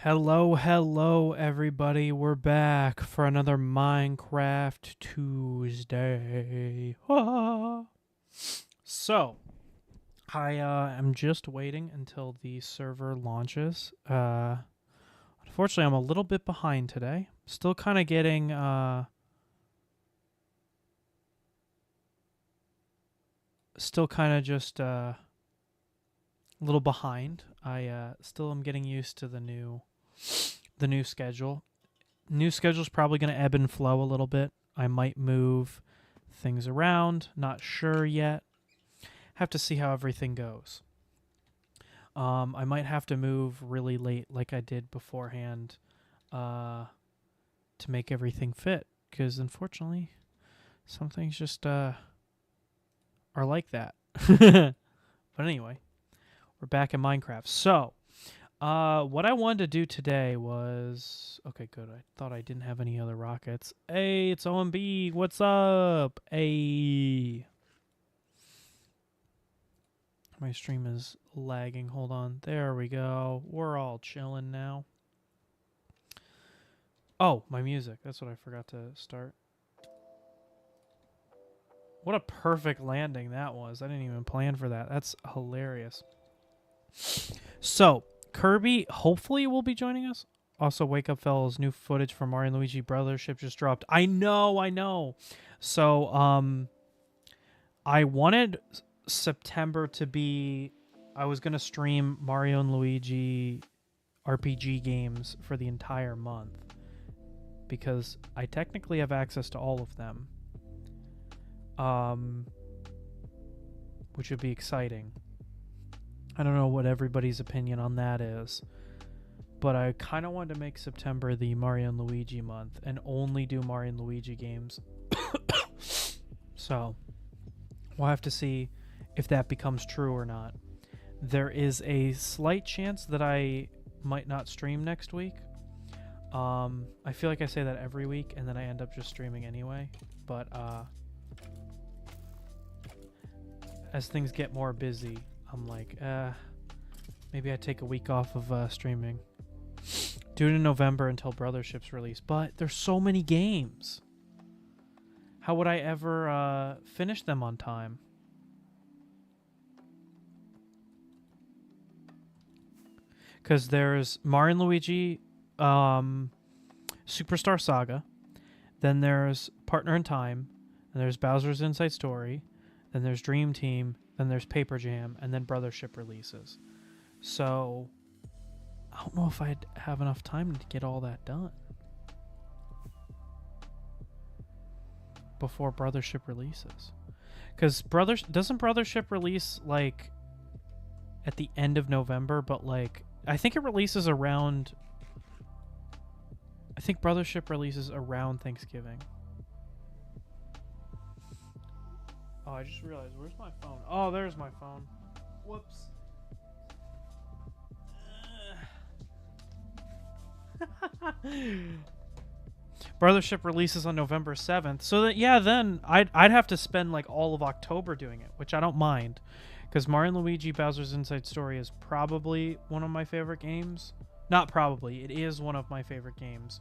Hello, everybody. We're back for another Minecraft Tuesday. Ah. So, I am just waiting until the server launches. Unfortunately, I'm a little bit behind today. Still kind of getting just a little behind. I still am getting used to the new schedule. New schedule's probably going to ebb and flow a little bit. I might move things around. Not sure yet. Have to see how everything goes. I might have to move really late like I did beforehand to make everything fit. Because unfortunately, some things just are like that. But anyway, we're back in Minecraft. So, what I wanted to do today was... Okay, good. I thought I didn't have any other rockets. Hey, it's OMB. What's up? Hey. My stream is lagging. Hold on. There we go. We're all chilling now. Oh, my music. That's what I forgot to start. What a perfect landing that was. I didn't even plan for that. That's hilarious. So, Kirby hopefully will be joining us. Also, Wake Up Fellas, new footage from Mario and Luigi Brothership just dropped. I know. So, I wanted September to be... I was going to stream Mario and Luigi RPG games for the entire month. Because I technically have access to all of them. Which would be exciting. I don't know what everybody's opinion on that is. But I kind of wanted to make September the Mario and Luigi month and only do Mario and Luigi games. So, we'll have to see if that becomes true or not. There is a slight chance that I might not stream next week. I feel like I say that every week and then I end up just streaming anyway. But as things get more busy, I'm like, maybe I take a week off of streaming. Do it in November until Brothership's released. But there's so many games. How would I ever finish them on time? Because there's Mario and Luigi Superstar Saga. Then there's Partner in Time. And there's Bowser's Inside Story. Then there's Dream Team. Then there's Paper Jam. And then Brothership releases. So, I don't know if I'd have enough time to get all that done before Brothership releases. Because doesn't Brothership release, like, at the end of November? But, like, I think it releases around... I think Brothership releases around Thanksgiving. Oh, I just realized. Where's my phone? Oh, there's my phone. Whoops. Brothership releases on November 7th. So that, yeah, then I'd have to spend like all of October doing it, which I don't mind. Because Mario & Luigi Bowser's Inside Story is probably one of my favorite games. Not probably, it is one of my favorite games.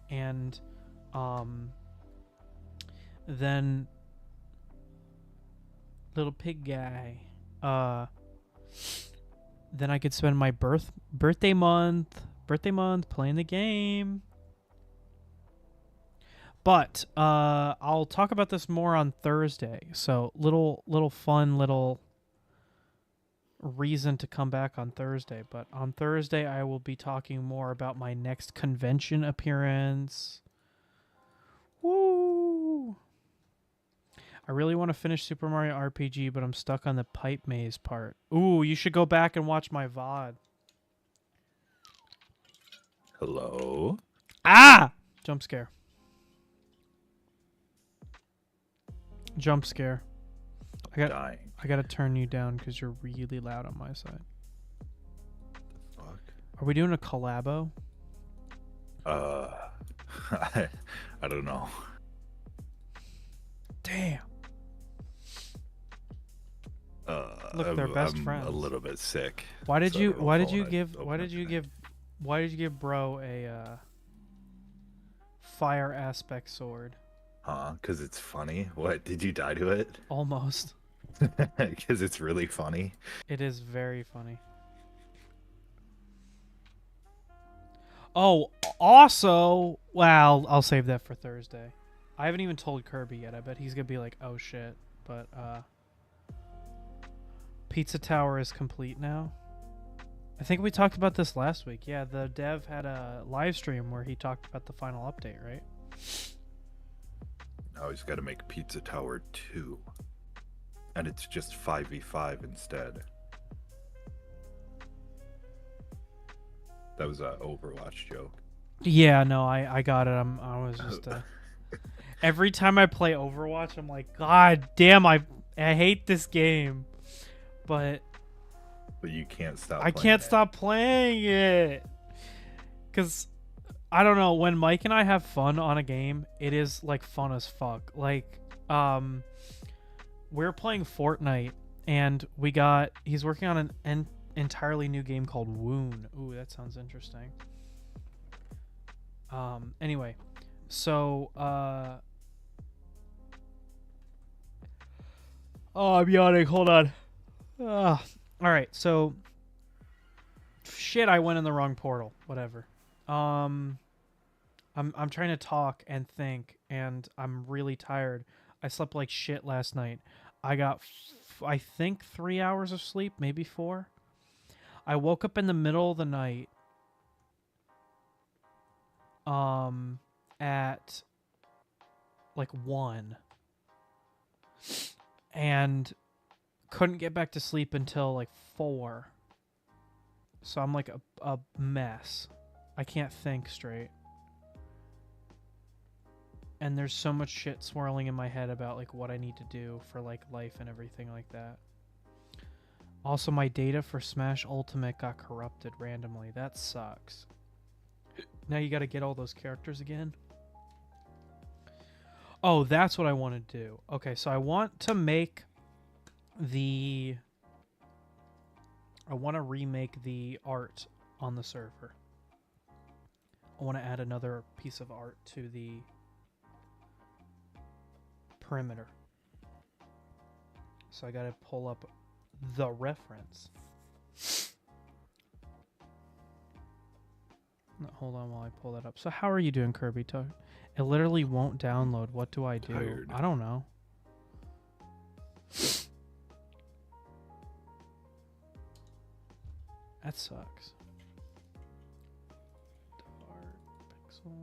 And then Little Pig Guy. Then I could spend my birthday month playing the game. But I'll talk about this more on Thursday. So little fun reason to come back on Thursday. But on Thursday I will be talking more about my next convention appearance. Woo! I really want to finish Super Mario RPG, but I'm stuck on the pipe maze part. Ooh, you should go back and watch my VOD. Hello? Ah! Jump scare. Jump scare. Dying. I gotta turn you down because you're really loud on my side. The fuck? Are we doing a collabo? I don't know. Damn. Look, they're best friends. I'm a little bit sick. Why did so you give Why did you give bro a fire aspect sword? Huh? Because it's funny. What? Did you die to it? Almost. Because it's really funny. It is very funny. Oh, also, well, I'll save that for Thursday. I haven't even told Kirby yet. I bet he's gonna be like, "Oh shit!" But Pizza Tower is complete now. I think we talked about this last week. Yeah, the dev had a live stream where he talked about the final update, right? Now he's got to make Pizza Tower 2. And it's just 5v5 instead. That was an Overwatch joke. Yeah, no, I got it. I was just every time I play Overwatch, I'm like, God damn, I hate this game, but you can't stop. I can't stop playing it because I don't know. When Mike and I have fun on a game, it is like fun as fuck. Like, we're playing Fortnite, and he's working on an entirely new game called Woon. Ooh, that sounds interesting. Anyway, so oh, I'm yawning. Hold on. All right, so shit, I went in the wrong portal. Whatever. I'm trying to talk and think, and I'm really tired. I slept like shit last night. I got I think 3 hours of sleep, maybe 4. I woke up in the middle of the night at like 1 and couldn't get back to sleep until like 4. So I'm like a mess. I can't think straight. And there's so much shit swirling in my head about like what I need to do for like life and everything like that. Also, my data for Smash Ultimate got corrupted randomly. That sucks. Now you got to get all those characters again. Oh, that's what I want to do. Okay, so I want to make I want to remake the art on the server. I want to add another piece of art to the perimeter. So I got to pull up the reference. No, hold on while I pull that up. So how are you doing, Kirby? It literally won't download. What do I do? Tired. I don't know. That sucks. Dark pixel.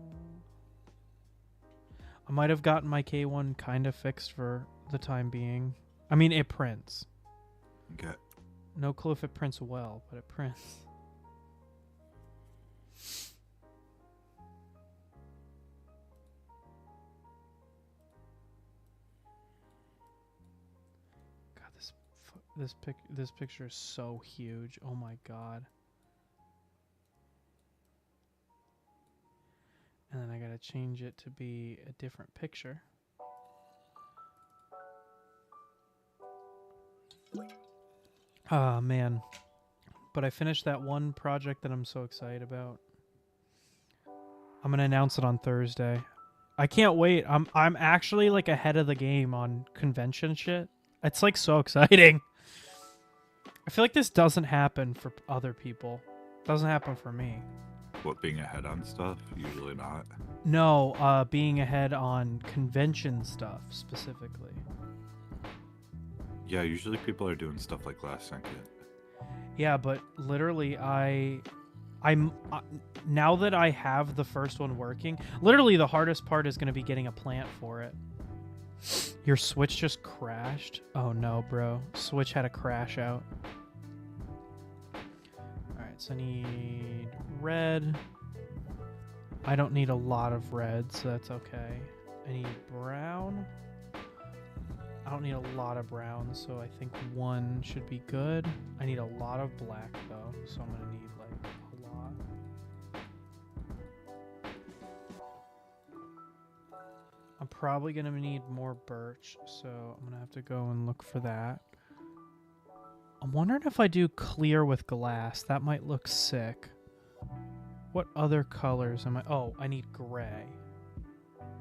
I might have gotten my K1 kind of fixed for the time being. I mean, it prints. Okay. No clue if it prints well, but it prints. God, this picture is so huge. Oh my god. And then I gotta change it to be a different picture. Ah, man. But I finished that one project that I'm so excited about. I'm gonna announce it on Thursday. I can't wait. I'm actually like ahead of the game on convention shit. It's like so exciting. I feel like this doesn't happen for other people. It doesn't happen for me. What, being ahead on stuff? Usually not. No, being ahead on convention stuff specifically. Yeah, usually people are doing stuff like last second. Yeah, but literally I'm now that I have the first one working, literally the hardest part is going to be getting a plant for it. Your Switch just crashed? Oh no, bro. Switch had a crash out. Alright, so I need red. I don't need a lot of red, so that's okay. I need brown. I don't need a lot of brown, so I think 1 should be good. I need a lot of black, though, so I'm going to need, like, a lot. I'm probably going to need more birch, so I'm going to have to go and look for that. I'm wondering if I do clear with glass. That might look sick. What other colors am I? Oh, I need gray.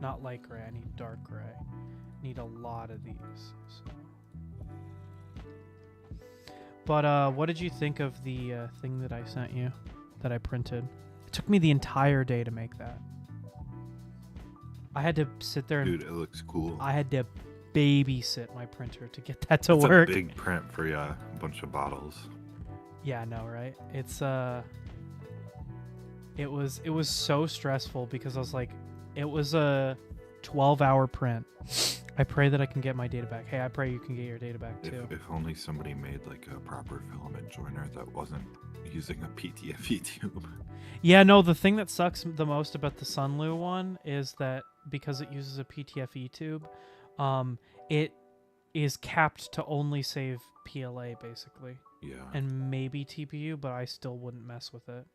Not light gray. I need dark gray. Need a lot of these. So. But what did you think of the thing that I sent you, that I printed? It took me the entire day to make that. I had to sit there and... Dude, it looks cool. I had to babysit my printer to get that to It's work. a big print for a bunch of bottles. Yeah, I know, right? It's it was so stressful because I was like, it was a 12-hour print. I pray that I can get my data back. Hey, I pray you can get your data back too. If only somebody made like a proper filament joiner that wasn't using a PTFE tube. Yeah, no, the thing that sucks the most about the Sunlu one is that because it uses a PTFE tube, it is capped to only save PLA basically. Yeah. And maybe TPU, but I still wouldn't mess with it.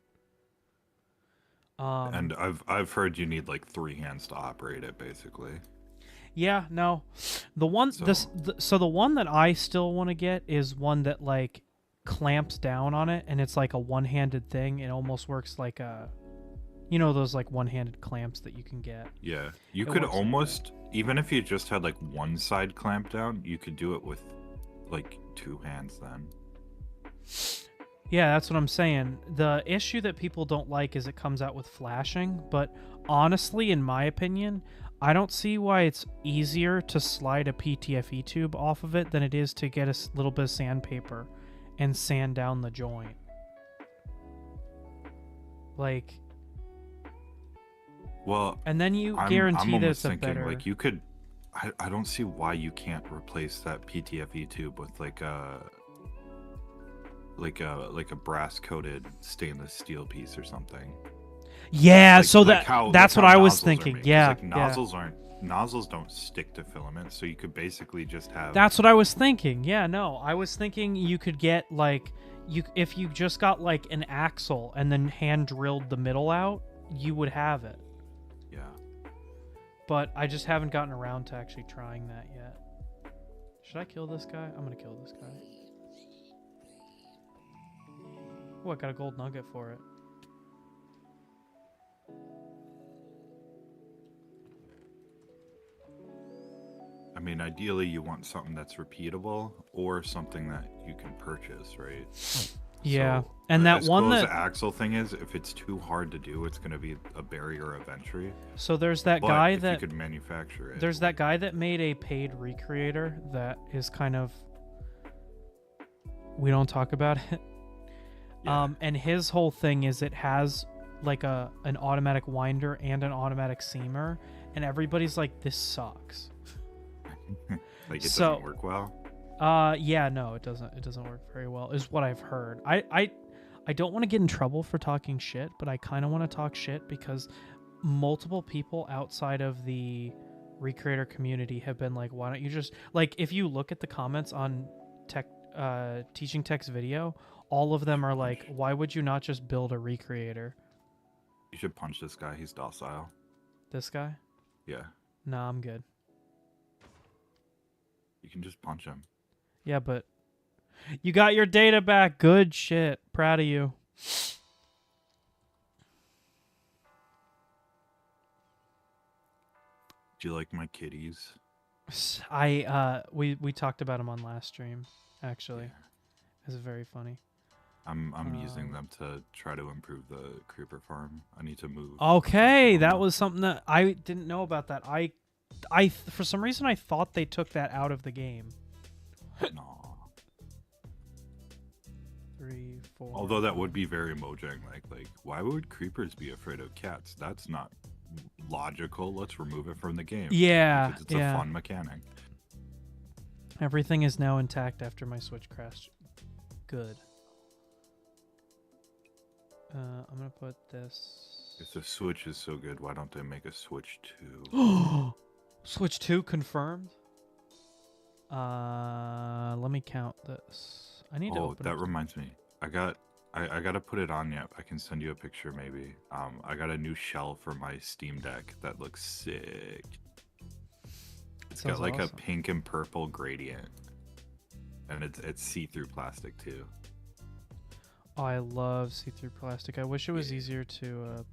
And I've heard you need like 3 hands to operate it basically. Yeah, no. The one so the one that I still want to get is one that like clamps down on it and it's like a one-handed thing. It almost works like a, you know, those like one-handed clamps that you can get. Yeah. You could almost, even if you just had like one side clamp down, you could do it with like 2 hands then. Yeah, that's what I'm saying. The issue that people don't like is it comes out with flashing, but honestly, in my opinion, I don't see why it's easier to slide a PTFE tube off of it than it is to get a little bit of sandpaper and sand down the joint. Like, well, and then you guarantee that it's a thinking, better. like you could, I don't see why you can't replace that PTFE tube with like a brass coated stainless steel piece or something. Yeah, like, so like that's what I was thinking. Yeah, like nozzles don't stick to filaments, so you could basically just have. That's what I was thinking. Yeah, no, I was thinking you could get like if you just got like an axle and then hand drilled the middle out, you would have it. Yeah. But I just haven't gotten around to actually trying that yet. Should I kill this guy? I'm gonna kill this guy. Oh, I got a gold nugget for it. I mean, ideally, you want something that's repeatable or something that you can purchase, right? Yeah, so, and that one that the axle thing is, if it's too hard to do, it's going to be a barrier of entry. So there's that but guy if that you could manufacture it. There's that guy that made a paid recreator that is kind of. We don't talk about it. Yeah. And his whole thing is it has like an automatic winder and an automatic seamer, and everybody's like, this sucks. Like it doesn't work well. Yeah, no, it doesn't work very well, is what I've heard. I don't want to get in trouble for talking shit, but I kind of want to talk shit because multiple people outside of the recreator community have been like, why don't you just, like, if you look at the comments on Teaching Tech's video, all of them are like, why would you not just build a recreator? You should punch this guy. He's docile. This guy? Yeah. Nah, I'm good. You can just punch him. Yeah, but you got your data back. Good shit. Proud of you. Do you like my kitties? We talked about them on last stream, actually. Yeah. It's very funny. I'm using them to try to improve the creeper farm. I need to move. Okay, that was something that I didn't know about. That I for some reason I thought they took that out of the game. No. 3, 4. Although that would be very Mojang like why would creepers be afraid of cats? That's not logical. Let's remove it from the game. Yeah, because it's a fun mechanic. Everything is now intact after my Switch crashed. Good. I'm gonna put this. If the Switch is so good, why don't they make a Switch 2? Switch 2 confirmed. Let me count this. I need to open that reminds me. I gotta put it on yet. I can send you a picture maybe. I got a new shell for my Steam Deck that looks sick. It's got like a pink and purple gradient. And it's see-through plastic too. Oh, I love see-through plastic. I wish it was easier to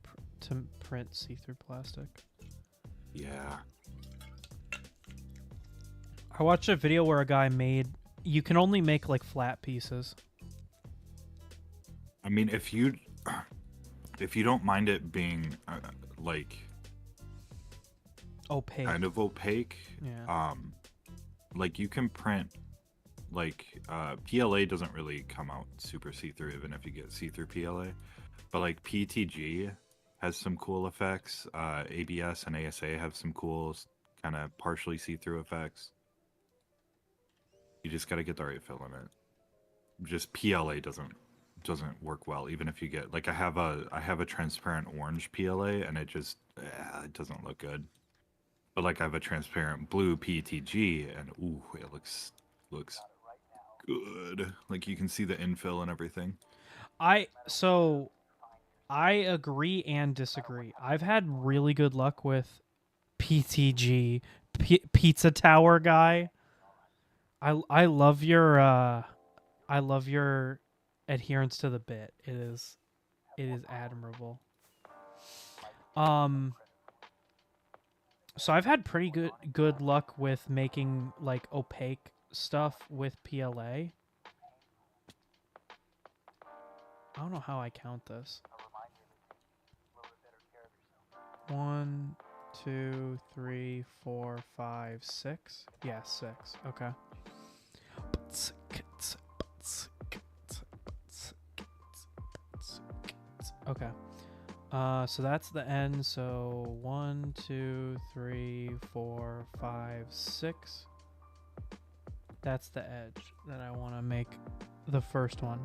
print see-through plastic. Yeah. I watched a video where a guy made. You can only make like flat pieces. I mean, if you don't mind it being like Opaque. kind of opaque, Yeah. like you can print like PLA doesn't really come out super see-through even if you get see-through PLA, but like PTG has some cool effects. ABS and ASA have some cool kind of partially see-through effects. You just got to get the right fill in it. Just PLA doesn't work well even if you get like I have a transparent orange PLA and it just it doesn't look good. But like I have a transparent blue PTG and ooh, it looks good. Like you can see the infill and everything. I agree and disagree. I've had really good luck with PTG, Pizza Tower guy. I love your adherence to the bit. It is admirable. So I've had pretty good luck with making like opaque stuff with PLA. I don't know how I count this. 1, 2, 3, 4, 5, 6. Yeah, 6. Okay. Okay. So that's the end. So 1, 2, 3, 4, 5, 6. That's the edge that I want to make the first one.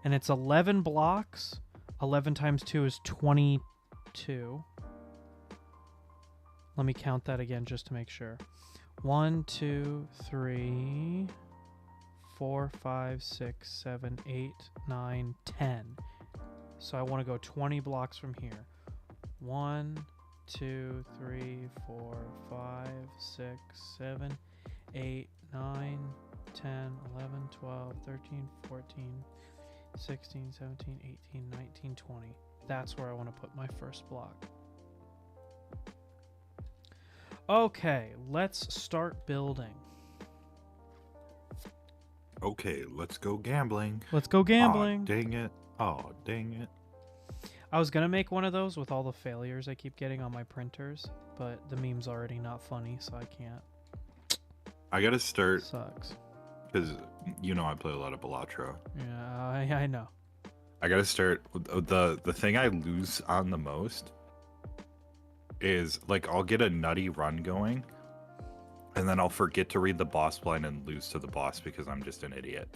And it's 11 blocks. 11 times 2 is 22. Let me count that again just to make sure. 1, 2, 3, 4, 5, 6, 7, 8, 9, 10. So I want to go 20 blocks from here. 1, 2, 3, 4, 5, 6, 7, 8, 9, 10, 11, 12, 13, 14, 16, 17, 18, 19, 20. That's where I want to put my first block. Okay, let's start building. Okay, let's go gambling. Let's go gambling. Aw, dang it. Oh, dang it. I was going to make one of those with all the failures I keep getting on my printers, but the meme's already not funny, so I can't. I gotta start. Sucks. Because, you know, I play a lot of Balatro. Yeah, I know. I gotta start. The thing I lose on the most is, like, I'll get a nutty run going, and then I'll forget to read the boss blind and lose to the boss because I'm just an idiot.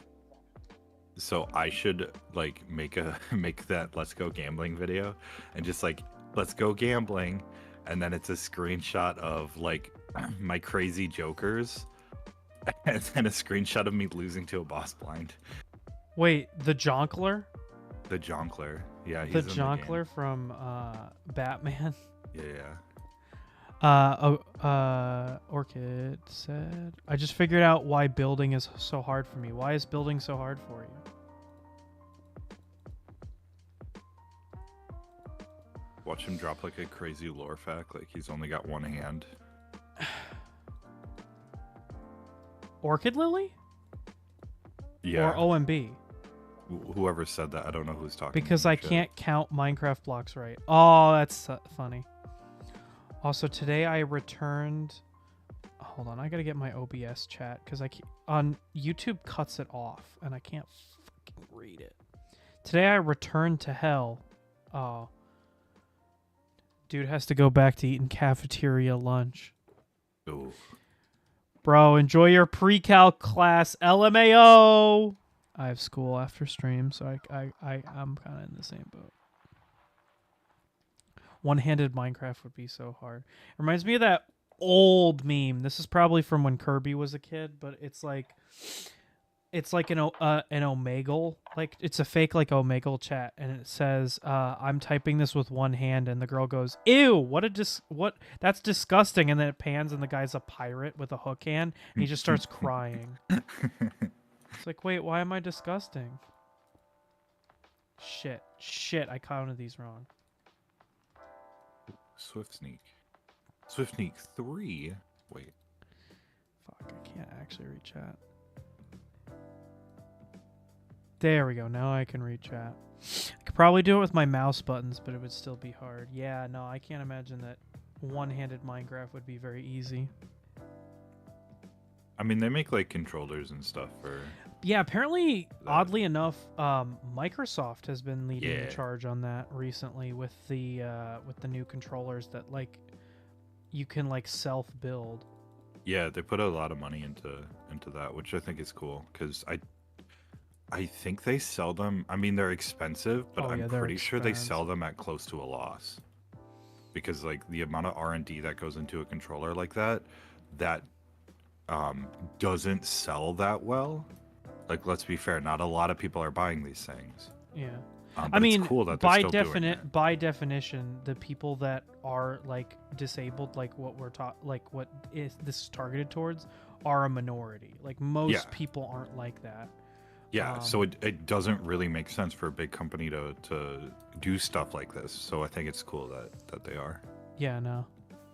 So I should, like, make that Let's Go Gambling video, and just, like, let's go gambling, and then it's a screenshot of, like, my crazy jokers, and then a screenshot of me losing to a boss blind. Wait, the Jonkler? The Jonkler. Yeah, he's the in Jonkler from Batman. Yeah. Orchid said, I just figured out why building is so hard for me. Why is building so hard for you? Watch him drop like a crazy lore fact, like he's only got one hand. Orchid Lily? Yeah. Or OMB? Whoever said that, I don't know who's talking. Because I can't count Minecraft blocks right. Oh, that's funny. Also, today I returned... Hold on, I gotta get my OBS chat, because on YouTube cuts it off, and I can't fucking read it. Today I returned to hell. Oh. Dude has to go back to eating cafeteria lunch. Ooh. Bro, enjoy your pre-calc class, LMAO! I have school after stream, so I'm kind of in the same boat. One-handed Minecraft would be so hard. It reminds me of that old meme. This is probably from when Kirby was a kid, but it's like an Omegle, like it's a fake like Omegle chat, and it says, "I'm typing this with one hand," and the girl goes, "Ew, what that's disgusting," and then it pans, and the guy's a pirate with a hook hand, and he just starts crying. It's like, wait, why am I disgusting? Shit, I counted these wrong. Swift Sneak. Swift Sneak 3? Wait. Fuck, I can't actually read chat. There we go. Now I can read chat. I could probably do it with my mouse buttons, but it would still be hard. Yeah, no, I can't imagine that one-handed Minecraft would be very easy. I mean, they make like controllers and stuff for. Yeah, apparently, oddly enough, Microsoft has been leading the charge on that recently with the new controllers that like you can like self-build. Yeah, they put a lot of money into that, which I think is cool because I think they sell them. I mean, they're expensive, but I'm pretty sure they sell them at close to a loss because like the amount of R&D that goes into a controller like that doesn't sell that well. Like, let's be fair, not a lot of people are buying these things. Yeah. I mean, it's cool that they're still doing it. By definition, the people that are like disabled, like what we're what is this targeted towards, are a minority. Like most people aren't like that. Yeah, so it doesn't really make sense for a big company to do stuff like this. So I think it's cool that they are. Yeah, no.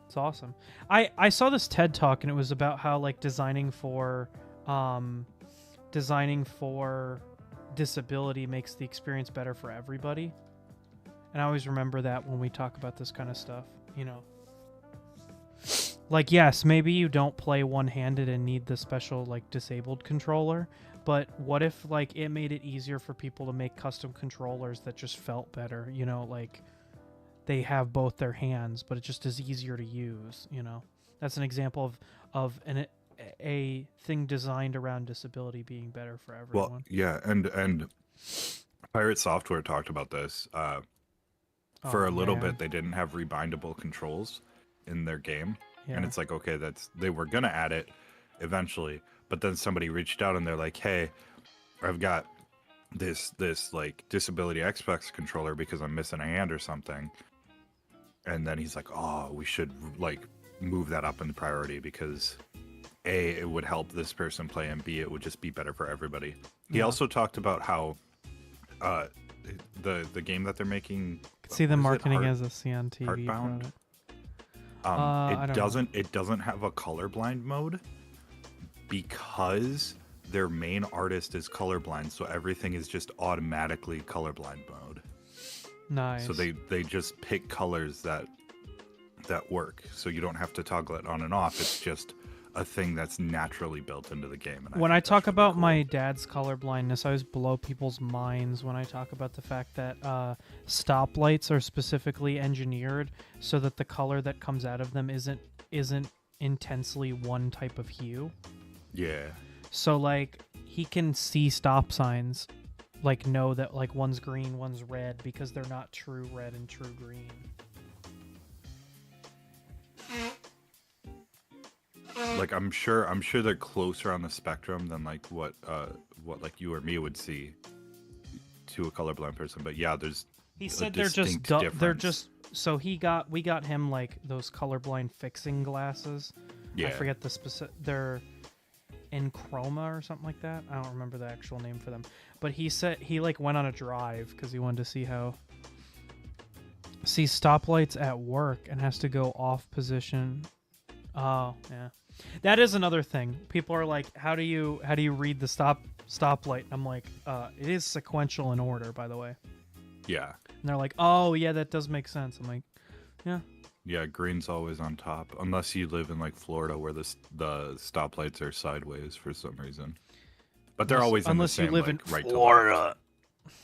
It's awesome. I saw this TED Talk and it was about how like designing for disability makes the experience better for everybody. And I always remember that when we talk about this kind of stuff, you know. Like, yes, maybe you don't play one-handed and need the special like disabled controller, but what if like it made it easier for people to make custom controllers that just felt better, you know, like they have both their hands, but it just is easier to use, you know. That's an example of a thing designed around disability being better for everyone. Well, yeah, and Pirate Software talked about this. For a little bit, they didn't have rebindable controls in their game, and it's like, okay, they were gonna add it eventually, but then somebody reached out and they're like, hey, I've got this like disability Xbox controller because I'm missing a hand or something. And then he's like, oh, we should like move that up in priority because A, it would help this person play, and B, it would just be better for everybody. He also talked about how the game that they're making, see the marketing as a CNTV Heartbound. It doesn't have a colorblind mode because their main artist is colorblind, so everything is just automatically colorblind mode. Nice. So they just pick colors that work, so you don't have to toggle it on and off. It's just a thing that's naturally built into the game. And when I talk about my dad's colorblindness, I always blow people's minds when I talk about the fact that stoplights are specifically engineered so that the color that comes out of them isn't intensely one type of hue. Yeah. So like he can see stop signs, like know that like one's green, one's red, because they're not true red and true green. Like I'm sure they're closer on the spectrum than like what like you or me would see to a colorblind person. But yeah, there's he said they're just so we got him like those colorblind fixing glasses. Yeah. I forget the specific. They're in chroma or something like that. I don't remember the actual name for them. But he said he like went on a drive because he wanted to see stoplights at work and has to go off position. Oh yeah, that is another thing. People are like, how do you read the stoplight? I'm like, it is sequential in order, by the way. Yeah. And they're like, oh yeah, that does make sense. I'm like, yeah. Yeah, green's always on top, unless you live in like Florida where the stoplights are sideways for some reason. But they're always in the same, you live like, in right Florida.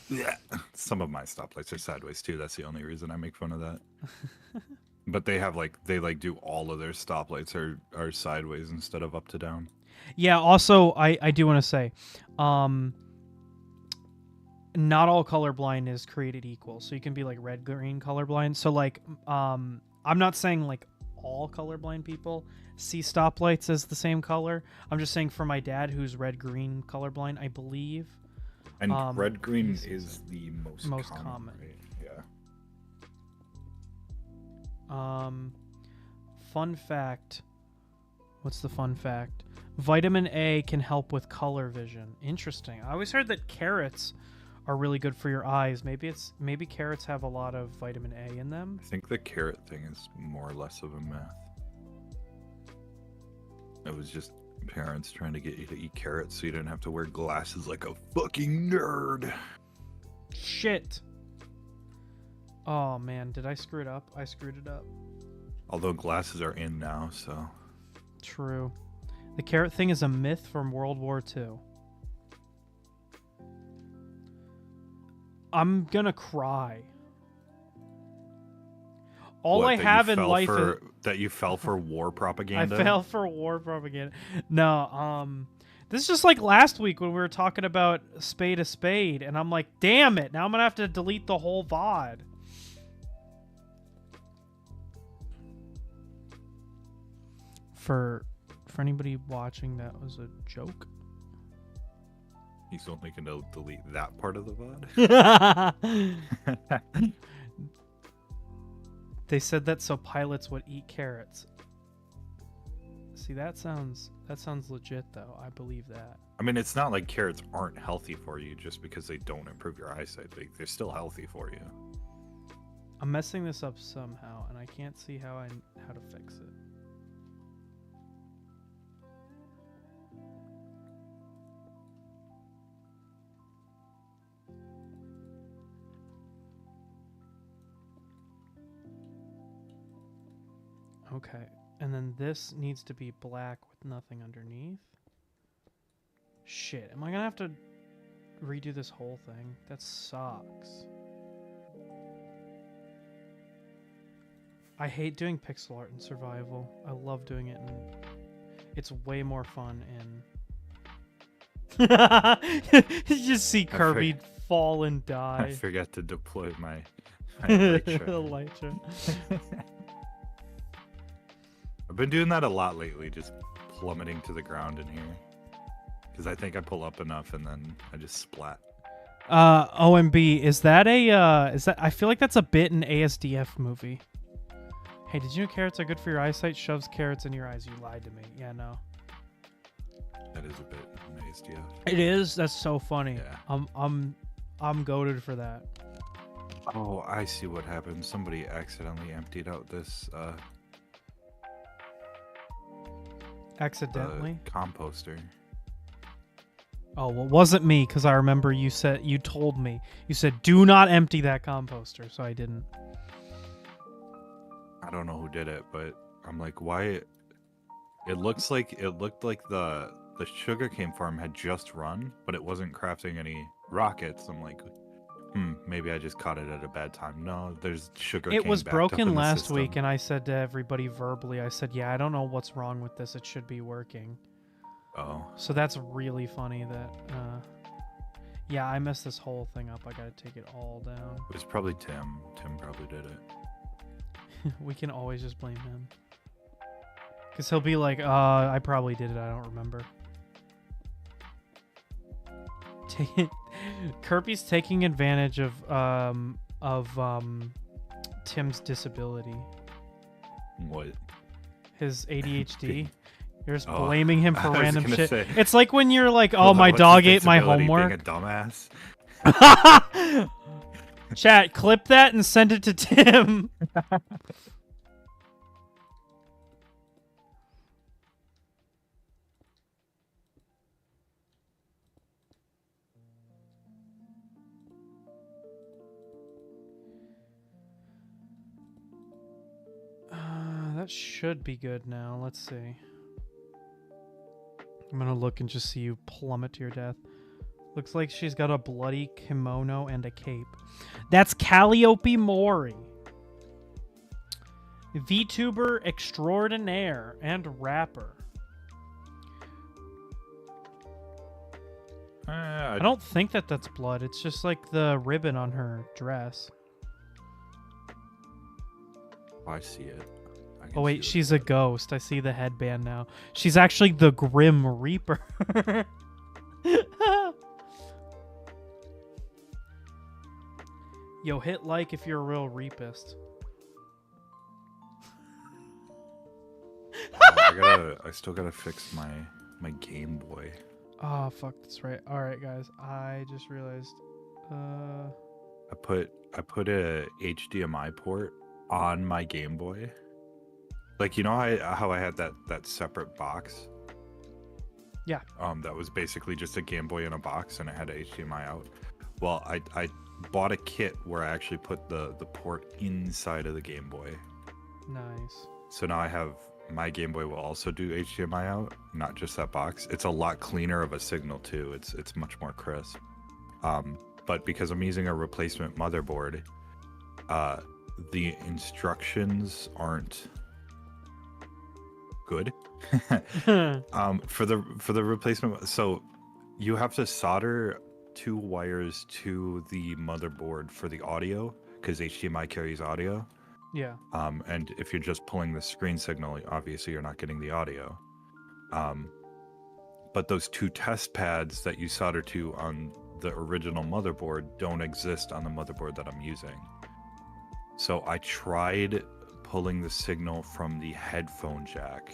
Yeah, some of my stoplights are sideways too. That's the only reason I make fun of that. But they have they do all of their stoplights are sideways instead of up to down. Yeah. Also, I do want to say, not all colorblind is created equal. So you can be like red green colorblind. So like I'm not saying like all colorblind people see stoplights as the same color. I'm just saying for my dad who's red green colorblind, I believe. And red green is the most common. Right? Yeah. Fun fact. What's the fun fact? Vitamin A can help with color vision. Interesting. I always heard that carrots are really good for your eyes. Maybe carrots have a lot of vitamin A in them. I think the carrot thing is more or less of a myth. It was just parents trying to get you to eat carrots so you didn't have to wear glasses like a fucking nerd. Shit. Oh man, did I screw it up? I screwed it up. Although glasses are in now, so. True. The carrot thing is a myth from World War II. I'm gonna cry. All What, I have in life is that you fell for war propaganda. I fell for war propaganda. No, this is just like last week when we were talking about spade a spade, and I'm like, damn it! Now I'm gonna have to delete the whole VOD. For anybody watching, that was a joke. He's only gonna delete that part of the VOD. They said that so pilots would eat carrots. See, that sounds legit though. I believe that. I mean, it's not like carrots aren't healthy for you just because they don't improve your eyesight. They're still healthy for you. I'm messing this up somehow, and I can't see how to fix it. Okay, and then this needs to be black with nothing underneath. Shit, am I gonna have to redo this whole thing? That sucks. I hate doing pixel art in survival. I love doing it, and it's way more fun in... You just see Kirby fall and die. I forgot to deploy my elytra. I've been doing that a lot lately, just plummeting to the ground in here. Because I think I pull up enough and then I just splat. OMB, is that I feel like that's a bit in ASDF movie. Hey, did you know carrots are good for your eyesight? Shoves carrots in your eyes. You lied to me. Yeah, no. That is a bit in ASDF. It is? That's so funny. Yeah. I'm goated for that. Oh, I see what happened. Somebody accidentally emptied out this Accidentally? Composter. Oh, well, it wasn't me, because I remember you told me. You said, do not empty that composter, so I didn't. I don't know who did it, but I'm like, why? It looked like the sugarcane farm had just run, but it wasn't crafting any rockets. I'm like, maybe I just caught it at a bad time. No, there's sugarcane. It was backed up in broken the last system. week, and I said to everybody verbally, I said, yeah, I don't know what's wrong with this. It should be working. Oh. So that's really funny that, yeah, I messed this whole thing up. I gotta take it all down. It was probably Tim. Tim probably did it. We can always just blame him. Because he'll be like, I probably did it. I don't remember. Kirby's taking advantage of Tim's disability. What? His ADHD. You're just blaming him for random shit. Say, it's like when you're like, oh, my dog ate my homework. Being a dumbass. Chat, clip that and send it to Tim. That should be good now. Let's see. I'm gonna look and just see you plummet to your death. Looks like she's got a bloody kimono and a cape. That's Calliope Mori. VTuber extraordinaire and rapper. I don't think that's blood. It's just like the ribbon on her dress. I see it. Oh wait, she's a ghost. I see the headband now. She's actually the Grim Reaper. Yo, hit like if you're a real reapist. I still gotta fix my Game Boy. Oh fuck, that's right. All right, guys. I just realized I put a HDMI port on my Game Boy. Like, you know how I had that separate box? Yeah. That was basically just a Game Boy in a box, and it had a HDMI out. Well, I bought a kit where I actually put the port inside of the Game Boy. Nice. So now I have my Game Boy will also do HDMI out, not just that box. It's a lot cleaner of a signal too. It's much more crisp. But because I'm using a replacement motherboard, the instructions aren't good. For the replacement, so you have to solder 2 wires to the motherboard for the audio, because HDMI carries audio. Yeah. And if you're just pulling the screen signal, obviously you're not getting the audio. But those 2 test pads that you solder to on the original motherboard don't exist on the motherboard that I'm using. So I tried pulling the signal from the headphone jack,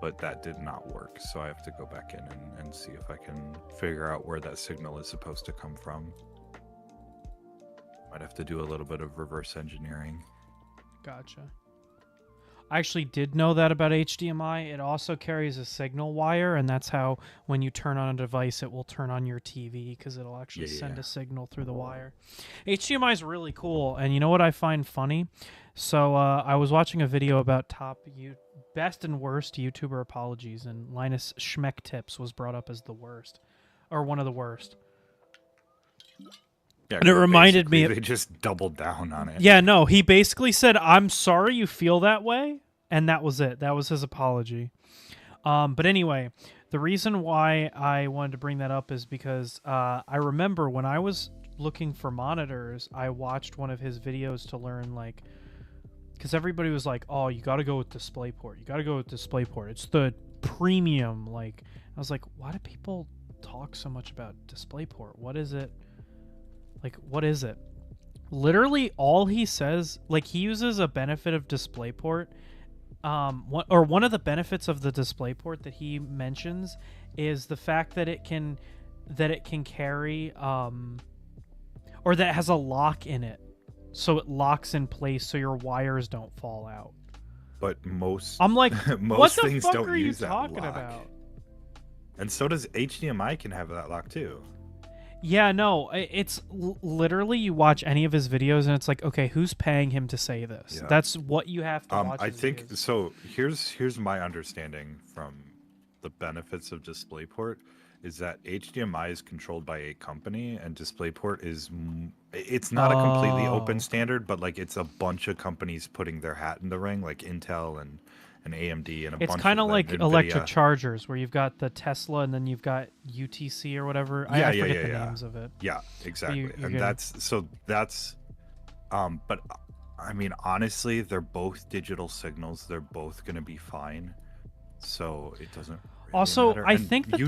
but that did not work. So I have to go back in and see if I can figure out where that signal is supposed to come from. Might have to do a little bit of reverse engineering. Gotcha. I actually did know that about HDMI. It also carries a signal wire, and that's how when you turn on a device, it will turn on your TV, because it'll actually send a signal through the wire. HDMI is really cool, and you know what I find funny? So I was watching a video about best and worst YouTuber apologies, and Linus Schmeck Tips was brought up as the worst, or one of the worst. Yeah, and it reminded me they just doubled down on it. Yeah, no, he basically said, "I'm sorry you feel that way," and that was it. That was his apology. But anyway, the reason why I wanted to bring that up is because I remember when I was looking for monitors, I watched one of his videos to learn, like, because everybody was like, "Oh, you got to go with DisplayPort. You got to go with DisplayPort. It's the premium." Like, I was like, "Why do people talk so much about DisplayPort? What is it? Like, what is it?" Literally all he says, like, he uses a benefit of DisplayPort. One of the benefits of the DisplayPort that he mentions is the fact that it can carry or that it has a lock in it, so it locks in place so your wires don't fall out. But most I'm like, most what the things fuck don't are you use that talking lock. about? And so does HDMI can have that lock too. Yeah, no, it's literally you watch any of his videos and it's like, okay, who's paying him to say this? Yeah. That's what you have to watch. I think videos. So here's my understanding from the benefits of DisplayPort is that HDMI is controlled by a company and DisplayPort it's not a completely open standard, but like it's a bunch of companies putting their hat in the ring, like Intel and AMD and a bunch of It's kind of like NVIDIA. electric chargers, where you've got the Tesla and then you've got UTC or whatever. I forget the names of it. Yeah, exactly. And that's but I mean, honestly, they're both digital signals. They're both going to be fine. So it doesn't really also matter. I think that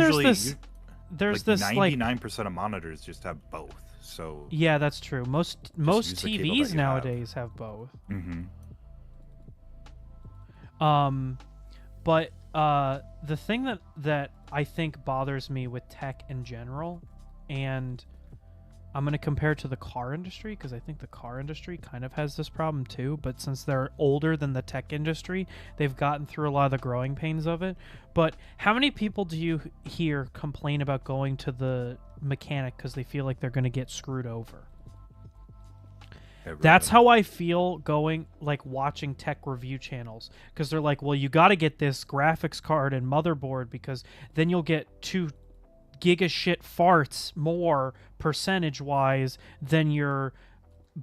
there's this 99% of monitors just have both. So yeah, that's true. Most TVs nowadays have both. Mm-hmm. But the thing that I think bothers me with tech in general, and I'm going to compare it to the car industry, because I think the car industry kind of has this problem too, but since they're older than the tech industry, they've gotten through a lot of the growing pains of it. But how many people do you hear complain about going to the mechanic because they feel like they're going to get screwed over? That's how I feel watching tech review channels, because they're like, well, you got to get this graphics card and motherboard because then you'll get 2 giga shit farts more percentage wise than your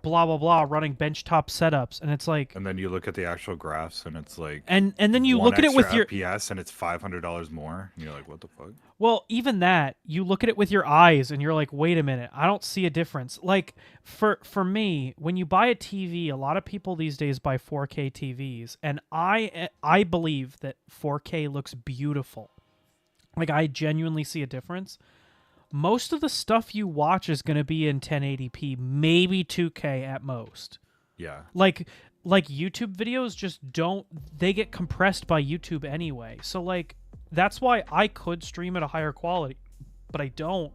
blah blah blah running benchtop setups. And it's like, and then you look at the actual graphs and it's like, and then you look at it with your FPS and it's $500 more and you're like, what the fuck? Well, even that, you look at it with your eyes and you're like, wait a minute, I don't see a difference. Like, for me, when you buy a TV, a lot of people these days buy 4K TVs, and I believe that 4K looks beautiful. Like, I genuinely see a difference. Most of the stuff you watch is going to be in 1080p, maybe 2K at most. Yeah. Like YouTube videos just they get compressed by YouTube anyway. So like, that's why I could stream at a higher quality, but I don't,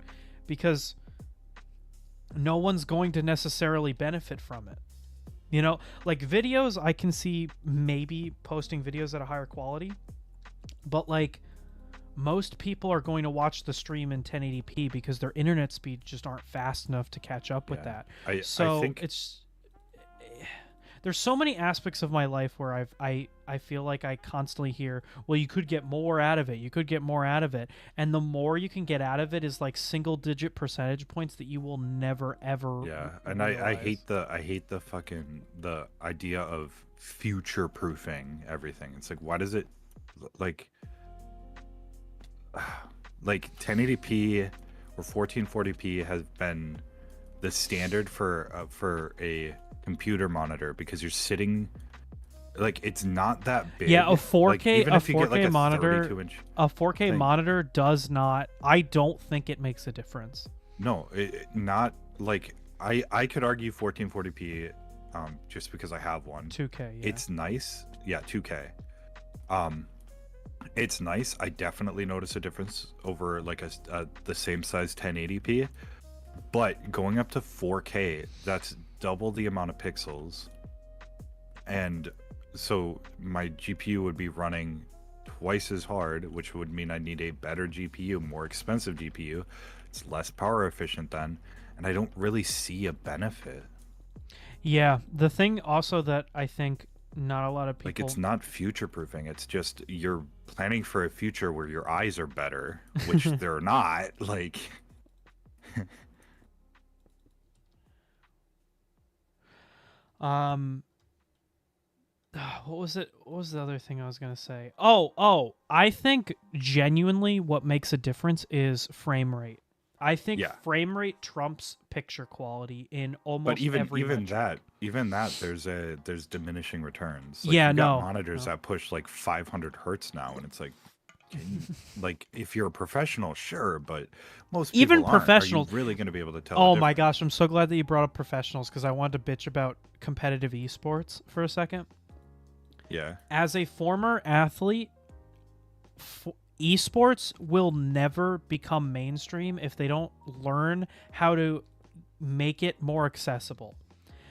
because no one's going to necessarily benefit from it. You know, like videos, I can see maybe posting videos at a higher quality, but like most people are going to watch the stream in 1080p because their internet speed just aren't fast enough to catch up with that. I think it's there's so many aspects of my life where I feel like I constantly hear, well, you could get more out of it. You could get more out of it. And the more you can get out of it is like single digit percentage points that you will never ever and I hate the fucking the idea of future proofing everything. It's like, why does it like 1080p or 1440p has been the standard for a computer monitor because you're sitting like it's not that big. Yeah, a 4K like, even a if you 4K get, like, monitor 32-inch a 4K thing. monitor does not. I don't think it makes a difference. No, not like I could argue 1440p just because I have one. 2K. Yeah. It's nice. Yeah, 2K. It's nice. I definitely notice a difference over like the same size 1080p. But going up to 4K, that's double the amount of pixels. And so my GPU would be running twice as hard, which would mean I need a better GPU, more expensive GPU. It's less power efficient then, and I don't really see a benefit. Yeah, the thing also that I think not a lot of people... Like, it's not future-proofing. It's just you're planning for a future where your eyes are better, which they're not. Like... what was it? What was the other thing I was gonna say? Oh, I think genuinely what makes a difference is frame rate. I think frame rate trumps picture quality in almost every metric. even that there's diminishing returns. Like, yeah, you got monitors that push like 500 hertz now, and it's like, like if you're a professional, sure, but most people even aren't. professionals Are you really going to be able to tell? Oh my gosh, I'm so glad that you brought up professionals because I wanted to bitch about competitive esports for a second. Yeah. As a former athlete, esports will never become mainstream if they don't learn how to make it more accessible.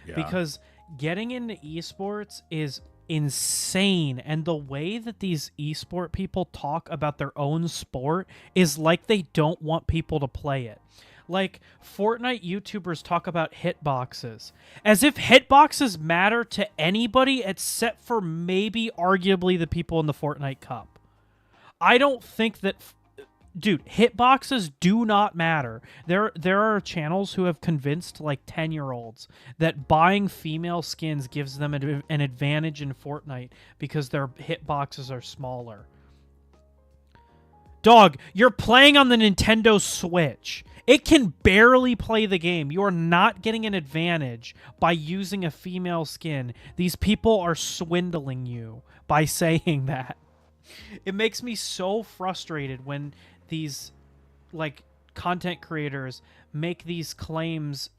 Yeah. Because getting into esports is insane, and the way that these esport people talk about their own sport is like they don't want people to play it. Like, Fortnite YouTubers talk about hitboxes as if hitboxes matter to anybody except for maybe arguably the people in the Fortnite Cup. I don't think that... Dude, hitboxes do not matter. There are channels who have convinced like 10-year-olds that buying female skins gives them an advantage in Fortnite because their hitboxes are smaller. Dog, you're playing on the Nintendo Switch. It can barely play the game. You are not getting an advantage by using a female skin. These people are swindling you by saying that. It makes me so frustrated when these like content creators make these claims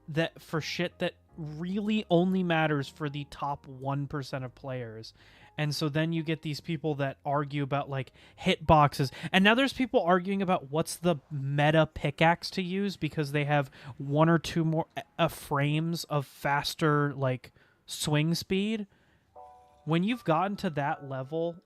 that for shit that really only matters for the top 1% of players. And so then you get these people that argue about like hitboxes. And now there's people arguing about what's the meta pickaxe to use because they have one or two more frames of faster like swing speed. When you've gotten to that level...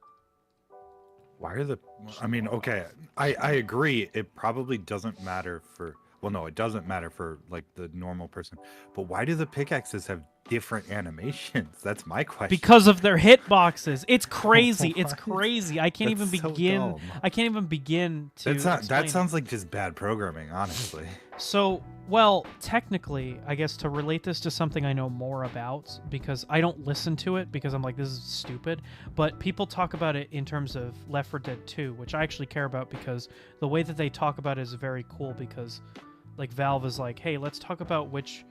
Why are the... I mean, okay, I agree. It probably doesn't matter for... Well, no, it doesn't matter for, like, the normal person. But why do the pickaxes have different animations? That's my question. Because of their hitboxes. It's crazy. It's crazy. I can't even begin... So I can't even begin to That sounds like just bad programming, honestly. So, well, technically, I guess to relate this to something I know more about, because I don't listen to it because I'm like, this is stupid, but people talk about it in terms of Left 4 Dead 2, which I actually care about because the way that they talk about it is very cool because, like, Valve is like, hey, let's talk about which...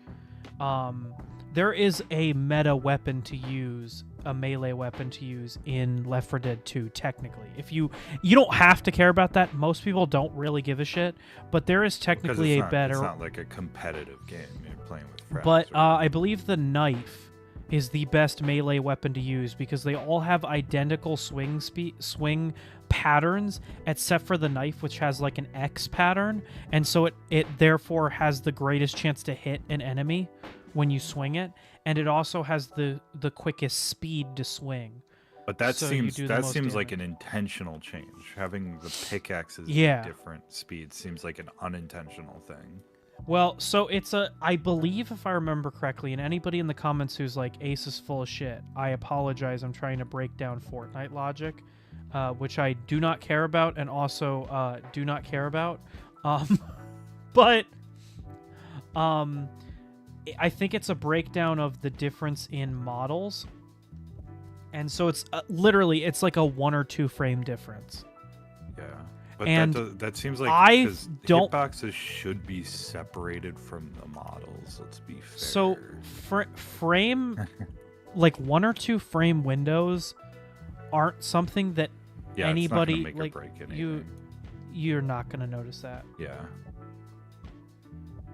there is a meta weapon to use, a melee weapon to use in Left 4 Dead 2, technically. If you don't have to care about that. Most people don't really give a shit, but there is technically a better... It's not like a competitive game. You're playing with friends. But I believe the knife is the best melee weapon to use because they all have identical swing patterns except for the knife, which has like an X pattern, and so it therefore has the greatest chance to hit an enemy when you swing it, and it also has the quickest speed to swing. But that So seems like damage. an intentional change. Having the pickaxes Yeah. at different speeds seems like an unintentional thing. Well, so I believe if I remember correctly, and anybody in the comments who's like, Ace is full of shit, I apologize. I'm trying to break down Fortnite logic, which I do not care about and also do not care about. But I think it's a breakdown of the difference in models. And so it's literally, it's like a 1 or 2 frame difference. Yeah. But and that seems like hitboxes should be separated from the models. Let's be fair. So frame, like 1 or 2 frame windows, aren't something that anybody it's not gonna make or break you're not gonna notice that. Yeah.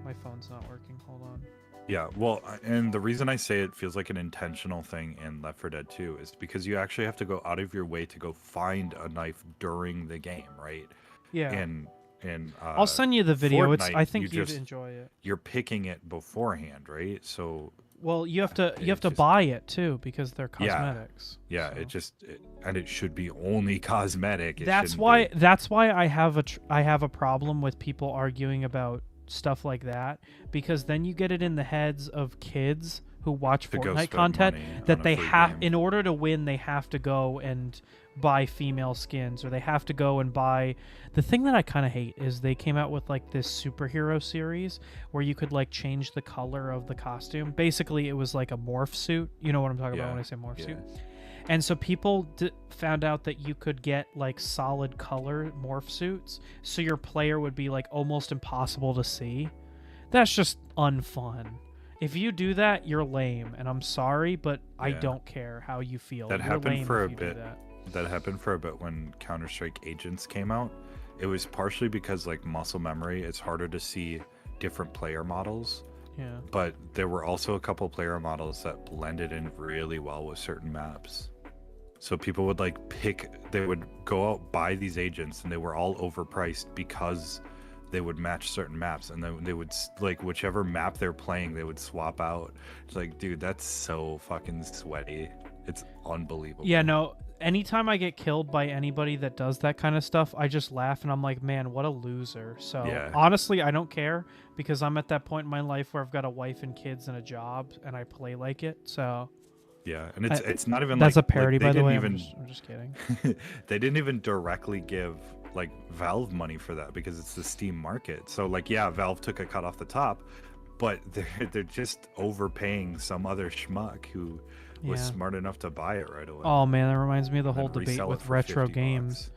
My phone's not working. Hold on. Yeah, well, and the reason I say it feels like an intentional thing in Left 4 Dead 2 is because you actually have to go out of your way to go find a knife during the game, right? Yeah. And I'll send you the video. Fortnite, I think you'd enjoy it. You're picking it beforehand, right? So well, you have to buy it too because they're cosmetics. Yeah, so. And it should be only cosmetic. That's why I have a problem with people arguing about stuff like that, because then you get it in the heads of kids who watch Fortnite content that they have in order to win they have to go and buy female skins, or they have to go and buy the thing that I kind of hate is they came out with like this superhero series where you could like change the color of the costume. Basically it was like a morph suit, you know what I'm talking about when I say morph suit. And so people found out that you could get like solid color morph suits, so your player would be like almost impossible to see. That's just unfun. If you do that, you're lame, and I'm sorry, but I don't care how you feel. That happened for a bit. That happened for a bit when Counter-Strike Agents came out. It was partially because like muscle memory, it's harder to see different player models. Yeah. But there were also a couple player models that blended in really well with certain maps. So people would like they would go out, buy these agents, and they were all overpriced because they would match certain maps, and then they would like whichever map they're playing, they would swap out. It's like, dude, that's so fucking sweaty. It's unbelievable. Yeah, no, anytime I get killed by anybody that does that kind of stuff, I just laugh and I'm like, man, what a loser. So honestly, I don't care because I'm at that point in my life where I've got a wife and kids and a job and I play like it. So yeah, and it's not even that's like, a parody, by the way. I'm just kidding. They didn't even directly give like Valve money for that because it's the Steam market. So like, yeah, Valve took a cut off the top, but they're just overpaying some other schmuck who was smart enough to buy it right away. Oh man, that reminds me of the whole debate with retro games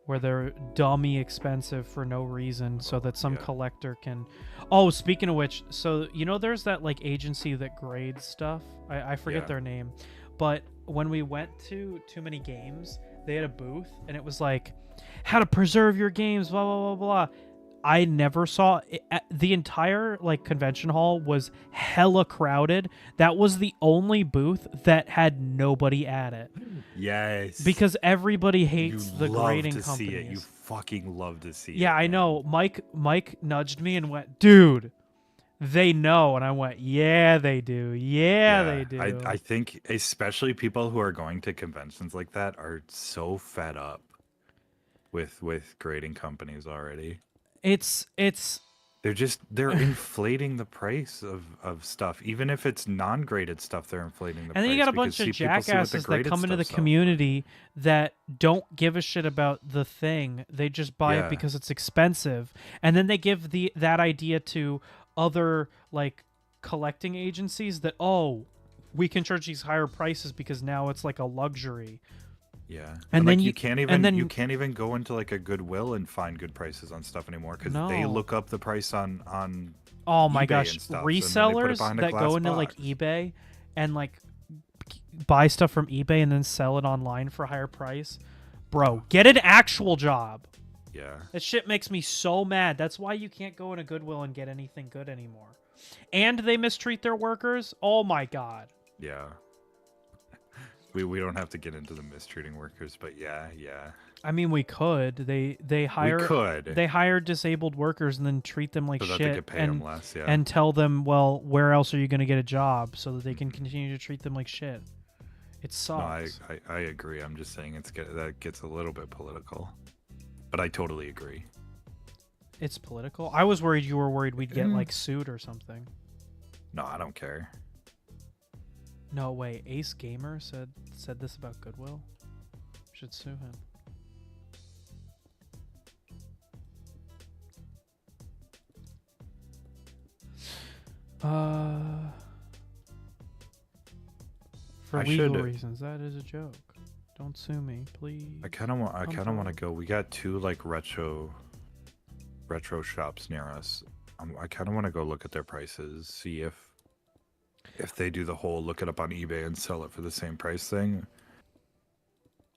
where they're dummy expensive for no reason so that some collector can... Oh, speaking of which, so you know there's that like agency that grades stuff? I forget their name. But when we went to Too Many Games, they had a booth and it was like, how to preserve your games, blah, blah, blah, blah. I never saw it. The entire like convention hall was hella crowded. That was the only booth that had nobody at it. Yes, because everybody hates the grading companies. See it. You fucking love to see it. Yeah, I know. Mike nudged me and went, dude, they know. And I went, yeah, they do. Yeah, they do. I think especially people who are going to conventions like that are so fed up with grading companies already. They're inflating the price of stuff, even if it's non-graded stuff. They're inflating the price. And then you got a bunch of jackasses that come into the community that don't give a shit about the thing. They just buy it because it's expensive, and then they give that idea to other like collecting agencies that we can charge these higher prices because now it's like a luxury. Yeah, and then like, you can't even go into like a Goodwill and find good prices on stuff anymore because they look up the price on oh my eBay gosh, and stuff, resellers that go into like eBay and like buy stuff from eBay and then sell it online for a higher price. Bro, get an actual job. Yeah, that shit makes me so mad. That's why you can't go in a Goodwill and get anything good anymore. And they mistreat their workers. Oh my god. Yeah. We don't have to get into the mistreating workers, but yeah. I mean, we could. They hire disabled workers and then treat them like so that they shit could pay them less, yeah. and tell them, well, where else are you going to get a job so that they can continue to treat them like shit. It sucks. No, I agree. I'm just saying that gets a little bit political, but I totally agree. It's political. I was worried you were worried we'd get like sued or something. No, I don't care. No way. Ace Gamer said this about Goodwill. Should sue him. For legal reasons, that is a joke. Don't sue me, please. I kind of want to go. We got 2 like retro shops near us. I kind of want to go look at their prices, see if they do the whole look it up on eBay and sell it for the same price thing.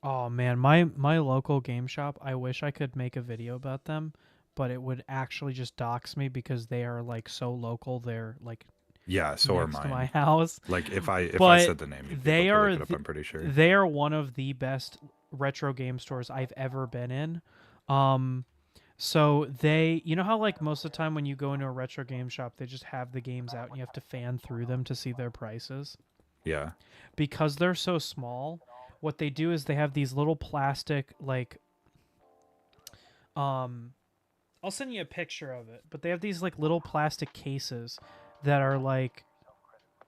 Oh man, my local game shop, I wish I could make a video about them, but it would actually just dox me because they are like so local. They're like so are next mine. to my house. Like if I said the name, they are look it up, I'm pretty sure. They are one of the best retro game stores I've ever been in. So they, you know how like most of the time when you go into a retro game shop, they just have the games out and you have to fan through them to see their prices? Yeah. Because they're so small, what they do is they have these little plastic like I'll send you a picture of it, but they have these like little plastic cases that are like,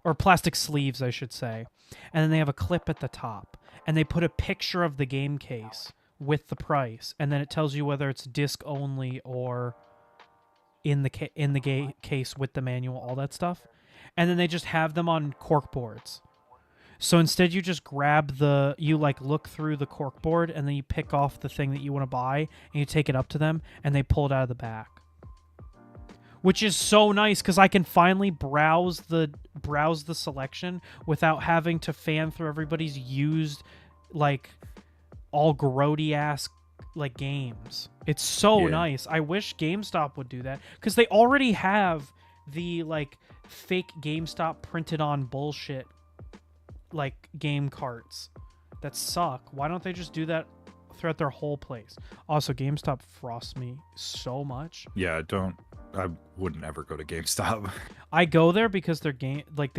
or plastic sleeves I should say, and then they have a clip at the top and they put a picture of the game case with the price, and then it tells you whether it's disc only or in the case with the manual, all that stuff. And then they just have them on cork boards. So instead you just grab you like look through the cork board and then you pick off the thing that you want to buy and you take it up to them and they pull it out of the back. Which is so nice because I can finally browse the selection without having to fan through everybody's used like all grody ass like games. It's so nice. I wish GameStop would do that because they already have the like fake GameStop printed on bullshit like game carts that suck. Why don't they just do that throughout their whole place? Also, GameStop frosts me so much. Yeah, I wouldn't ever go to GameStop. I go there because the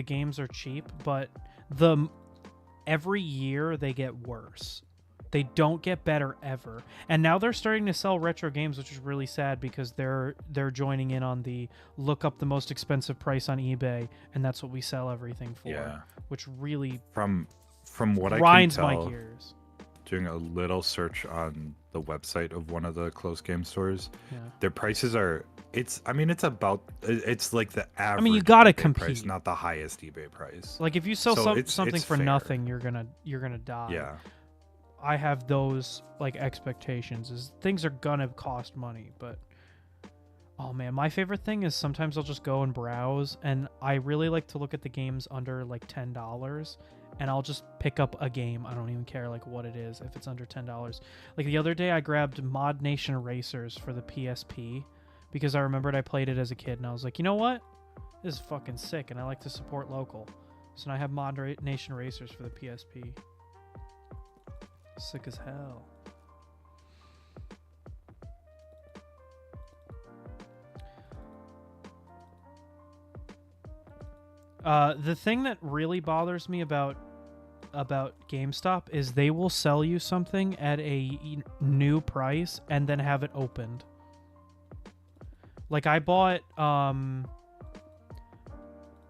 games are cheap, but every year they get worse. They don't get better ever. And now they're starting to sell retro games, which is really sad because they're joining in on the look up the most expensive price on eBay, and that's what we sell everything for. Yeah. Which really from what grinds I can tell, my gears. Doing a little search on the website of one of the close game stores, yeah. Their prices are it's like the average. I mean, you gotta eBay compete, price, not the highest eBay price. Like if you sell something for fair. Nothing, you're gonna die. Yeah. I have those like expectations. Is things are gonna cost money, but oh man, my favorite thing is sometimes I'll just go and browse, and I really like to look at the games under like $10, and I'll just pick up a game. I don't even care like what it is if it's under $10. Like the other day, I grabbed Mod Nation Racers for the PSP because I remembered I played it as a kid, and I was like, you know what, this is fucking sick, and I like to support local. So now I have Mod Nation Racers for the PSP. Sick as hell. The thing that really bothers me about GameStop is they will sell you something at a new price and then have it opened. Like I bought and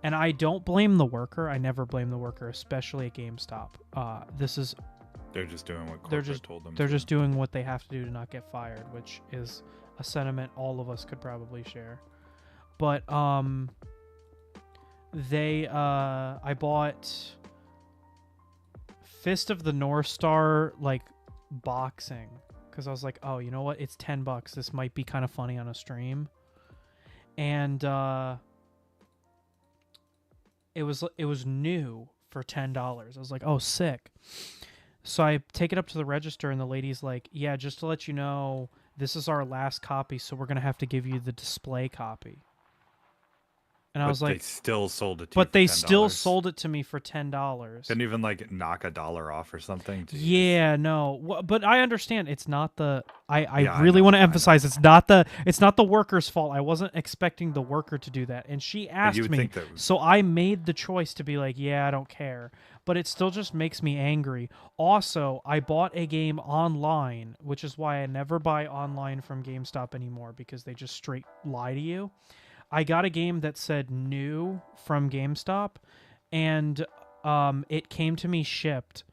I don't blame the worker. I never blame the worker, especially at GameStop. They're just doing what corporate told them. They're just doing what they have to do to not get fired, which is a sentiment all of us could probably share. But I bought Fist of the North Star like boxing because I was like, oh, you know what? It's $10. This might be kind of funny on a stream, and it was new for $10. I was like, oh, sick. So I take it up to the register, and the lady's like, yeah, just to let you know, this is our last copy, so we're going to have to give you the display copy. And I But was they like, still sold it to you but for they still $10. sold it to me for $10. Couldn't even like knock $1 off or something. Jeez. Yeah, no. But I understand it's not the I Yeah, I really know. want to I know. emphasize it's not the worker's fault. I wasn't expecting the worker to do that. And she But you asked would me, think that. so I made the choice to be like, yeah, I don't care. But it still just makes me angry. Also, I bought a game online, which is why I never buy online from GameStop anymore because they just straight lie to you. I got a game that said new from GameStop, and it came to me shipped,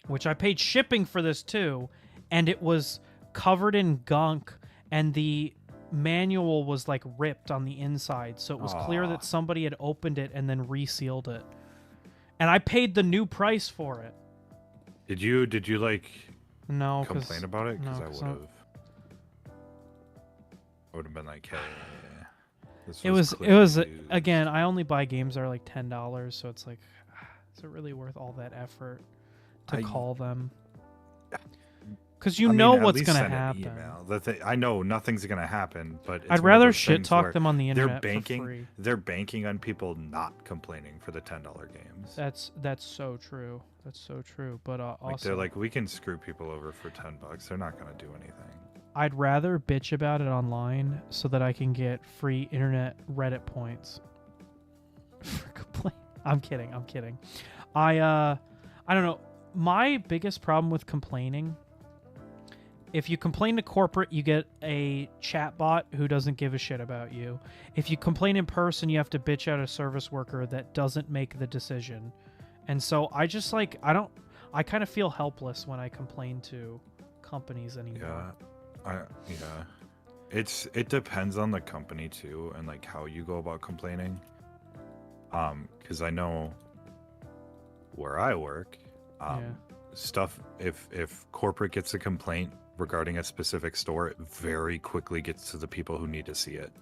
which I paid shipping for this too, and it was covered in gunk, and the manual was like ripped on the inside, so it was clear Aw. that somebody had opened it and then resealed it. And I paid the new price for it. Did you like No, complain about it? Because no, I would have. I would have been like, hey, this it was was clearly used. again. I only buy games that are like $10, so it's like, is it really worth all that effort to call them? Because you know at what's least gonna send an happen. email. I know nothing's gonna happen, but it's I'd one of rather those shit things talk where them on the they're internet banking. for free. They're banking on people not complaining for the $10 games. That's so true. That's so true. But Like also, they're like, we can screw people over for $10. They're not gonna do anything. I'd rather bitch about it online so that I can get free internet Reddit points for complaint. I'm kidding. I don't know. My biggest problem with complaining, if you complain to corporate, you get a chatbot who doesn't give a shit about you. If you complain in person, you have to bitch out a service worker that doesn't make the decision. And so I just like I kind of feel helpless when I complain to companies anymore. It depends on the company too, and like how you go about complaining. Because I know where I work, stuff if corporate gets a complaint regarding a specific store, it very quickly gets to the people who need to see it.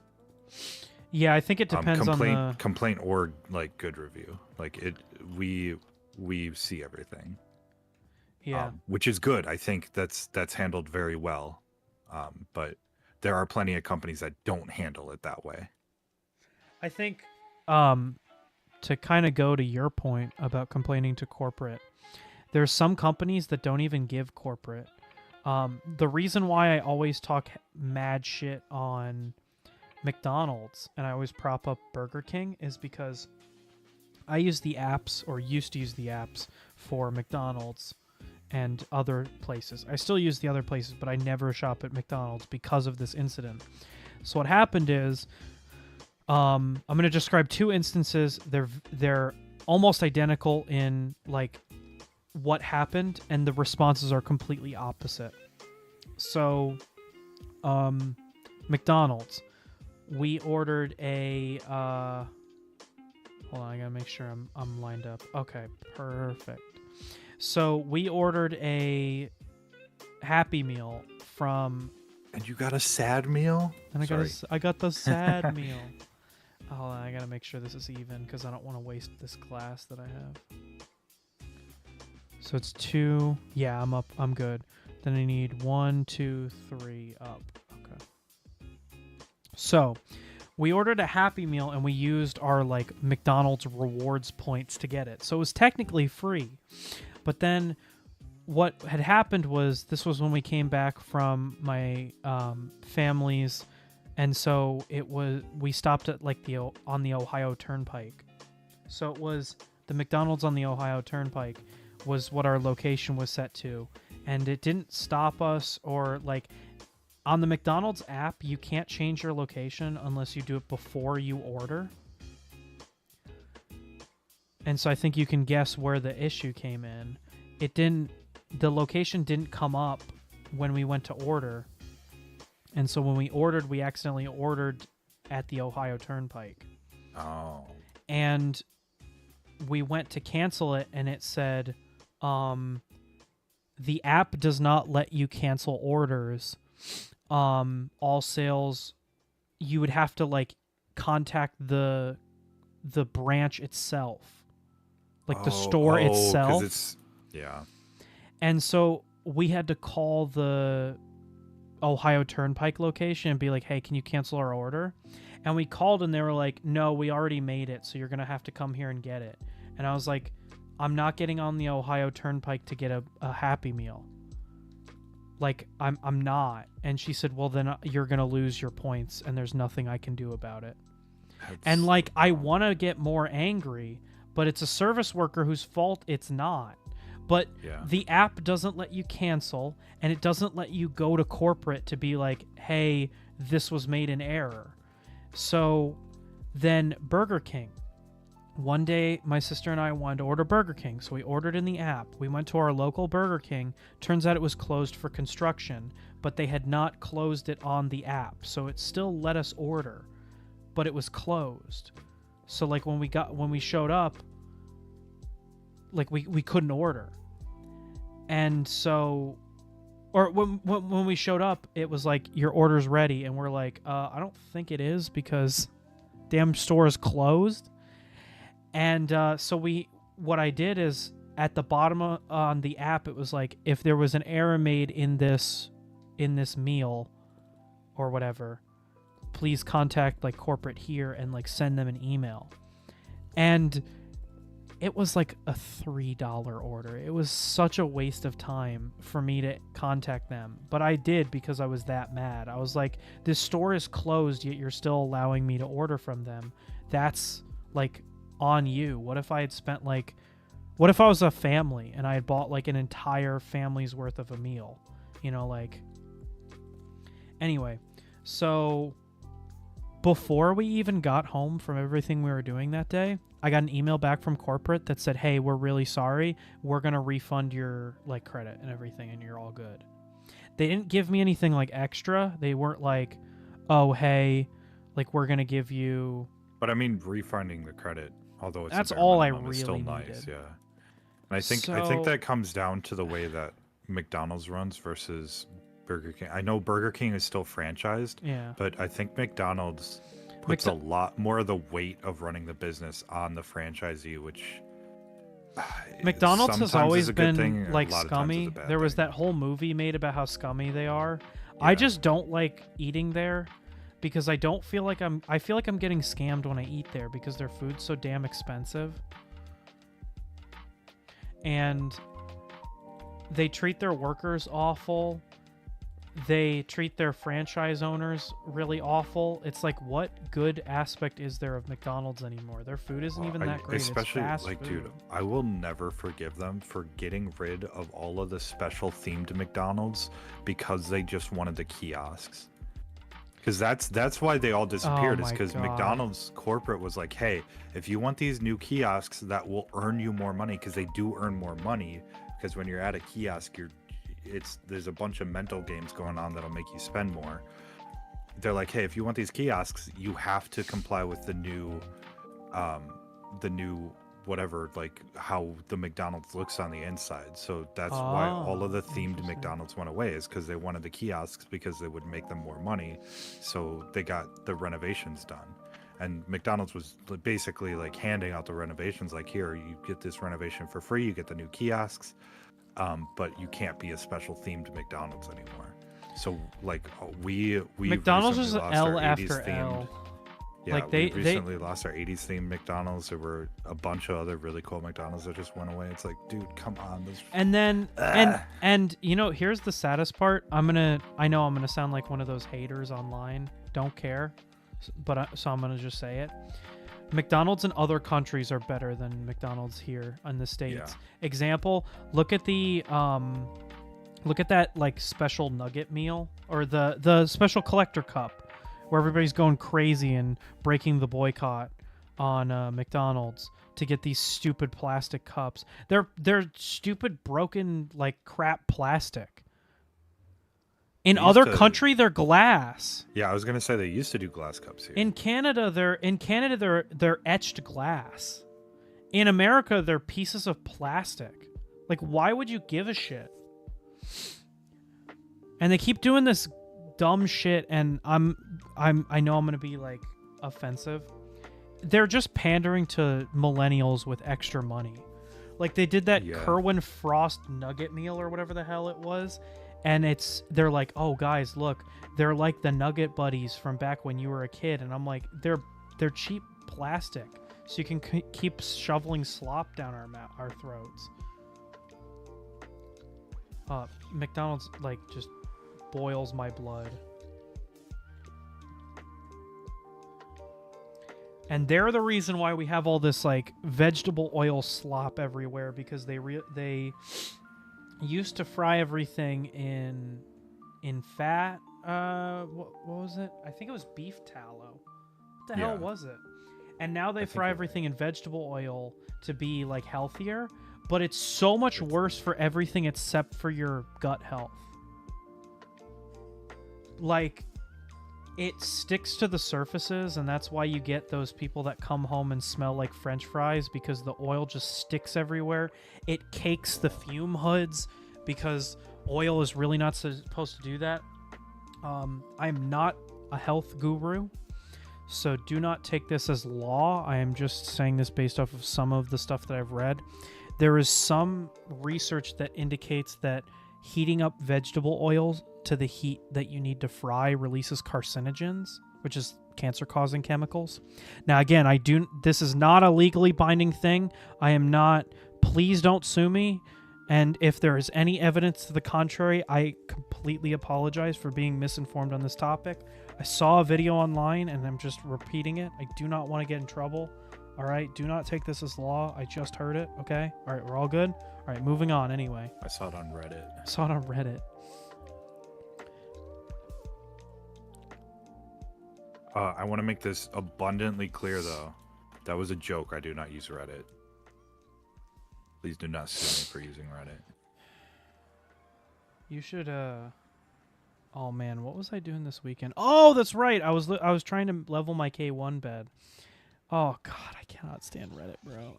Yeah, I think it depends on the complaint or like good review. Like we see everything. Yeah, which is good. I think that's handled very well. But there are plenty of companies that don't handle it that way. I think to kind of go to your point about complaining to corporate, there's some companies that don't even give corporate. The reason why I always talk mad shit on McDonald's and I always prop up Burger King is because I use the apps, or used to use the apps, for McDonald's and other places. I still use the other places, but I never shop at McDonald's because of this incident. So what happened is, I'm going to describe two instances. They're almost identical in like what happened, and the responses are completely opposite. So, McDonald's, we ordered a hold on, I gotta make sure I'm lined up. Okay, perfect. So we ordered a Happy Meal from. And you got a sad meal? And I got the sad meal. Hold on, I gotta make sure this is even because I don't want to waste this glass that I have. So it's 2. Yeah, I'm up. I'm good. Then I need 1, 2, 3 up. Okay. So we ordered a Happy Meal and we used our like McDonald's rewards points to get it. So it was technically free. But then what had happened was, this was when we came back from my family's, and so we stopped at like on the Ohio Turnpike. So it was the McDonald's on the Ohio Turnpike was what our location was set to, and it didn't stop us, or like on the McDonald's app you can't change your location unless you do it before you order. And so I think you can guess where the issue came in. The location didn't come up when we went to order. And so when we ordered, we accidentally ordered at the Ohio Turnpike. Oh. And we went to cancel it, and it said, the app does not let you cancel orders. All sales, you would have to like contact the branch itself. Like the store itself. 'Cause yeah. And so we had to call the Ohio Turnpike location and be like, hey, can you cancel our order? And we called and they were like, no, we already made it, so you're going to have to come here and get it. And I was like, I'm not getting on the Ohio Turnpike to get a Happy Meal. Like, I'm not. And she said, well, then you're going to lose your points and there's nothing I can do about it. And like, I want to get more angry, but it's a service worker whose fault it's not. But the app doesn't let you cancel, and it doesn't let you go to corporate to be like, hey, this was made in error. So then Burger King. One day, my sister and I wanted to order Burger King, so we ordered in the app. We went to our local Burger King. Turns out it was closed for construction, but they had not closed it on the app, so it still let us order, but it was closed. So like when we showed up, like we couldn't order. And so, or when we showed up, it was like, your order's ready, and we're like, I don't think it is because damn store is closed. And so what I did is at the bottom on the app, it was like, if there was an error made in this meal or whatever, please contact like corporate here and like send them an email. And it was like a $3 order. It was such a waste of time for me to contact them. But I did because I was that mad. I was like, this store is closed, yet you're still allowing me to order from them. That's like on you. What if I had spent like, what if I was a family and I had bought like an entire family's worth of a meal? You know, like, anyway, so before we even got home from everything we were doing that day, I got an email back from corporate that said, hey, we're really sorry. We're going to refund your like credit and everything, and you're all good. They didn't give me anything like extra. They weren't like, oh, hey, like we're going to give you. But I mean, refunding the credit, although it's that's all I really still needed. Nice, yeah. And I think that comes down to the way that McDonald's runs versus Burger King. I know Burger King is still franchised, but I think McDonald's puts a lot more of the weight of running the business on the franchisee, which McDonald's has always been like scummy. There was thing. That whole movie made about how scummy they are. Yeah. I just don't like eating there because I feel like I'm getting scammed when I eat there because their food's so damn expensive. And they treat their workers awful. They treat their franchise owners really awful. It's like, what good aspect is there of McDonald's anymore? Their food isn't even that great. Especially, it's fast like, food. dude, I will never forgive them for getting rid of all of the special themed McDonald's because they just wanted the kiosks. Because that's why they all disappeared, is because McDonald's corporate was like, hey, if you want these new kiosks that will earn you more money, because they do earn more money, because when you're at a kiosk, there's a bunch of mental games going on that'll make you spend more. They're like, hey, if you want these kiosks, you have to comply with the new whatever, like how the McDonald's looks on the inside. So that's why all of the themed McDonald's went away, is because they wanted the kiosks because they would make them more money. So they got the renovations done. And McDonald's was basically like handing out the renovations, like, here, you get this renovation for free, you get the new kiosks. But you can't be a special themed McDonald's anymore. So like we McDonald's was lost L our after 80s L. Yeah, like we recently lost our 80s themed McDonald's. There were a bunch of other really cool McDonald's that just went away. It's like, dude, come on. And then and you know, here's the saddest part. I know I'm gonna sound like one of those haters online. Don't care, but so I'm gonna just say it. McDonald's in other countries are better than McDonald's here in the States. Yeah. Example, look at that like special nugget meal, or the special collector cup where everybody's going crazy and breaking the boycott on McDonald's to get these stupid plastic cups. They're stupid, broken, like crap plastic. In other country, they're glass. Yeah, I was gonna say they used to do glass cups here. In Canada, they're etched glass. In America, they're pieces of plastic. Like, why would you give a shit? And they keep doing this dumb shit, and I know I'm gonna be like offensive. They're just pandering to millennials with extra money. Like, they did that Kerwin Frost nugget meal or whatever the hell it was. And they're like, oh guys, look, they're like the Nugget buddies from back when you were a kid. And I'm like, they're cheap plastic, so you can keep shoveling slop down our throats. McDonald's like just boils my blood. And they're the reason why we have all this like vegetable oil slop everywhere, because they used to fry everything in fat. What was it? I think it was beef tallow. What the hell was it? And now they fry everything in vegetable oil to be like healthier, but it's so much worse for everything except for your gut health. Like, it sticks to the surfaces, and that's why you get those people that come home and smell like French fries, because the oil just sticks everywhere. It cakes the fume hoods, because oil is really not supposed to do that. I'm not a health guru, so do not take this as law. I am just saying this based off of some of the stuff that I've read. There is some research that indicates that heating up vegetable oils to the heat that you need to fry releases carcinogens, which is cancer-causing chemicals. Now, again, this is not a legally binding thing. I am not. Please don't sue me. And if there is any evidence to the contrary, I completely apologize for being misinformed on this topic. I saw a video online, and I'm just repeating it. I do not want to get in trouble. All right? Do not take this as law. I just heard it, okay? All right, we're all good? All right, moving on anyway. I saw it on Reddit. I want to make this abundantly clear, though. That was a joke. I do not use Reddit. Please do not sue me for using Reddit. You should, Oh, man, what was I doing this weekend? Oh, that's right. I was trying to level my K1 bed. Oh, God, I cannot stand Reddit, bro.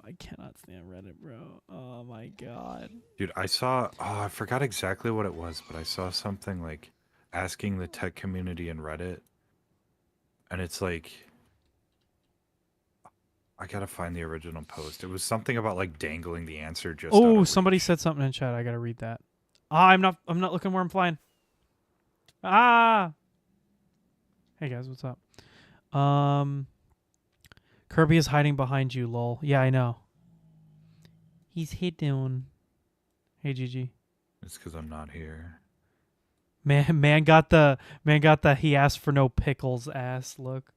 Oh, my God. Dude, I saw... Oh, I forgot exactly what it was, but I saw something, like, asking the tech community in Reddit. And it's like... I gotta find the original post. It was something about, like, dangling the answer just out Oh, of somebody reach. said something in chat. I gotta read that. I'm not looking where I'm flying. Ah! Hey, guys, what's up? Kirby is hiding behind you, lol. Yeah, I know. He's hidden. Hey, Gigi. It's because I'm not here. Man got the he asked for no pickles ass look.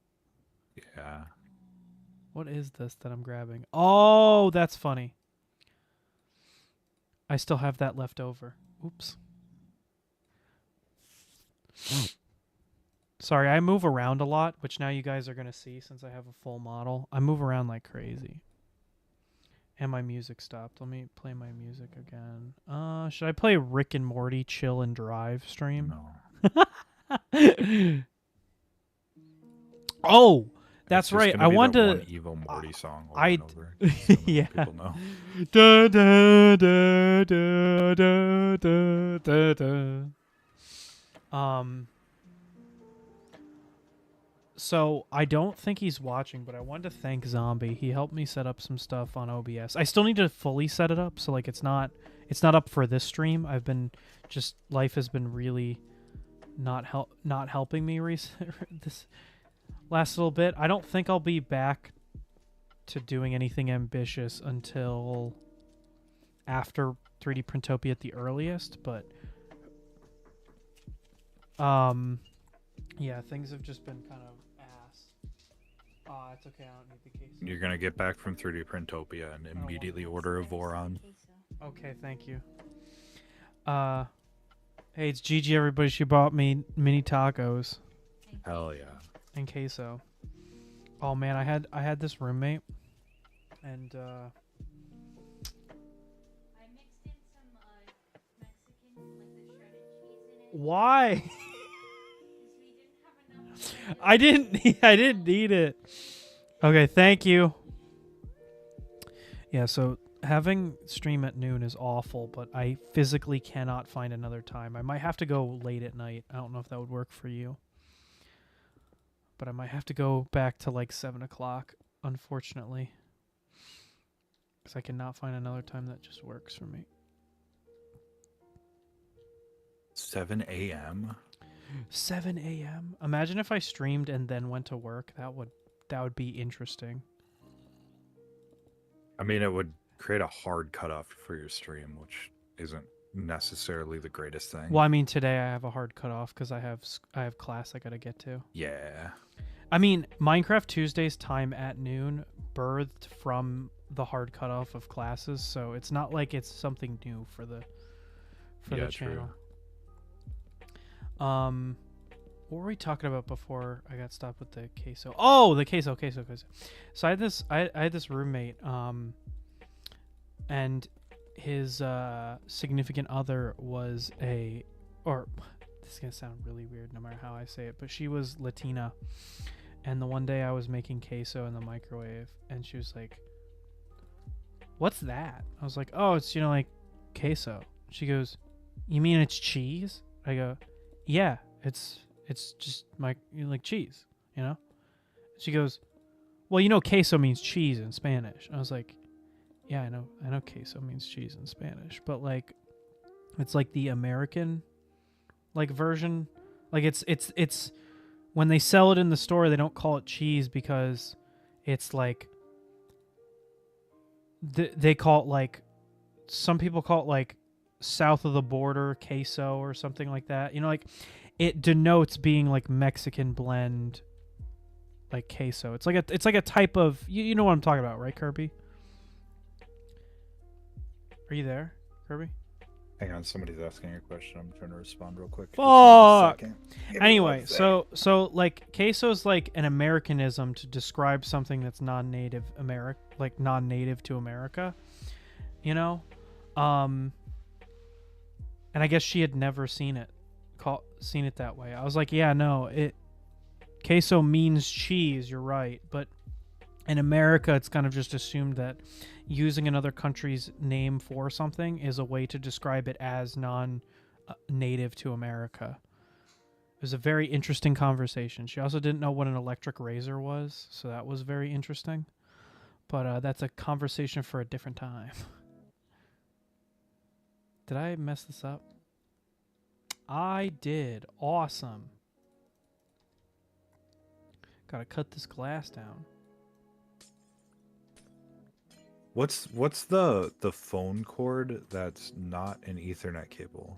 Yeah. What is this that I'm grabbing? Oh, that's funny. I still have that left over. Oops. Sorry, I move around a lot, which now you guys are going to see since I have a full model. I move around like crazy. And my music stopped. Let me play my music again. Should I play Rick and Morty Chill and Drive stream? No. Oh, that's right. I wanted to... One Evil Morty song over and over. Yeah. People know. Da, da, da, da, da, da, da, da. So I don't think he's watching, but I wanted to thank Zombie. He helped me set up some stuff on OBS. I still need to fully set it up, so like it's not up for this stream. Life has been really not helping me this last little bit. I don't think I'll be back to doing anything ambitious until after 3D Printopia at the earliest, but yeah, things have just been kind of ass. It's okay, I don't need the case. You're gonna get back from 3D Printopia and immediately order a Voron. Okay, thank you. Hey, it's Gigi, everybody. She bought me mini tacos. Hell yeah. And queso. Oh man, I had this roommate, and I mixed in some Mexican, like the shredded cheese in it. why? Because we didn't have enough. I didn't need it. Okay, thank you. Yeah, so having stream at noon is awful, but I physically cannot find another time. I might have to go late at night. I don't know if that would work for you. But I might have to go back to like 7 o'clock, unfortunately. Because I cannot find another time that just works for me. 7 a.m. 7 a.m. Imagine if I streamed and then went to work. That would be interesting. I mean, it would create a hard cutoff for your stream, which isn't necessarily the greatest thing. Well, I mean, today I have a hard cutoff because I have class I gotta get to. Yeah. I mean, Minecraft Tuesday's time at noon birthed from the hard cutoff of classes, so it's not like it's something new for the channel. True. What were we talking about before I got stopped with the queso? Oh, the queso. So I had this roommate, and his significant other was this is gonna sound really weird no matter how I say it, but she was Latina. And the one day I was making queso in the microwave, and she was like, "What's that?" I was like, "Oh, it's like queso." She goes, "You mean it's cheese?" I go, "Yeah, it's just like cheese, you know?" She goes, "Well, queso means cheese in Spanish." I was like, "Yeah, I know queso means cheese in Spanish, but like, it's like the American version. Like it's when they sell it in the store, they don't call it cheese because it's like they call it like, some people call it like south of the border queso or something like that. Like it denotes being like Mexican blend, like queso. It's like a type of, you know what I'm talking about, right, Kirby? Are you there, Kirby? Hang on, somebody's asking a question. I'm trying to respond real quick. Fuck. Anyway, so like queso is like an Americanism to describe something that's non-native to America, and I guess she had never seen it that way. I was like, yeah, no, queso means cheese, you're right, but in America it's kind of just assumed that using another country's name for something is a way to describe it as non-native to America. It was a very interesting conversation. She also didn't know what an electric razor was, so that was very interesting. But that's a conversation for a different time. Did I mess this up? I did. Awesome. Gotta cut this glass down. What's the phone cord that's not an Ethernet cable?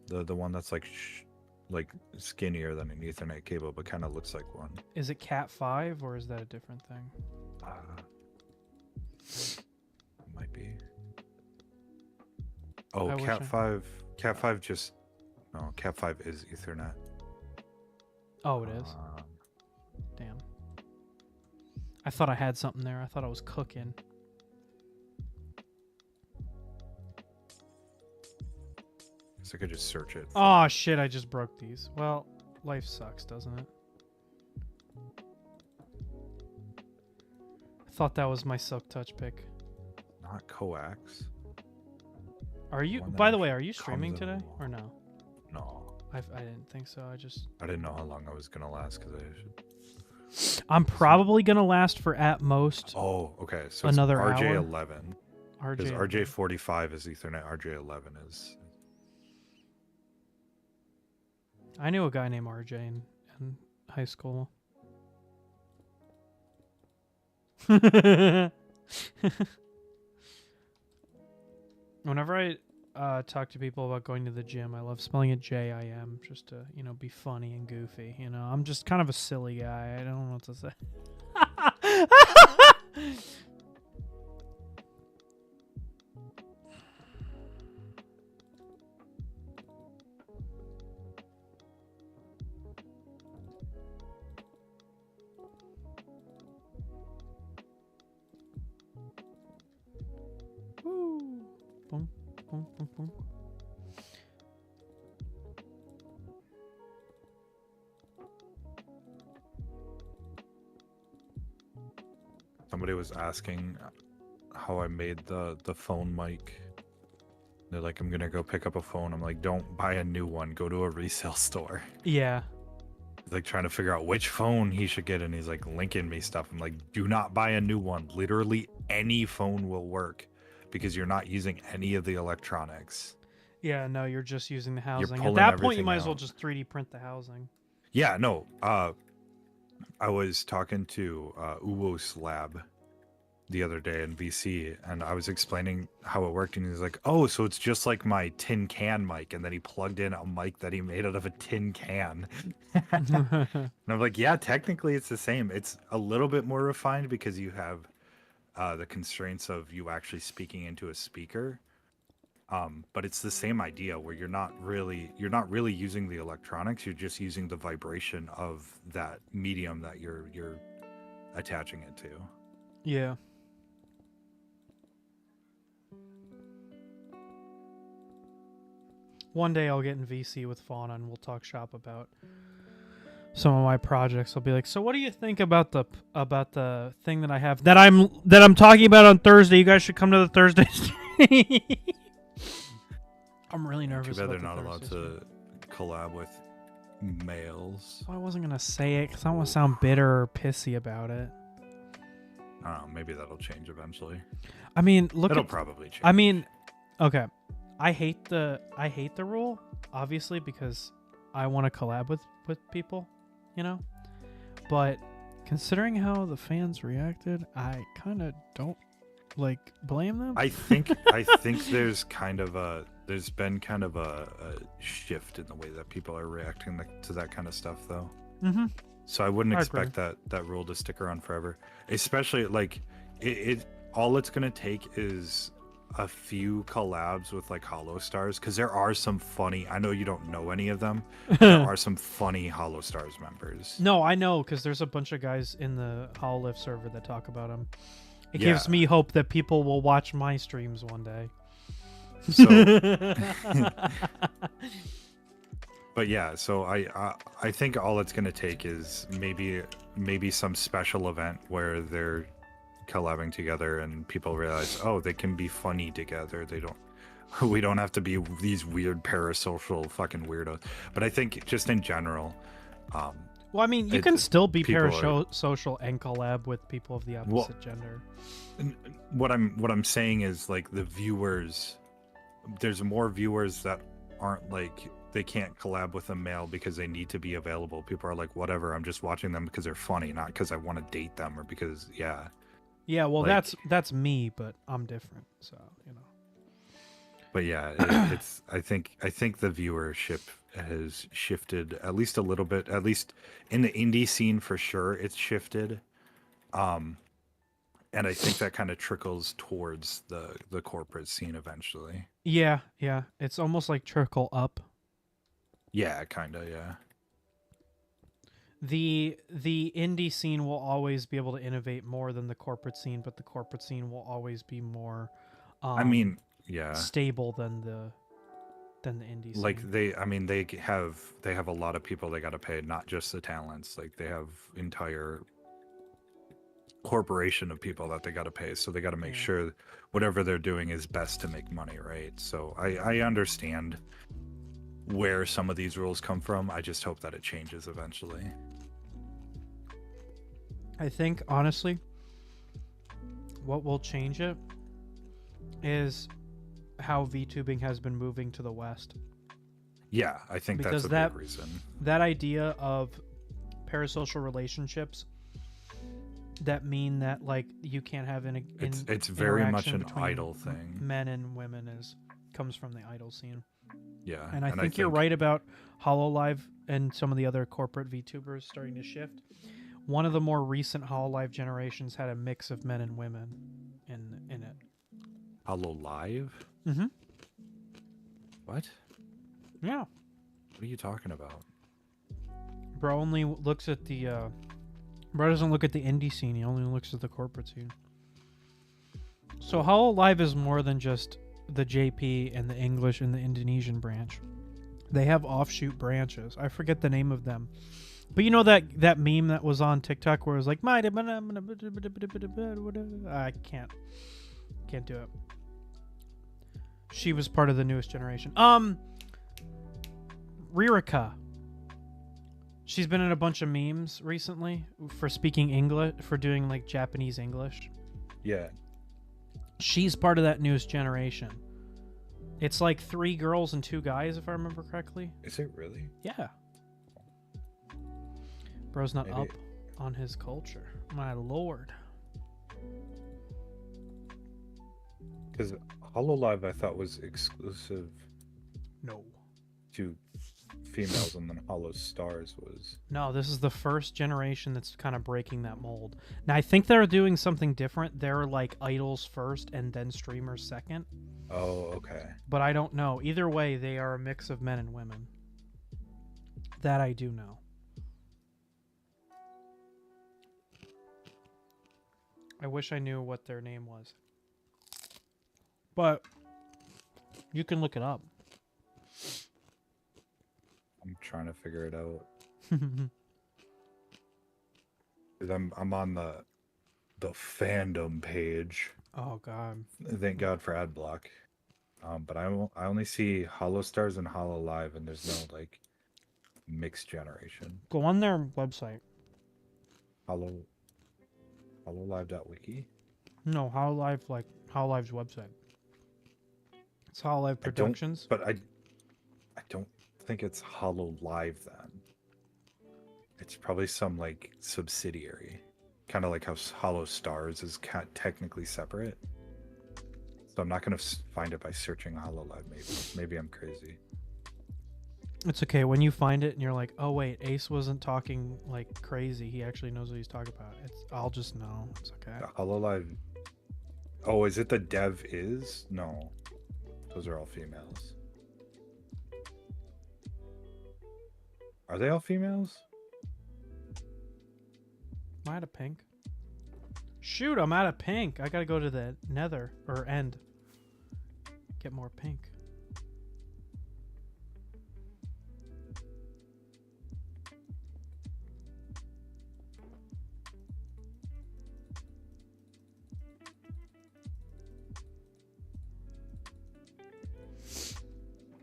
The one that's like skinnier than an Ethernet cable, but kind of looks like one. Is it Cat 5 or is that a different thing? Might be. Oh, Cat 5. Cat 5 just. No, Cat 5 is Ethernet. Oh, it is? Damn. I thought I had something there. I thought I was cooking. So I could just search it. Oh, shit, I just broke these. Well, life sucks, doesn't it? I thought that was my Silk Touch pick. Not coax. Are you, by the way, are you streaming today or no? No. I didn't think so. I didn't know how long I was going to last because I'm probably going to last for at most. Oh, okay. So another it's hour? RJ11. Because RJ45 is Ethernet, RJ11 is. I knew a guy named RJ in high school. Whenever I talk to people about going to the gym, I love spelling it JIM just to, be funny and goofy. I'm just kind of a silly guy. I don't know what to say. Boom, boom, boom, boom. Somebody was asking how I made the phone mic. They're like, I'm gonna go pick up a phone. I'm like, don't buy a new one. Go to a resale store. Yeah. He's like trying to figure out which phone he should get, and he's like linking me stuff. I'm like, do not buy a new one. Literally any phone will work because you're not using any of the electronics. Yeah, no, you're just using the housing. At pulling that point, you everything might as well out. just 3D print the housing. Yeah, no. I was talking to Uwo's lab the other day in VC, and I was explaining how it worked, and he was like, "Oh, so it's just like my tin can mic," and then he plugged in a mic that he made out of a tin can. And I'm like, "Yeah, technically it's the same. It's a little bit more refined because you have the constraints of you actually speaking into a speaker." But it's the same idea where you're not really using the electronics. You're just using the vibration of that medium that you're attaching it to. Yeah. One day I'll get in VC with Fauna and we'll talk shop about some of my projects. I'll be like, "So what do you think about the thing that I have that I'm talking about on Thursday? You guys should come to the Thursday stream." I'm really nervous. Too bad about they're the not allowed Thursday to collab with males. Well, I wasn't gonna say it because I don't want to sound bitter or pissy about it. I don't know, maybe that'll change eventually. I mean, It'll probably change. I mean, okay. I hate the rule, obviously, because I want to collab with people, you know. But considering how the fans reacted, I kind of don't blame them. I think there's been kind of a shift in the way that people are reacting to that kind of stuff, though. Mm-hmm. So I wouldn't I expect that rule to stick around forever. Especially all it's gonna take is a few collabs with like Hollow Stars, because there are some funny. I know you don't know any of them. But there are some funny Hollow Stars members. No, I know, because there's a bunch of guys in the Hololive server that talk about them. It gives me hope that people will watch my streams one day. So, but yeah, so I think all it's gonna take is maybe some special event where they're collabing together and people realize, oh, they can be funny together. We don't have to be these weird parasocial fucking weirdos. But I think just in general, well, I mean, you can still be parasocial and collab with people of the opposite gender. What I'm saying is, like, the viewers, there's more viewers that aren't like, they can't collab with a male because they need to be available. People are like, whatever, I'm just watching them because they're funny, not because I want to date them or because Yeah, well, like, that's me, but I'm different, so you know. But yeah, it's I think the viewership has shifted at least a little bit. At least in the indie scene, for sure, it's shifted. And I think that kind of trickles towards the corporate scene eventually. Yeah, it's almost like trickle up. Yeah, kind of, yeah. The indie scene will always be able to innovate more than the corporate scene, but the corporate scene will always be more I mean, yeah, stable than the indie scene. like they have a lot of people they got to pay, not just the talents. Like, they have entire corporation of people that they got to pay, so they got to make sure whatever they're doing is best to make money, right? So I understand where some of these rules come from. I just hope that it changes eventually. I think, honestly, what will change it is how VTubing has been moving to the West. Yeah, I think because that's a big reason. That idea of parasocial relationships that mean that, like, you can't have it's very much an idol thing. Men and women comes from the idol scene. Yeah, and I think you're right about HoloLive and some of the other corporate VTubers starting to shift. One of the more recent HoloLive generations had a mix of men and women in it. HoloLive? Mm-hmm. What? Yeah. What are you talking about? Bro only looks at the bro doesn't look at the indie scene, he only looks at the corporate scene. So HoloLive is more than just the JP and the English and the Indonesian branch. They have offshoot branches. I forget the name of them. But you know that meme that was on TikTok where it was like, I can't do it. She was part of the newest generation. Ririka. She's been in a bunch of memes recently for speaking English, for doing like Japanese English. Yeah. She's part of that newest generation. It's like 3 girls and 2 guys, if I remember correctly. Is it really? Yeah. Bro's not Maybe- up on his culture. My lord. Because Hololive I thought was exclusive No. to females, and then Hollow Stars was. No, this is the first generation that's kind of breaking that mold. Now, I think they're doing something different. They're like idols first and then streamers second. Oh, okay. But I don't know. Either way, they are a mix of men and women. That I do know. I wish I knew what their name was. But you can look it up. I'm trying to figure it out. 'Cause I'm on the fandom page. Oh, God. Thank God for ad block. But I only see Hollow Stars and Hollow Live, and there's no like mixed generation. Go on their website. Hololive.wiki. No, Hololive, like Hololive's website. It's Hololive Productions. But I don't think it's Hollow Live then. It's probably some like subsidiary, kind of like how Hollow Stars is technically separate. So I'm not gonna find it by searching Hollow Live. Maybe I'm crazy. It's okay when you find it and you're like, oh wait, Ace wasn't talking like crazy. He actually knows what he's talking about. I'll just know. It's okay. The Hollow Live. Oh, is it the dev is? No, those are all females. Are they all females? Am I out of pink? Shoot, I'm out of pink. I gotta go to the nether or end. Get more pink.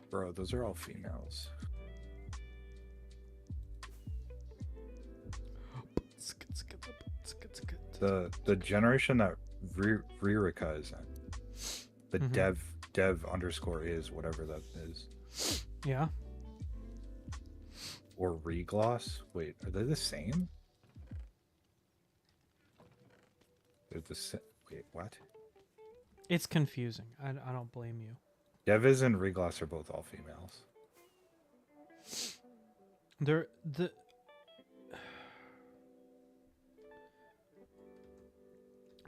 Bro, those are all females. The generation that Ririka is in, the dev underscore is whatever that is, Yeah. or Regloss. Wait, are they the same? They're the same. Wait, what? It's confusing. I don't blame you. Deviz and Regloss are both all females. They're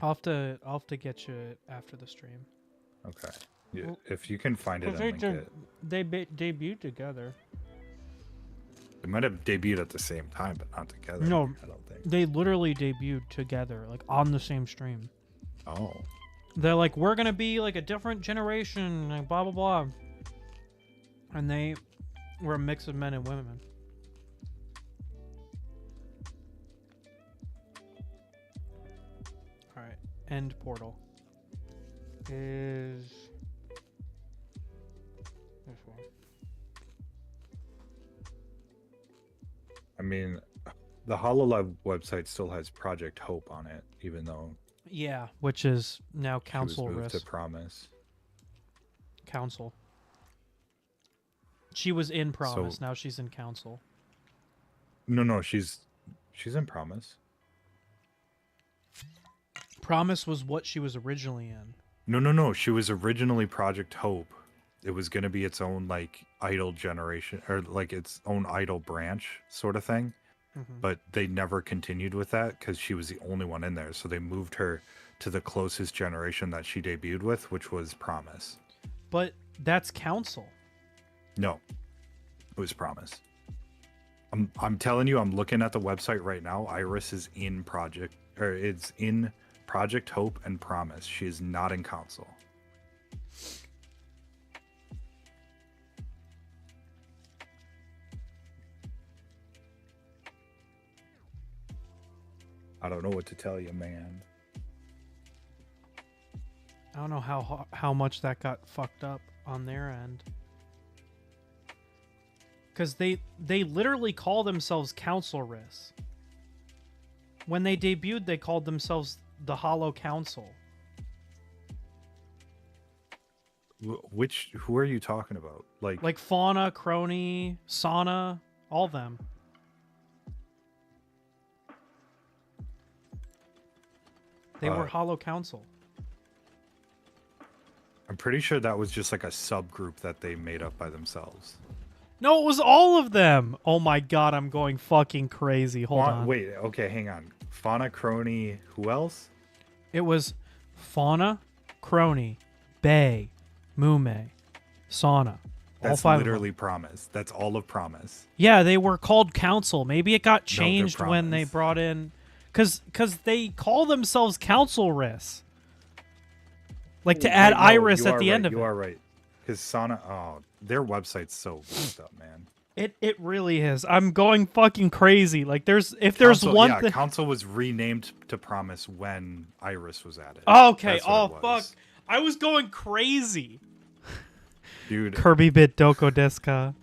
I'll have to get you after the stream. Okay. Yeah, Well, if you can find it and They link it. debuted together. They might have debuted at the same time, but not together. No. I don't think. They literally debuted together, like on the same stream. Oh. They're like, we're gonna be like a different generation, like blah blah blah. And they were a mix of men and women. Alright, end portal is this one. I mean, the HoloLive website still has Project Hope on it, even though Yeah, which is now she was council moved risk. to Promise. Council. She was in Promise, So- now she's in Council. No, she's in Promise. Promise was what she was originally in. No. She was originally Project Hope. It was going to be its own like idol generation or like its own idol branch sort of thing. Mhm. But they never continued with that because she was the only one in there. So they moved her to the closest generation that she debuted with, which was Promise. But that's Council. No, it was Promise. I'm telling you, I'm looking at the website right now. Iris is in it's in Project Hope and Promise. She is not in Council. I don't know what to tell you, man. I don't know how much that got fucked up on their end. Because they literally call themselves Council Risk. When they debuted, they called themselves the Hollow Council. Who are you talking about? Like Fauna, Crony, Sauna, all of them. They were Hollow Council. I'm pretty sure that was just like a subgroup that they made up by themselves. No, it was all of them. Oh my god, I'm going fucking crazy. Hold on. Wait, okay, hang on. Fauna, Crony, who else? It was Fauna, Crony, Bay, Mume, Sauna. That's all five literally of them. Promise. That's all of Promise. Yeah, they were called Council. Maybe it got changed No, when they Promise. brought in... Because they call themselves Council Riss. Like to add Iris at the end of it. You are right. Because Sauna... Oh, their website's so messed up, man. It really is. I'm going fucking crazy. Like there's one thing. Council was renamed to Promise when Iris was added. Okay. That's what Oh it was. fuck. I was going crazy. Dude, Kerbybit Doko Deska.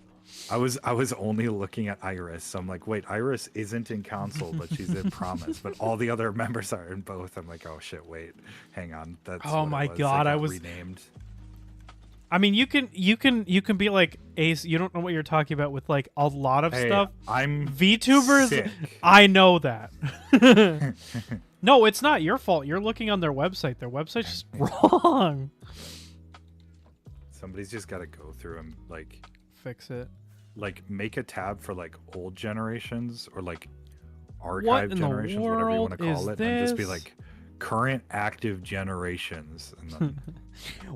I was only looking at Iris. So I'm like, wait, Iris isn't in Council, but she's in Promise. But all the other members are in both. I'm like, oh shit, wait, hang on. That's Oh what my it was. God, They I got was- renamed. I mean, you can be like Ace. You don't know what you're talking about with like a lot of Hey, stuff. I'm VTubers. sick. I know that. No, it's not your fault. You're looking on their website. Their website's just wrong. Somebody's just got to go through and Fix it. make a tab for like old generations or like What archive in the generations, whatever you want to world call is it, and just be this? like current active generations. And then,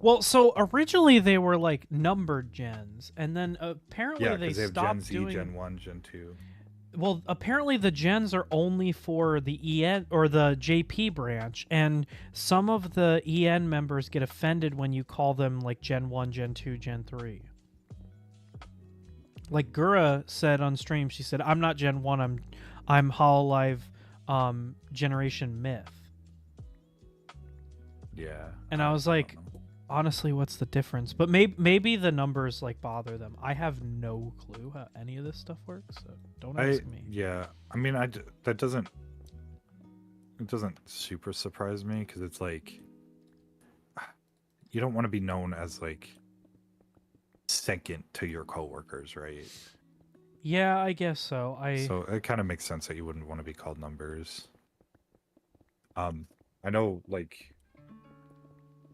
Well, so originally they were like numbered gens, and then apparently yeah, they because they have stopped Gen Z, doing. Gen 1, Gen 2. Well, apparently the gens are only for the EN or the JP branch, and some of the EN members get offended when you call them like Gen 1, Gen 2, Gen 3. Like Gura said on stream, she said, "I'm not Gen 1, I'm Hololive Generation Myth." Yeah. And I was don't like, know. honestly, what's the difference? But maybe the numbers like bother them. I have no clue how any of this stuff works, so don't ask me. Yeah, I mean, that doesn't super surprise me because it's like you don't want to be known as like second to your coworkers, right? Yeah, I guess so. So it kind of makes sense that you wouldn't want to be called numbers. I know like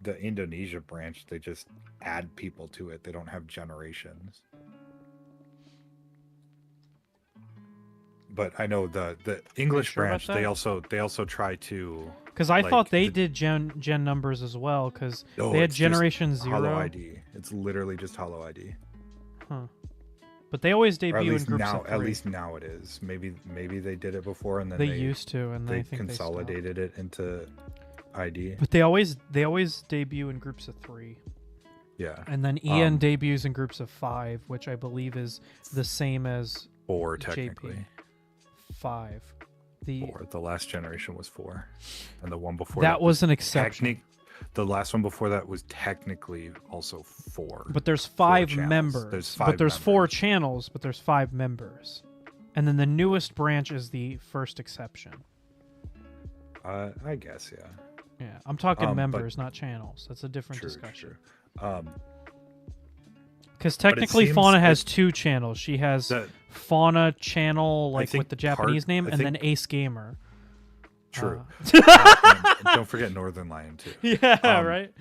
the Indonesia branch, they just add people to it. They don't have generations. But I know the English sure about branch, that? they also try to because I thought like, they the- did gen numbers as well, because No, they had it's just Generation Hollow Zero. ID. It's literally just Hollow ID. Huh. But they always Or at debut in least groups now, of 3. at least now it is. Maybe they did it before and then they used to, and they I think consolidated it into ID. They stopped. But they always debut in groups of 3. Yeah, And then EN debuts in groups of 5, which I believe is the same as 4 technically. JP. 5. The last generation was 4, and the one before That was an exception. The last one before that was technically also 4. But there's 5 channels. members. There's but 5 there's 4 members. channels, but there's 5 members. And then the newest branch is the first exception. I guess, yeah. Yeah, I'm talking but- members, not channels. That's a different True, discussion. true. Because it technically, seems Fauna has it- 2 channels. She has The- Fauna channel, like think with the Japanese name, I and then think- Ace Gamer. True. Uh, And don't forget Northern Lion too. yeah, right.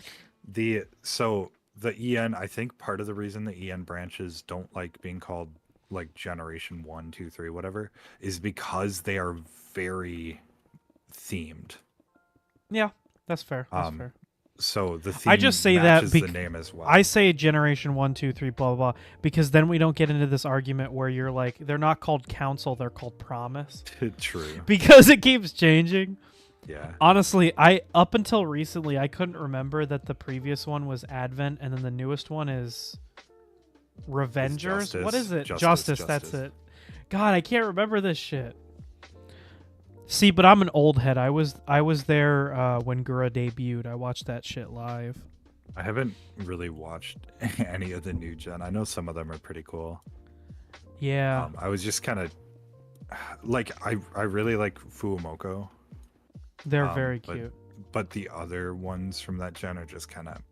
So the EN, I think part of the reason the EN branches don't like being called like Generation 1, 2, 3, whatever, is because they are very themed. Yeah, that's fair. That's Um, fair. So the theme I just say that matches the bec- name as well. I say Generation 1, 2, 3, blah, blah, blah, because then we don't get into this argument where you're like, they're not called Council, they're called Promise. True. Because it keeps changing. Yeah. Honestly, up until recently, I couldn't remember that the previous one was Advent, and then the newest one is Revengers. Justice. What is it? Justice, That's Justice. it. God, I can't remember this shit. See, but I'm an old head. I was there when Gura debuted. I watched that shit live. I haven't really watched any of the new gen. I know some of them are pretty cool. Yeah. I was just kind of like I really like Fuumoko, They're very but- cute. but the other ones from that gen are just kind of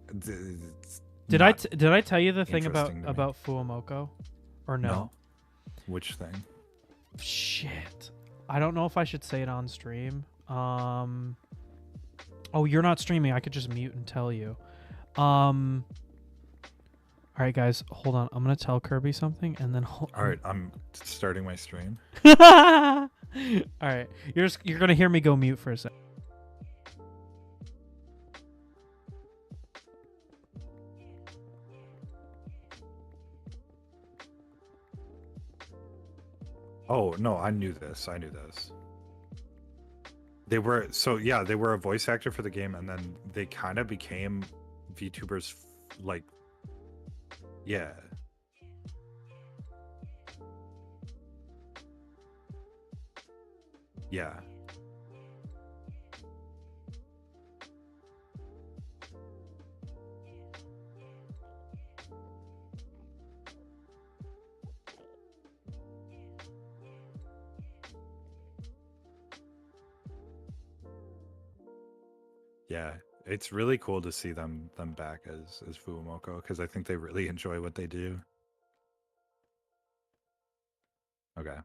it's Did not did I tell you the thing interesting to me. about Fuamoko? Or no? Which thing? Shit. I don't know if I should say it on stream. Oh, you're not streaming. I could just mute and tell you. All right, guys, hold on. I'm gonna tell Kirby something, and then All right, I'm starting my stream. All right, you're gonna hear me go mute for a second. Oh no, I knew this. They were they were a voice actor for the game, and then they kind of became VTubers, like, yeah. Yeah. Yeah, it's really cool to see them back as Fuumoko, because I think they really enjoy what they do. Okay.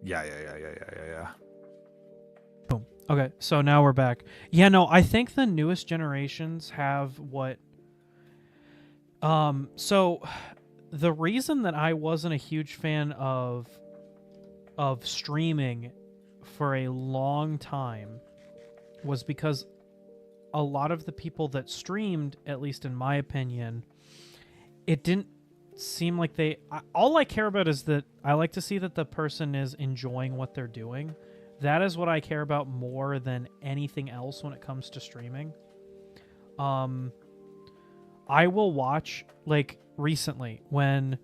Yeah. Boom. Okay, so now we're back. Yeah, no, I think the newest generations have what. So the reason that I wasn't a huge fan of streaming for a long time was because a lot of the people that streamed, at least in my opinion, it didn't seem like all I care about is that I like to see that the person is enjoying what they're doing. That is what I care about more than anything else when it comes to streaming. I will watch, like, recently when